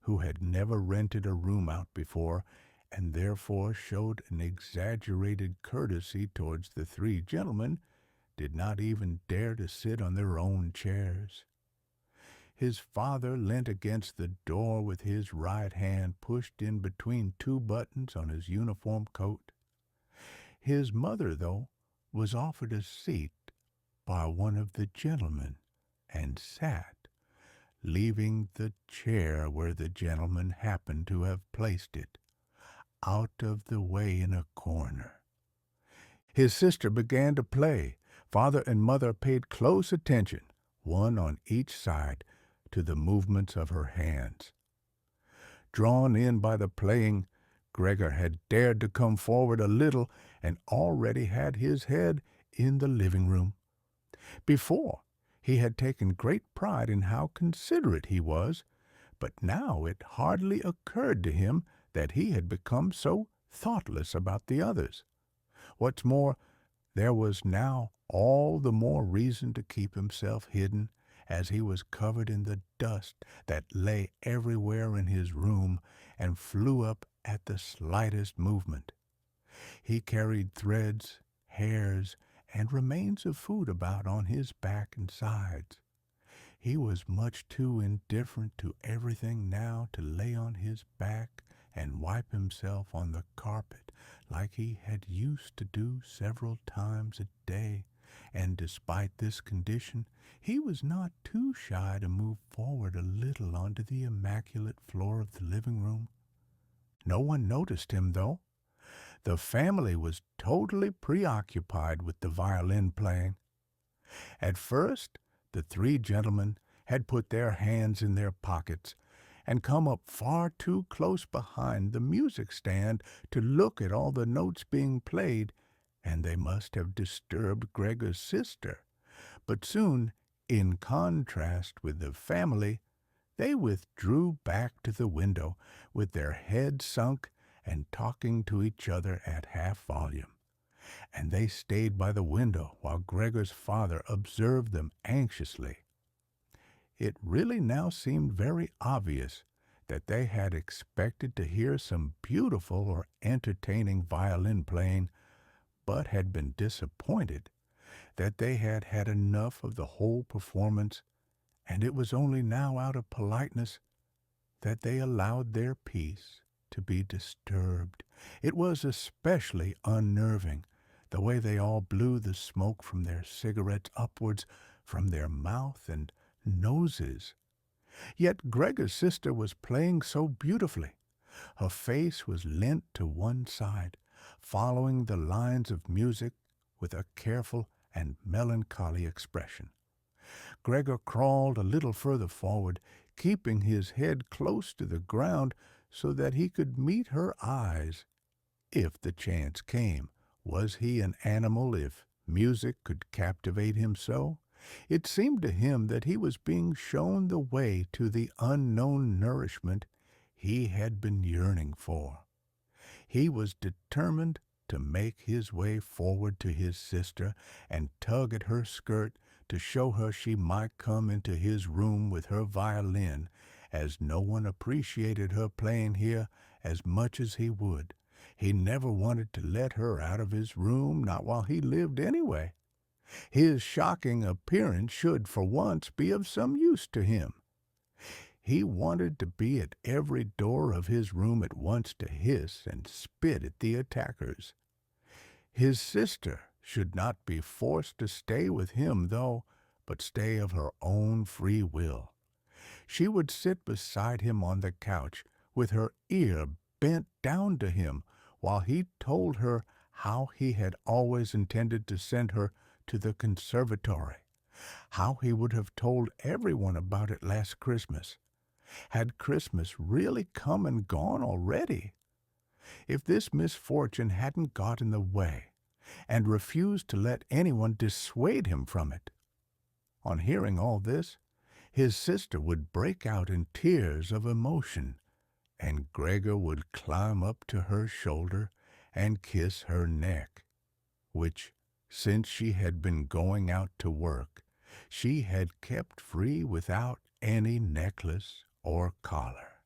Speaker 1: who had never rented a room out before, and therefore showed an exaggerated courtesy towards the three gentlemen, did not even dare to sit on their own chairs. His father leant against the door with his right hand pushed in between two buttons on his uniform coat. His mother, though, was offered a seat by one of the gentlemen, and sat, leaving the chair where the gentleman happened to have placed it, out of the way in a corner. His sister began to play. Father and mother paid close attention, one on each side, to the movements of her hands. Drawn in by the playing, Gregor had dared to come forward a little, and already had his head in the living room. Before, he had taken great pride in how considerate he was, but now it hardly occurred to him that he had become so thoughtless about the others. What's more, there was now all the more reason to keep himself hidden, as he was covered in the dust that lay everywhere in his room and flew up at the slightest movement. He carried threads, hairs, and remains of food about on his back and sides. He was much too indifferent to everything now to lay on his back and wipe himself on the carpet like he had used to do several times a day, and despite this condition, he was not too shy to move forward a little onto the immaculate floor of the living room. No one noticed him, though. The family was totally preoccupied with the violin playing. At first, the three gentlemen had put their hands in their pockets and come up far too close behind the music stand to look at all the notes being played, and they must have disturbed Gregor's sister. But soon, in contrast with the family, they withdrew back to the window with their heads sunk and talking to each other at half volume. And they stayed by the window while Gregor's father observed them anxiously. It really now seemed very obvious that they had expected to hear some beautiful or entertaining violin playing, but had been disappointed that they had had enough of the whole performance, and it was only now out of politeness that they allowed their peace to be disturbed. It was especially unnerving, the way they all blew the smoke from their cigarettes upwards from their mouth and noses. Yet Gregor's sister was playing so beautifully. Her face was leant to one side, following the lines of music with a careful and melancholy expression. Gregor crawled a little further forward, keeping his head close to the ground so that he could meet her eyes. If the chance came, was he an animal if music could captivate him so? It seemed to him that he was being shown the way to the unknown nourishment he had been yearning for. He was determined to make his way forward to his sister and tug at her skirt to show her she might come into his room with her violin, as no one appreciated her playing here as much as he would. He never wanted to let her out of his room, not while he lived anyway. His shocking appearance should for once be of some use to him. He wanted to be at every door of his room at once to hiss and spit at the attackers. His sister should not be forced to stay with him, though, but stay of her own free will. She would sit beside him on the couch, with her ear bent down to him, while he told her how he had always intended to send her to the conservatory, how he would have told everyone about it last Christmas. Had Christmas really come and gone already? If this misfortune hadn't got in the way, and refused to let anyone dissuade him from it. On hearing all this, his sister would break out in tears of emotion, and Gregor would climb up to her shoulder and kiss her neck, which, since she had been going out to work, she had kept free without any necklace or collar.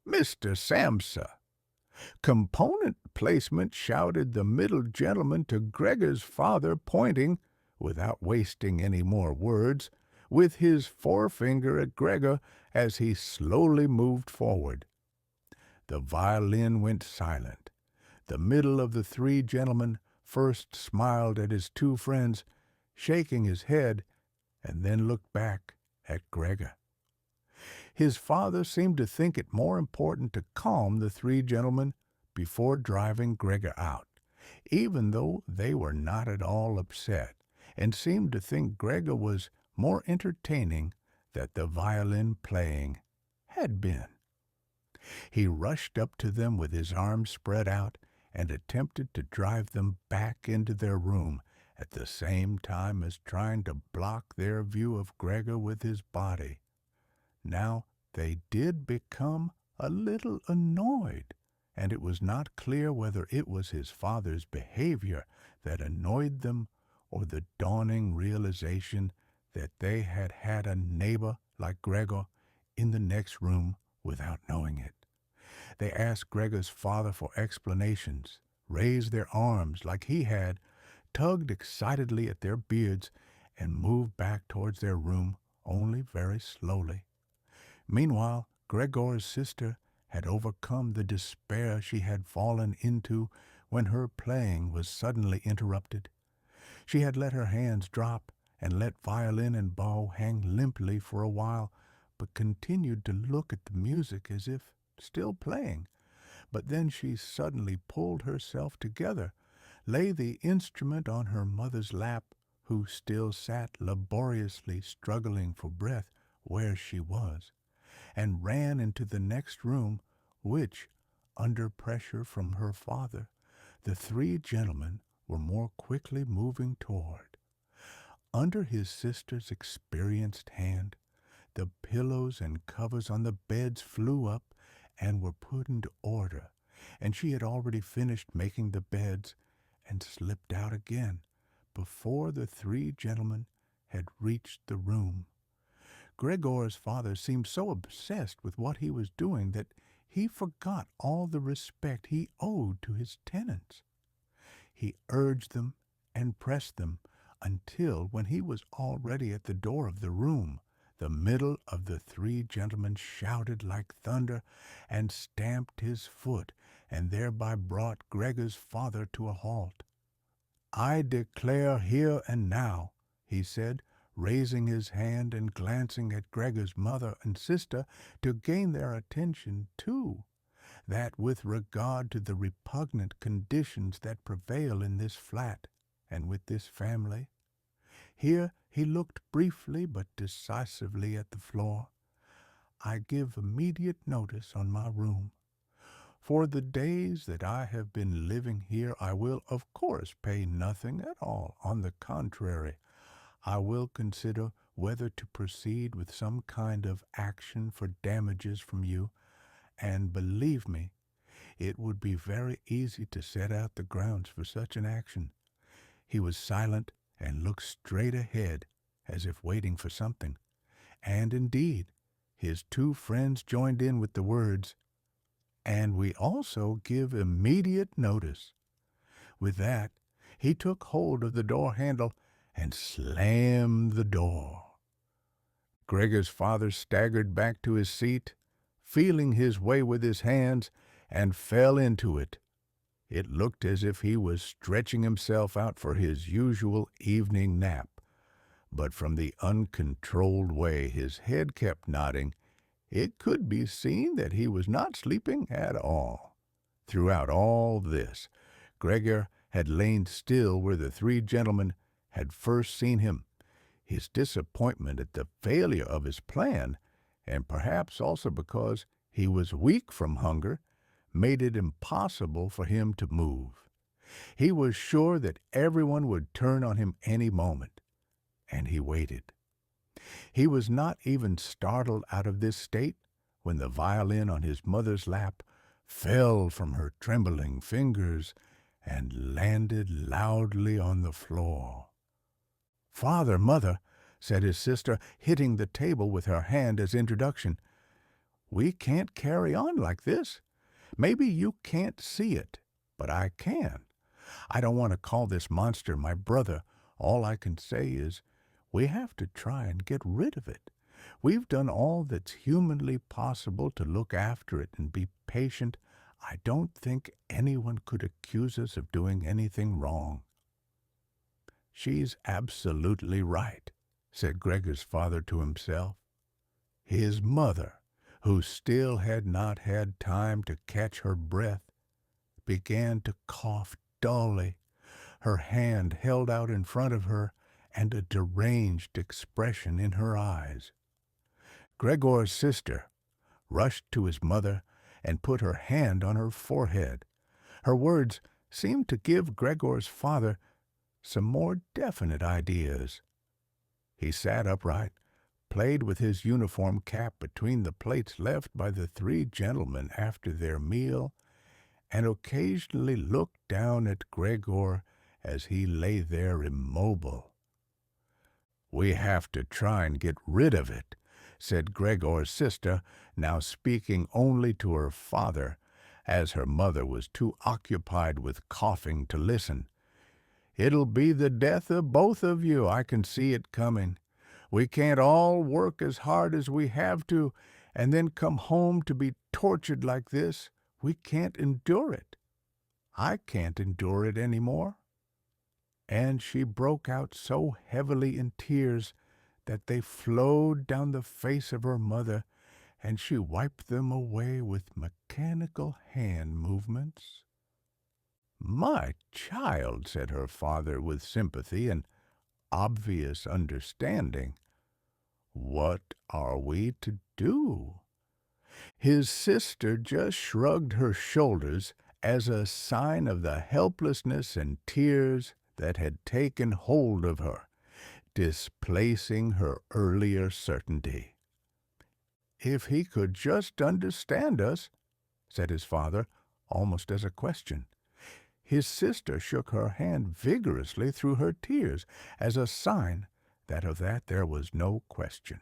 Speaker 1: "Mr. Samsa, component placement," shouted the middle gentleman to Gregor's father, pointing, without wasting any more words, with his forefinger at Gregor as he slowly moved forward. The violin went silent. The middle of the three gentlemen first smiled at his two friends, shaking his head, and then looked back at Gregor. His father seemed to think it more important to calm the three gentlemen before driving Gregor out, even though they were not at all upset, and seemed to think Gregor was more entertaining than the violin playing had been. He rushed up to them with his arms spread out and attempted to drive them back into their room, at the same time as trying to block their view of Gregor with his body. Now they did become a little annoyed, and it was not clear whether it was his father's behavior that annoyed them or the dawning realization that they had had a neighbor like Gregor in the next room without knowing it. They asked Gregor's father for explanations, raised their arms like he had, tugged excitedly at their beards, and moved back towards their room only very slowly. Meanwhile, Gregor's sister had overcome the despair she had fallen into when her playing was suddenly interrupted. She had let her hands drop and let violin and bow hang limply for a while, but continued to look at the music as if still playing, But then she suddenly pulled herself together, lay the instrument on her mother's lap, who still sat laboriously struggling for breath where she was, and ran into the next room, which, under pressure from her father, the three gentlemen were more quickly moving toward. Under his sister's experienced hand, the pillows and covers on the beds flew up and were put into order, and she had already finished making the beds and slipped out again before the three gentlemen had reached the room. Gregor's father seemed so obsessed with what he was doing that he forgot all the respect he owed to his tenants. He urged them and pressed them until, when he was already at the door of the room, the middle of the three gentlemen shouted like thunder and stamped his foot, and thereby brought Gregor's father to a halt. "I declare here and now," he said, raising his hand and glancing at Gregor's mother and sister to gain their attention too, that with regard to the repugnant conditions that prevail in this flat and with this family, here he looked briefly but decisively at the floor, "I give immediate notice on my room. For the days that I have been living here I will of course pay nothing at all. On the contrary, I will consider whether to proceed with some kind of action for damages from you, and believe me, it would be very easy to set out the grounds for such an action." He was silent and looked straight ahead, as if waiting for something, and indeed his two friends joined in with the words, "And we also give immediate notice." With that, he took hold of the door handle and slammed the door. Gregor's father staggered back to his seat, feeling his way with his hands, and fell into it. It looked as if he was stretching himself out for his usual evening nap, but from the uncontrolled way his head kept nodding, it could be seen that he was not sleeping at all. Throughout all this, Gregor had lain still where the three gentlemen had first seen him. His disappointment at the failure of his plan, and perhaps also because he was weak from hunger, made it impossible for him to move. He was sure that everyone would turn on him any moment, and he waited. He was not even startled out of this state when the violin on his mother's lap fell from her trembling fingers and landed loudly on the floor. "Father, mother," said his sister, hitting the table with her hand as introduction, "we can't carry on like this. Maybe you can't see it, but I can. I don't want to call this monster my brother. All I can say is, we have to try and get rid of it. We've done all that's humanly possible to look after it and be patient. I don't think anyone could accuse us of doing anything wrong." "She's absolutely right," said Gregor's father to himself. His mother, who still had not had time to catch her breath, began to cough dully, her hand held out in front of her, and a deranged expression in her eyes. Gregor's sister rushed to his mother and put her hand on her forehead. Her words seemed to give Gregor's father some more definite ideas. He sat upright, played with his uniform cap between the plates left by the three gentlemen after their meal, and occasionally looked down at Gregor as he lay there immobile. "We have to try and get rid of it," said Gregor's sister, now speaking only to her father, as her mother was too occupied with coughing to listen. "It'll be the death of both of you, I can see it coming. We can't all work as hard as we have to, and then come home to be tortured like this. We can't endure it. I can't endure it any more." And she broke out so heavily in tears that they flowed down the face of her mother and she wiped them away with mechanical hand movements. "My child," said her father with sympathy and obvious understanding, "what are we to do?" His sister just shrugged her shoulders as a sign of the helplessness and tears that had taken hold of her, displacing her earlier certainty. "If he could just understand us," said his father, almost as a question. His sister shook her hand vigorously through her tears, as a sign that of that there was no question.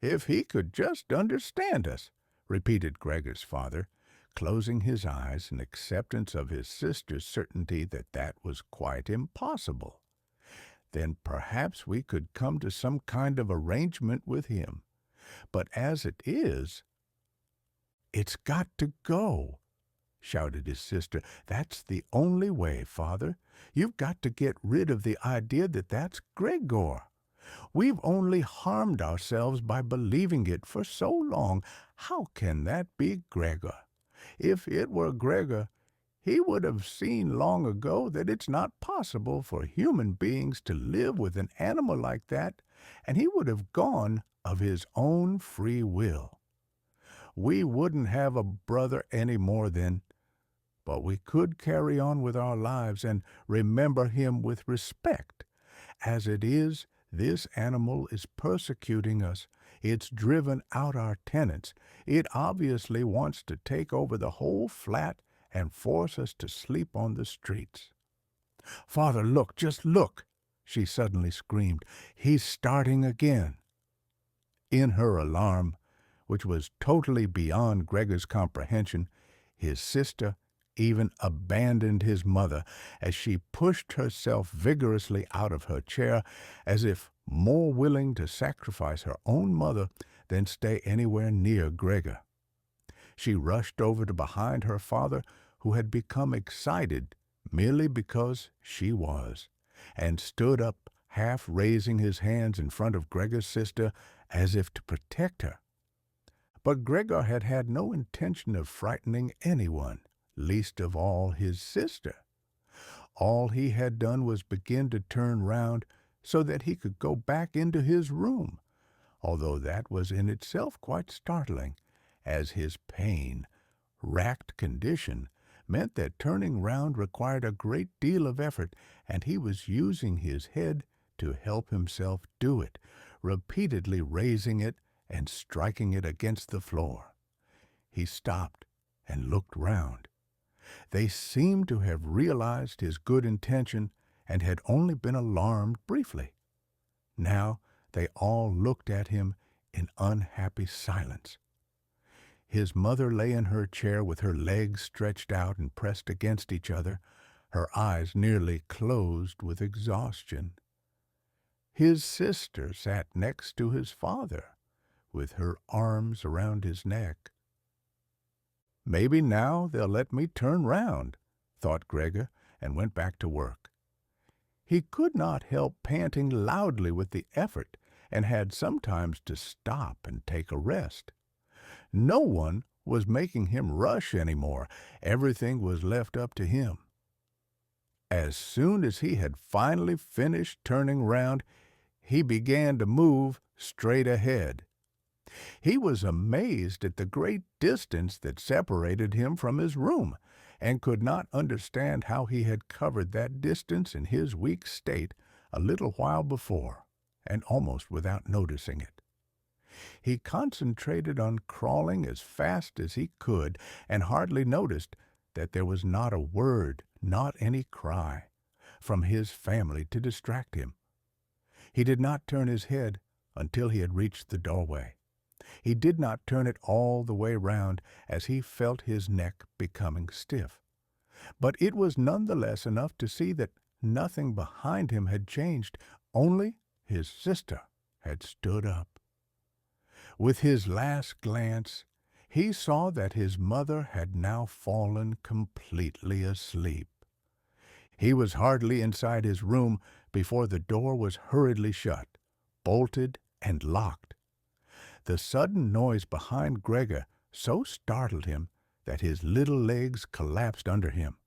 Speaker 1: "If he could just understand us," repeated Gregor's father, closing his eyes in acceptance of his sister's certainty that that was quite impossible. "Then perhaps we could come to some kind of arrangement with him. But as it is—" "It's got to go," shouted his sister. "That's the only way, father. You've got to get rid of the idea that that's Gregor. We've only harmed ourselves by believing it for so long. How can that be Gregor? If it were Gregor, he would have seen long ago that it's not possible for human beings to live with an animal like that, and he would have gone of his own free will. We wouldn't have a brother any more then, but we could carry on with our lives and remember him with respect. As it is, this animal is persecuting us. It's driven out our tenants. It obviously wants to take over the whole flat and force us to sleep on the streets." "Father, look, just look!" she suddenly screamed. "He's starting again." In her alarm, which was totally beyond Gregor's comprehension, his sister even abandoned his mother as she pushed herself vigorously out of her chair, as if more willing to sacrifice her own mother than stay anywhere near Gregor. She rushed over to behind her father, who had become excited merely because she was, and stood up, half raising his hands in front of Gregor's sister as if to protect her. But Gregor had had no intention of frightening anyone, least of all his sister. All he had done was begin to turn round so that he could go back into his room, although that was in itself quite startling, as his pain, racked condition, meant that turning round required a great deal of effort, and he was using his head to help himself do it, repeatedly raising it and striking it against the floor. He stopped and looked round. They seemed to have realized his good intention and had only been alarmed briefly. Now they all looked at him in unhappy silence. His mother lay in her chair with her legs stretched out and pressed against each other, her eyes nearly closed with exhaustion. His sister sat next to his father, with her arms around his neck. "Maybe now they'll let me turn round," thought Gregor, and went back to work. He could not help panting loudly with the effort, and had sometimes to stop and take a rest. No one was making him rush any more. Everything was left up to him. As soon as he had finally finished turning round, he began to move straight ahead. He was amazed at the great distance that separated him from his room, and could not understand how he had covered that distance in his weak state a little while before, and almost without noticing it. He concentrated on crawling as fast as he could, and hardly noticed that there was not a word, not any cry, from his family to distract him. He did not turn his head until he had reached the doorway. He did not turn it all the way round, as he felt his neck becoming stiff. But it was none the less enough to see that nothing behind him had changed, only his sister had stood up. With his last glance, he saw that his mother had now fallen completely asleep. He was hardly inside his room before the door was hurriedly shut, bolted, and locked. The sudden noise behind Gregor so startled him that his little legs collapsed under him.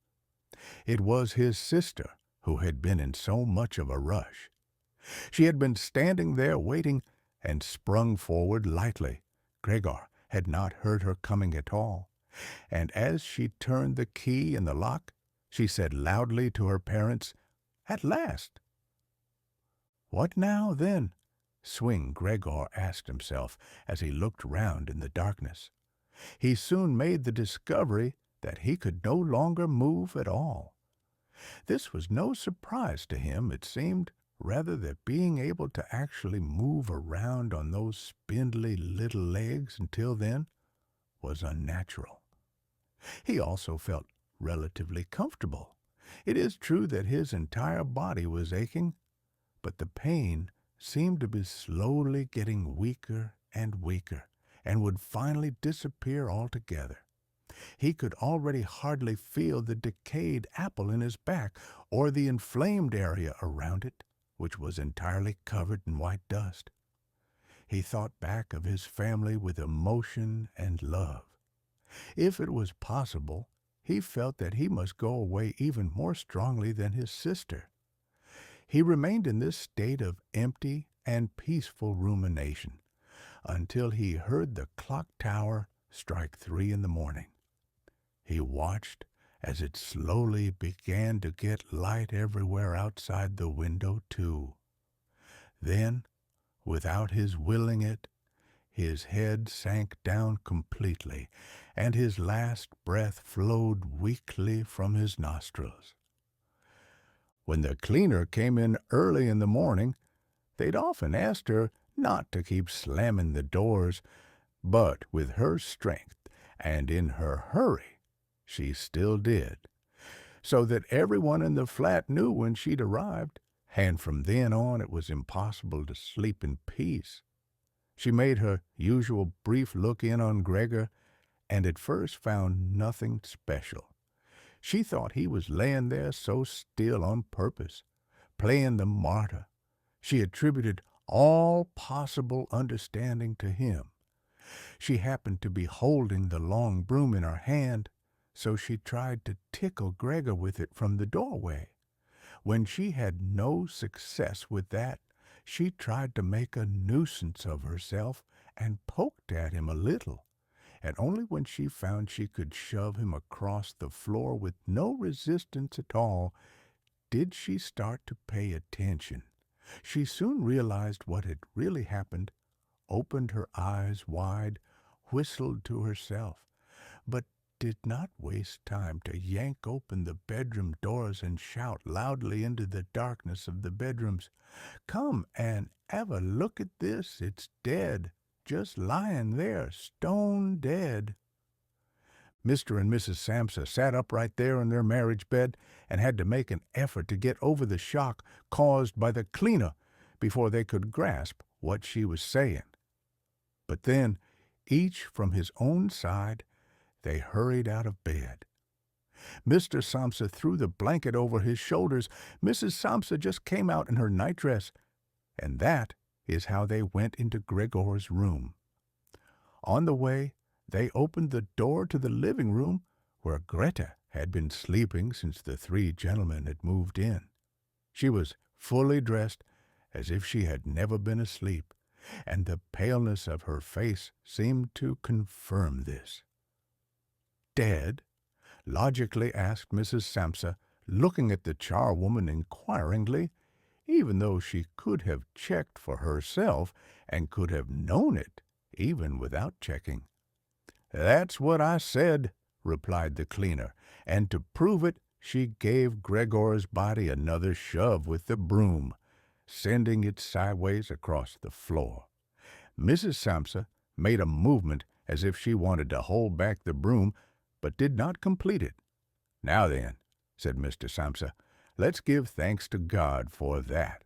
Speaker 1: It was his sister who had been in so much of a rush. She had been standing there waiting and sprung forward lightly. Gregor had not heard her coming at all, and as she turned the key in the lock, she said loudly to her parents, "At last!" "What now, then?" Swing Gregor asked himself as he looked round in the darkness. He soon made the discovery that he could no longer move at all. This was no surprise to him, it seemed, rather that being able to actually move around on those spindly little legs until then was unnatural. He also felt relatively comfortable. It is true that his entire body was aching, but the pain seemed to be slowly getting weaker and weaker, and would finally disappear altogether. He could already hardly feel the decayed apple in his back, or the inflamed area around it, which was entirely covered in white dust. He thought back of his family with emotion and love. If it was possible, he felt that he must go away even more strongly than his sister. He remained in this state of empty and peaceful rumination until he heard the clock tower strike 3 in the morning. He watched as it slowly began to get light everywhere outside the window, too. Then, without his willing it, his head sank down completely, and his last breath flowed weakly from his nostrils. When the cleaner came in early in the morning, they'd often asked her not to keep slamming the doors, but with her strength and in her hurry, she still did, so that everyone in the flat knew when she'd arrived, and from then on it was impossible to sleep in peace. She made her usual brief look in on Gregor, and at first found nothing special. She thought he was laying there so still on purpose, playing the martyr. She attributed all possible understanding to him. She happened to be holding the long broom in her hand, so she tried to tickle Gregor with it from the doorway. When she had no success with that, she tried to make a nuisance of herself and poked at him a little, and only when she found she could shove him across the floor with no resistance at all did she start to pay attention. She soon realized what had really happened, opened her eyes wide, whistled to herself, but did not waste time to yank open the bedroom doors and shout loudly into the darkness of the bedrooms, "Come and 'ave a look at this, it's dead, just lying there, stone dead." Mr. and Mrs. Samsa sat upright there in their marriage bed and had to make an effort to get over the shock caused by the cleaner before they could grasp what she was saying. But then, each from his own side, they hurried out of bed. Mr. Samsa threw the blanket over his shoulders. Mrs. Samsa just came out in her nightdress, and that is how they went into Gregor's room. On the way, they opened the door to the living room where Greta had been sleeping since the 3 gentlemen had moved in. She was fully dressed as if she had never been asleep, and the paleness of her face seemed to confirm this. "Dead?" logically asked Mrs. Samsa, looking at the charwoman inquiringly, even though she could have checked for herself and could have known it even without checking. "That's what I said," replied the cleaner, and to prove it, she gave Gregor's body another shove with the broom, sending it sideways across the floor. Mrs. Samsa made a movement as if she wanted to hold back the broom, but did not complete it. "Now then," said Mr. Samsa, "let's give thanks to God for that."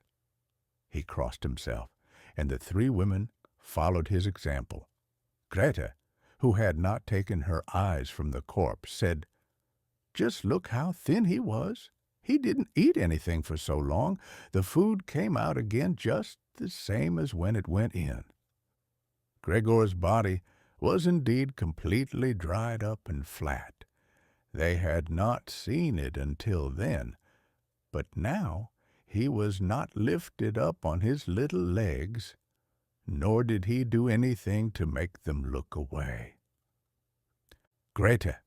Speaker 1: He crossed himself, and the 3 women followed his example. Greta, who had not taken her eyes from the corpse, said, "Just look how thin he was. He didn't eat anything for so long. The food came out again just the same as when it went in." Gregor's body was indeed completely dried up and flat. They had not seen it until then, but now he was not lifted up on his little legs, nor did he do anything to make them look away. "Greta,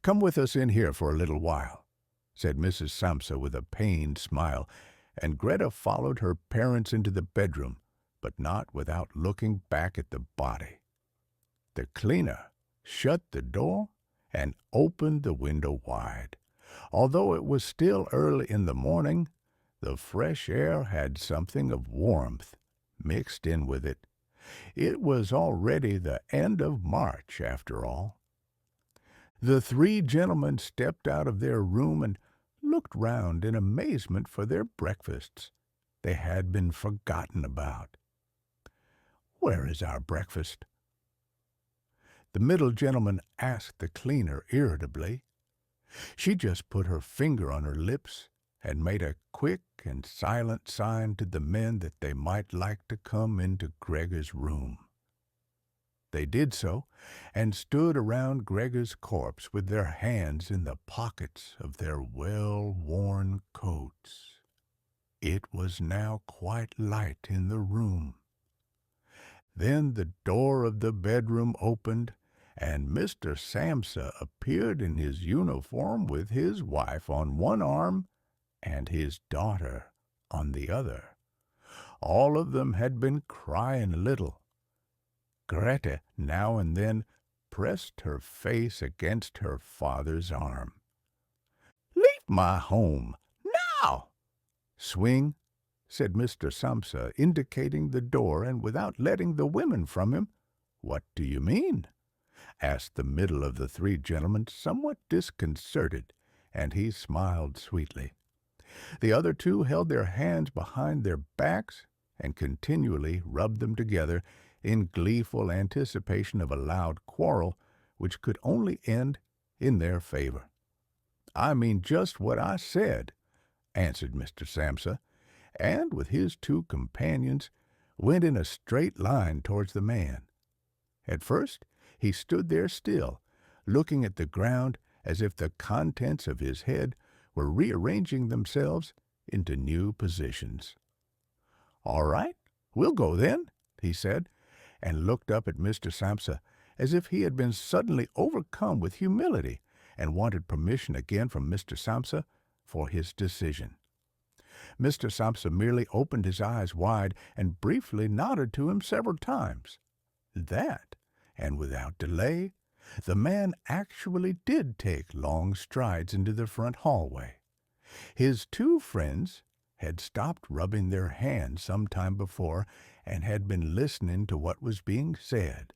Speaker 1: come with us in here for a little while," said Mrs. Samsa with a pained smile, and Greta followed her parents into the bedroom, but not without looking back at the body. The cleaner shut the door and opened the window wide. Although it was still early in the morning, the fresh air had something of warmth mixed in with it. It was already the end of March, after all. The three gentlemen stepped out of their room and looked round in amazement for their breakfasts. They had been forgotten about. "Where is our breakfast?" The middle gentleman asked the cleaner irritably. She just put her finger on her lips and made a quick and silent sign to the men that they might like to come into Gregor's room. They did so, and stood around Gregor's corpse with their hands in the pockets of their well-worn coats. It was now quite light in the room. Then the door of the bedroom opened, and Mr. Samsa appeared in his uniform with his wife on one arm and his daughter on the other. All of them had been crying a little. Greta now and then pressed her face against her father's arm. "Leave my home, now!" "Swing," said Mr. Samsa, indicating the door and without letting the women from him. "What do you mean?" asked the middle of the three gentlemen, somewhat disconcerted, and he smiled sweetly. The other two held their hands behind their backs and continually rubbed them together in gleeful anticipation of a loud quarrel which could only end in their favor. "I mean just what I said," answered Mr. Samsa, and with his two companions went in a straight line towards the man. At first he stood there still, looking at the ground as if the contents of his head were rearranging themselves into new positions. "All right, we'll go then," he said, and looked up at Mr. Samsa as if he had been suddenly overcome with humility and wanted permission again from Mr. Samsa for his decision. Mr. Samsa merely opened his eyes wide and briefly nodded to him several times. That, and without delay, the man actually did take long strides into the front hallway. His two friends had stopped rubbing their hands some time before and had been listening to what was being said.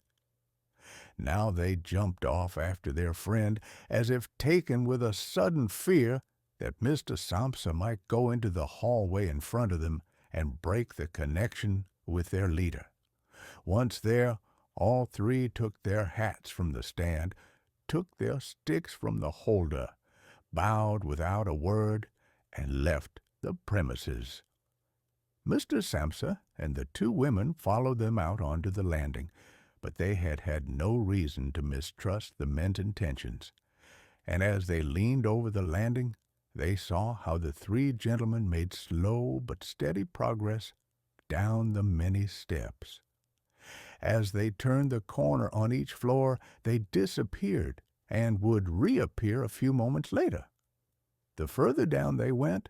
Speaker 1: Now they jumped off after their friend as if taken with a sudden fear that Mr. Samsa might go into the hallway in front of them and break the connection with their leader. Once there, all three took their hats from the stand, took their sticks from the holder, bowed without a word, and left the premises. Mr. Samsa and the two women followed them out onto the landing, but they had had no reason to mistrust the men's intentions, and as they leaned over the landing, they saw how the three gentlemen made slow but steady progress down the many steps. As they turned the corner on each floor, they disappeared and would reappear a few moments later. The further down they went,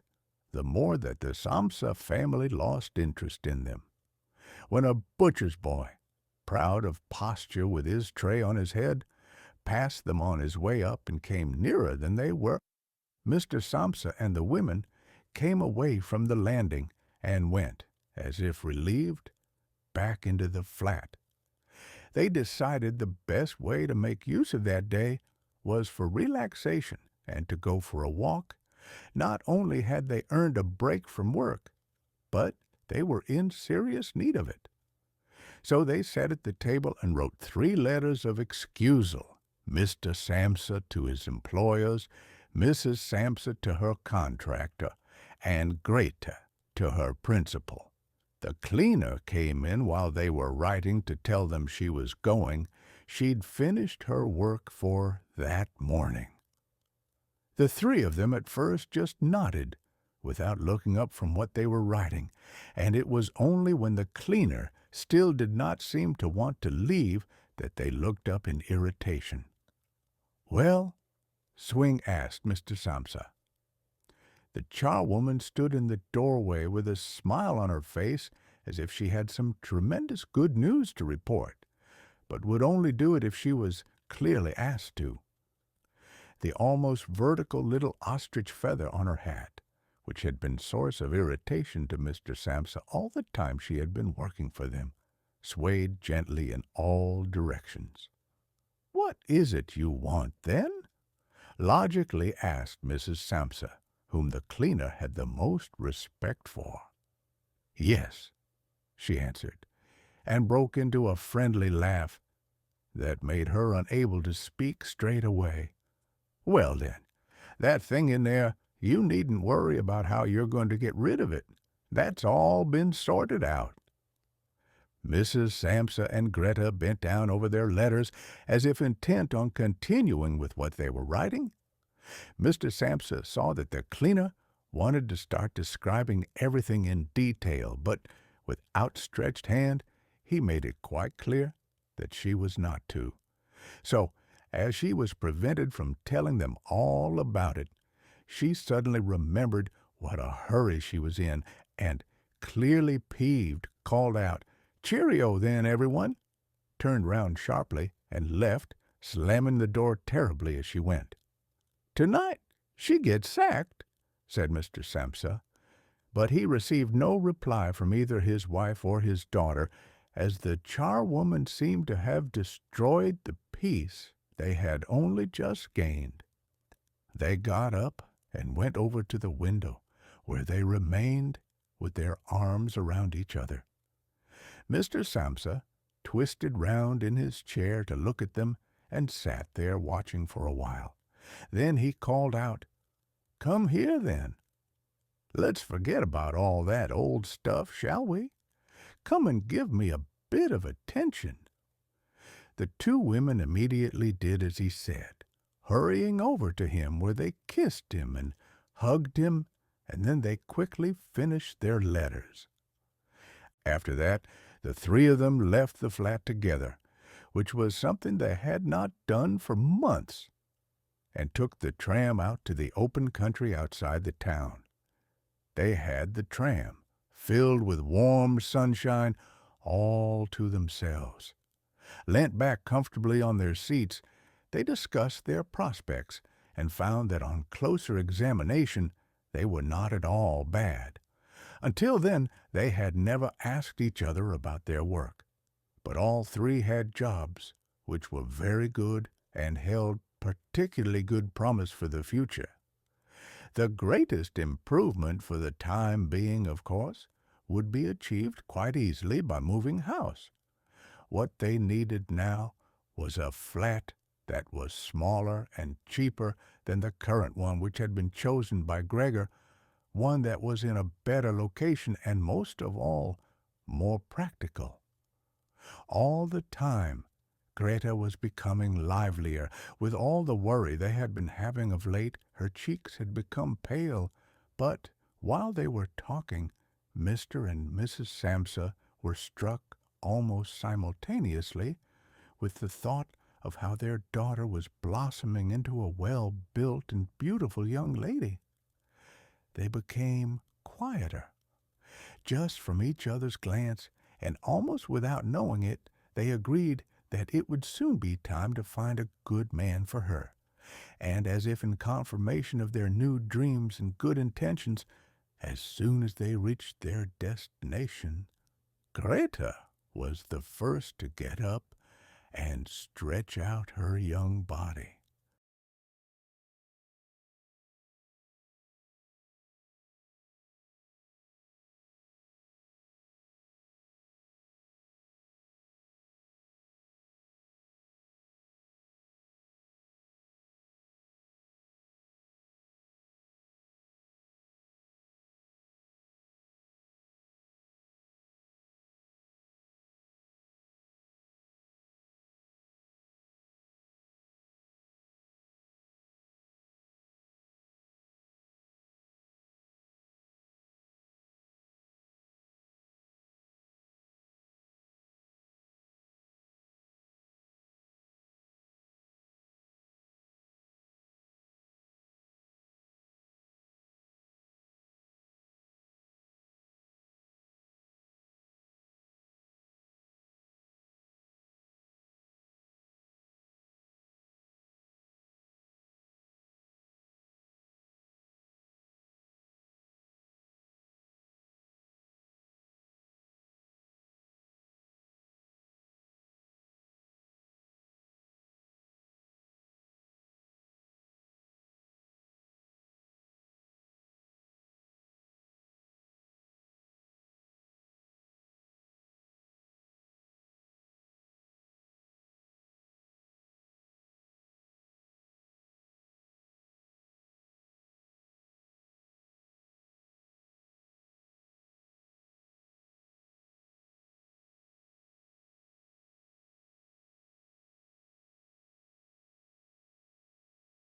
Speaker 1: the more that the Samsa family lost interest in them. When a butcher's boy, proud of posture with his tray on his head, passed them on his way up and came nearer than they were, Mr. Samsa and the women came away from the landing and went, as if relieved, back into the flat. They decided the best way to make use of that day was for relaxation and to go for a walk. Not only had they earned a break from work, but they were in serious need of it. So they sat at the table and wrote 3 letters of excusal, Mr. Samsa to his employers, Mrs. Samsa to her contractor, and Greta to her principal. The cleaner came in while they were writing to tell them she was going. She'd finished her work for that morning. The three of them at first just nodded, without looking up from what they were writing, and it was only when the cleaner still did not seem to want to leave that they looked up in irritation. "Well?" Swing asked Mr. Samsa. The charwoman stood in the doorway with a smile on her face as if she had some tremendous good news to report, but would only do it if she was clearly asked to. The almost vertical little ostrich feather on her hat, which had been source of irritation to Mr. Samsa all the time she had been working for them, swayed gently in all directions. "What is it you want, then?" logically asked Mrs. Samsa, whom the cleaner had the most respect for. "Yes," she answered, and broke into a friendly laugh that made her unable to speak straight away. "Well, then, that thing in there, you needn't worry about how you're going to get rid of it. That's all been sorted out." Mrs. Samsa and Greta bent down over their letters as if intent on continuing with what they were writing. Mr. Samsa saw that the cleaner wanted to start describing everything in detail, but with outstretched hand he made it quite clear that she was not to. So, as she was prevented from telling them all about it, she suddenly remembered what a hurry she was in, and, clearly peeved, called out, "Cheerio, then, everyone," turned round sharply, and left, slamming the door terribly as she went. "Tonight she gets sacked," said Mr. Samsa, but he received no reply from either his wife or his daughter, as the charwoman seemed to have destroyed the peace they had only just gained. They got up and went over to the window, where they remained with their arms around each other. Mr. Samsa twisted round in his chair to look at them, and sat there watching for a while. Then he called out, "Come here, then. Let's forget about all that old stuff, shall we? Come and give me a bit of attention." The two women immediately did as he said, hurrying over to him, where they kissed him and hugged him, and then they quickly finished their letters. After that, the three of them left the flat together, which was something they had not done for months, and took the tram out to the open country outside the town. They had the tram, filled with warm sunshine, all to themselves. Leant back comfortably on their seats, they discussed their prospects, and found that on closer examination they were not at all bad. Until then they had never asked each other about their work, but all three had jobs which were very good and held particularly good promise for the future. The greatest improvement for the time being, of course, would be achieved quite easily by moving house. What they needed now was a flat that was smaller and cheaper than the current one which had been chosen by Gregor, one that was in a better location and, most of all, more practical. All the time, Greta was becoming livelier. With all the worry they had been having of late, her cheeks had become pale, but while they were talking, Mr. and Mrs. Samsa were struck almost simultaneously with the thought of how their daughter was blossoming into a well-built and beautiful young lady. They became quieter. Just from each other's glance, and almost without knowing it, they agreed that it would soon be time to find a good man for her. And as if in confirmation of their new dreams and good intentions, as soon as they reached their destination, Greta was the first to get up and stretch out her young body.